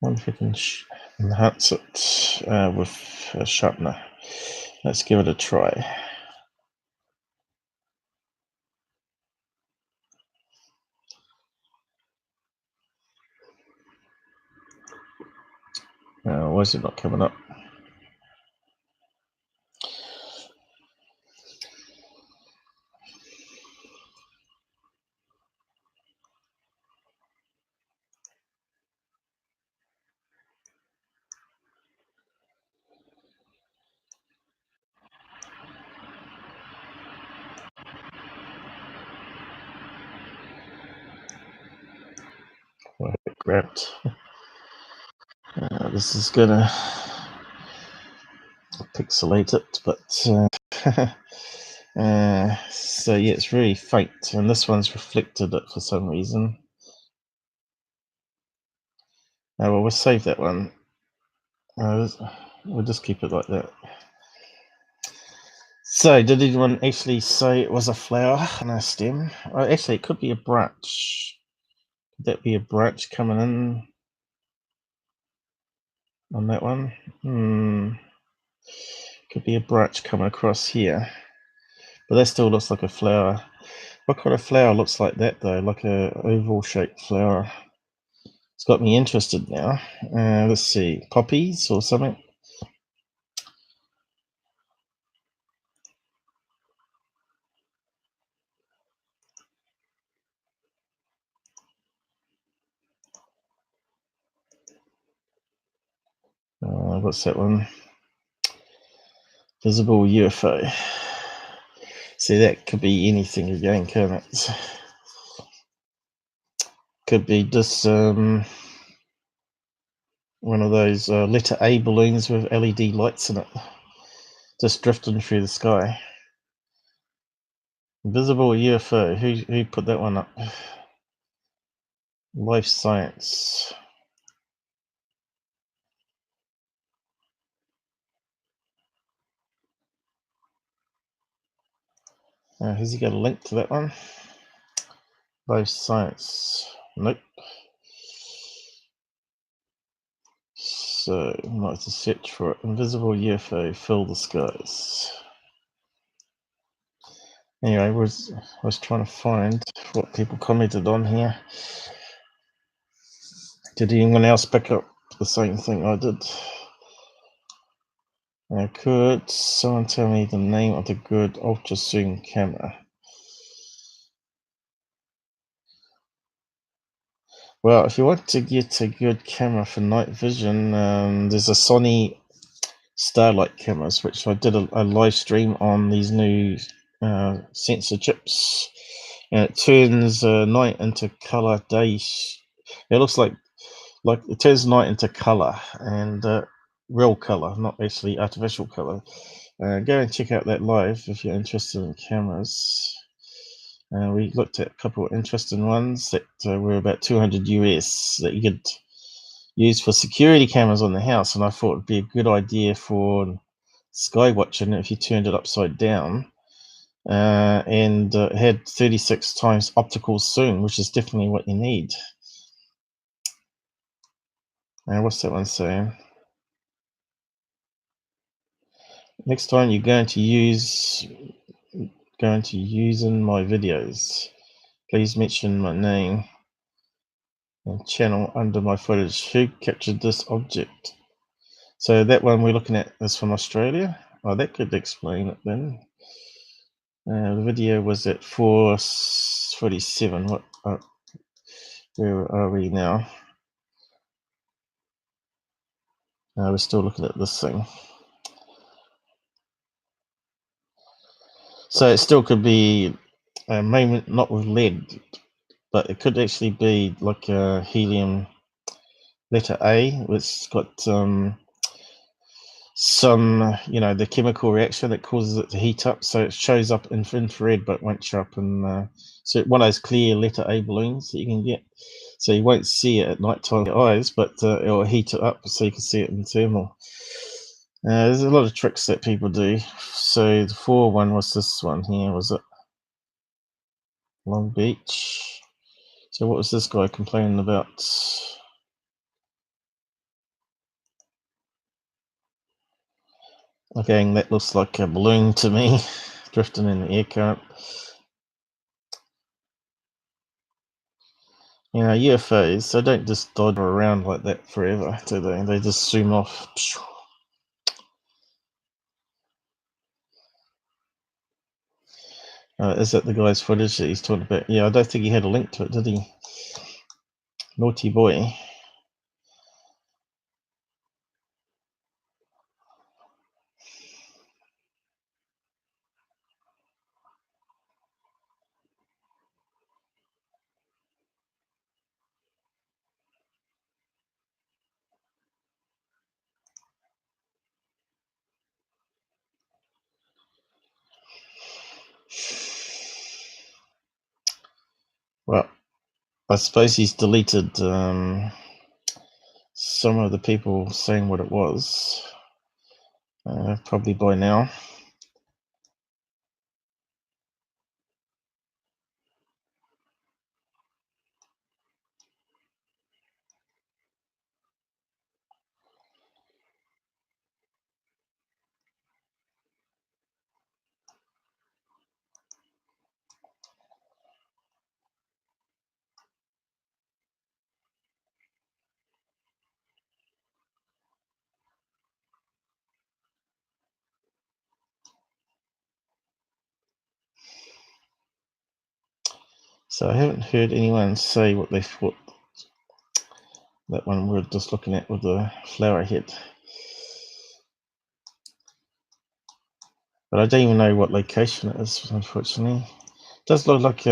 I wonder if we can enhance it with a sharpener. Let's give it a try. Why is it not coming up? Well, I grabbed. This is gonna pixelate it, but so yeah, it's really faint, and this one's reflected it for some reason. Well, we'll save that one. We'll just keep it like that. So, did anyone actually say it was a flower and a stem? Well, actually, it could be a branch. Could that be a branch coming in on that one? Could be a branch coming across here. But that still looks like a flower. What kind of flower looks like that, though? Like a oval-shaped flower. It's got me interested now. Let's see. Poppies or something? What's that one? Visible UFO. See, that could be anything again, can't it? Could be just one of those letter A balloons with LED lights in it, just drifting through the sky. Visible UFO. Who put that one up? Life Science. Has he got a link to that one? Life Science. Nope. So I might have to search for it. Invisible UFO fill the skies. Anyway, I was trying to find what people commented on here. Did anyone else pick up the same thing I did? Could someone tell me the name of the good ultra zoom camera? Well, if you want to get a good camera for night vision, there's a Sony Starlight cameras, which I did a live stream on these new sensor chips, and it turns night into color, day. It looks like it turns night into color, and real color, not actually artificial color. Go and check out that live if you're interested in cameras. We looked at a couple of interesting ones that were about 200 US that you could use for security cameras on the house, and I thought it'd be a good idea for sky watching if you turned it upside down, and had 36 times optical zoom, which is definitely what you need. What's that one saying? Next time you're going to use in my videos, please mention my name and channel under my footage. Who captured this object? So that one we're looking at is from Australia. Oh, that could explain it then. The video was at 4:47. What? Where are we now? We're still looking at this thing. So it still could be maybe not with lead, but it could actually be like a helium letter A, which got some, the chemical reaction that causes it to heat up. So it shows up in infrared, but won't show up in. So one of those clear letter A balloons that you can get. So you won't see it at night time with your eyes, but it'll heat it up so you can see it in thermal. There's a lot of tricks that people do. So the 4 one was this one here, was it? Long Beach. So what was this guy complaining about? Okay, that looks like a balloon to me, drifting in the air current. UFOs, they don't just dodge around like that forever, do they? They just zoom off. Is that the guy's footage that he's talking about? Yeah, I don't think he had a link to it, did he? Naughty boy. Well, I suppose he's deleted some of the people saying what it was, probably by now. So I haven't heard anyone say what they thought that one we're just looking at with the flower head. But I don't even know what location it is, unfortunately. It does look like,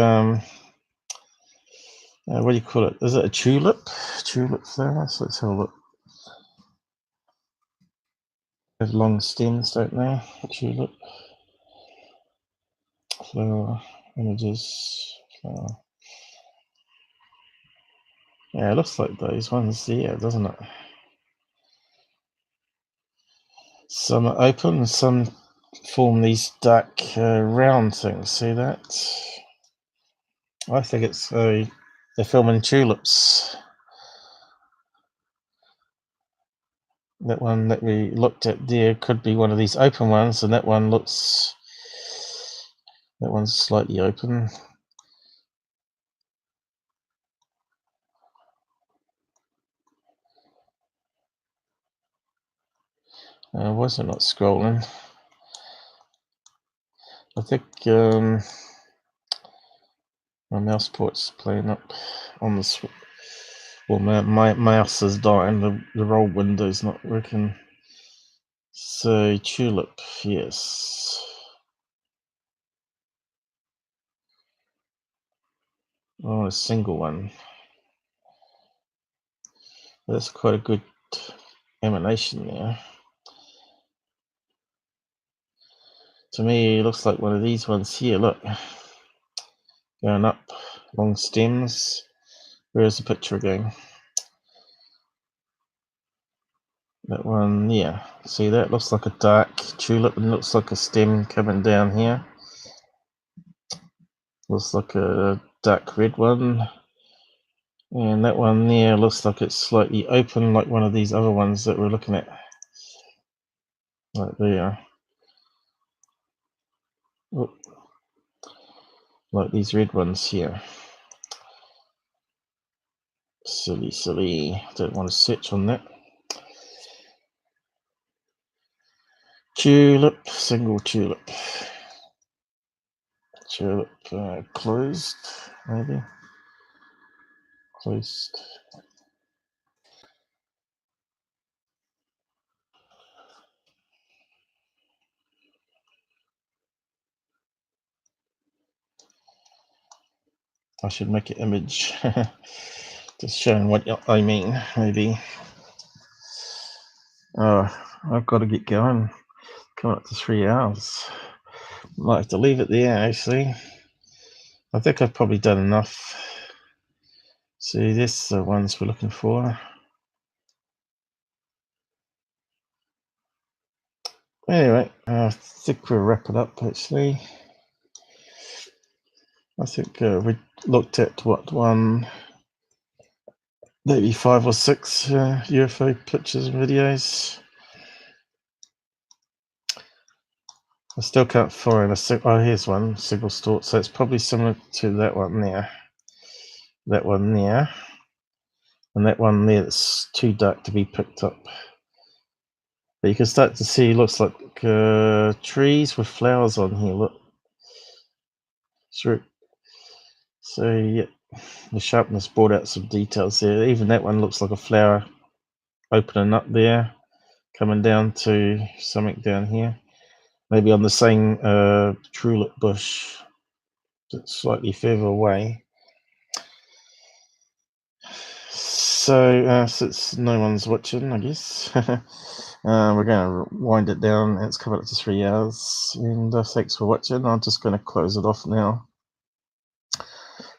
what do you call it? Is it a tulip? Tulip flower? So let's have a look. They have long stems, don't they? Tulip. Flower. Images. Flower. Yeah, it looks like those ones there, doesn't it? Some are open, some form these dark round things. See that? I think it's they're filming tulips. That one that we looked at there could be one of these open ones, and that one's slightly open. Why is it not scrolling? I think my mouse port's playing up on the well, my mouse is dying. The roll window's not working. So tulip, yes. Oh, a single one. That's quite a good emanation there. To me, it looks like one of these ones here. Look, going up, long stems. Where's the picture again? That one, yeah. See that? Looks like a dark tulip and looks like a stem coming down here. Looks like a dark red one. And that one there looks like it's slightly open, like one of these other ones that we're looking at. Right there. Oh. Like these red ones here. Silly. Don't want to search on that. Tulip, single tulip. Tulip closed, maybe. Closed. I should make an image. Just showing what I mean, maybe. Oh, I've got to get going. Coming up to 3 hours. Might have to leave it there, actually. I think I've probably done enough. See, this the ones we're looking for. Anyway, I think we'll wrap it up, actually. I think we looked at maybe 5 or 6 UFO pictures and videos. I still can't find here's one, single stalk, so it's probably similar to that one there. That one there. And that one there that's too dark to be picked up. But you can start to see, looks like trees with flowers on here, look. Sure. So yeah, the sharpness brought out some details there. Even that one looks like a flower opening up there, coming down to something down here. Maybe on the same tulip bush, that's slightly further away. So since no one's watching, I guess, we're going to wind it down. It's coming up to 3 hours, and thanks for watching. I'm just going to close it off now,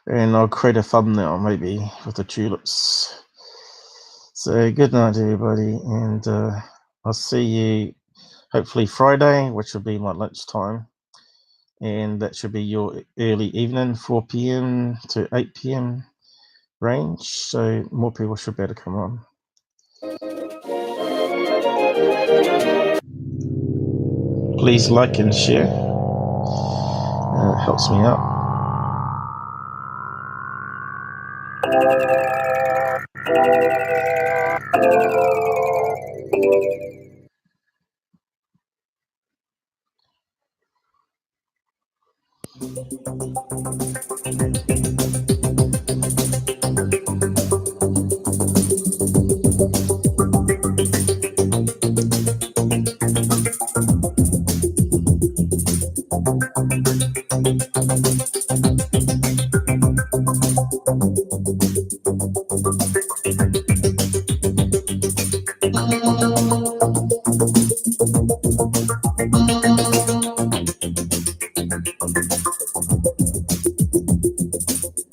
and I'll create a thumbnail maybe with the tulips. So good night, everybody, and I'll see you hopefully Friday, which will be my lunchtime, and that should be your early evening, 4 p.m. to 8 p.m. range, so more people should be able to come on. Please like and share. It helps me out.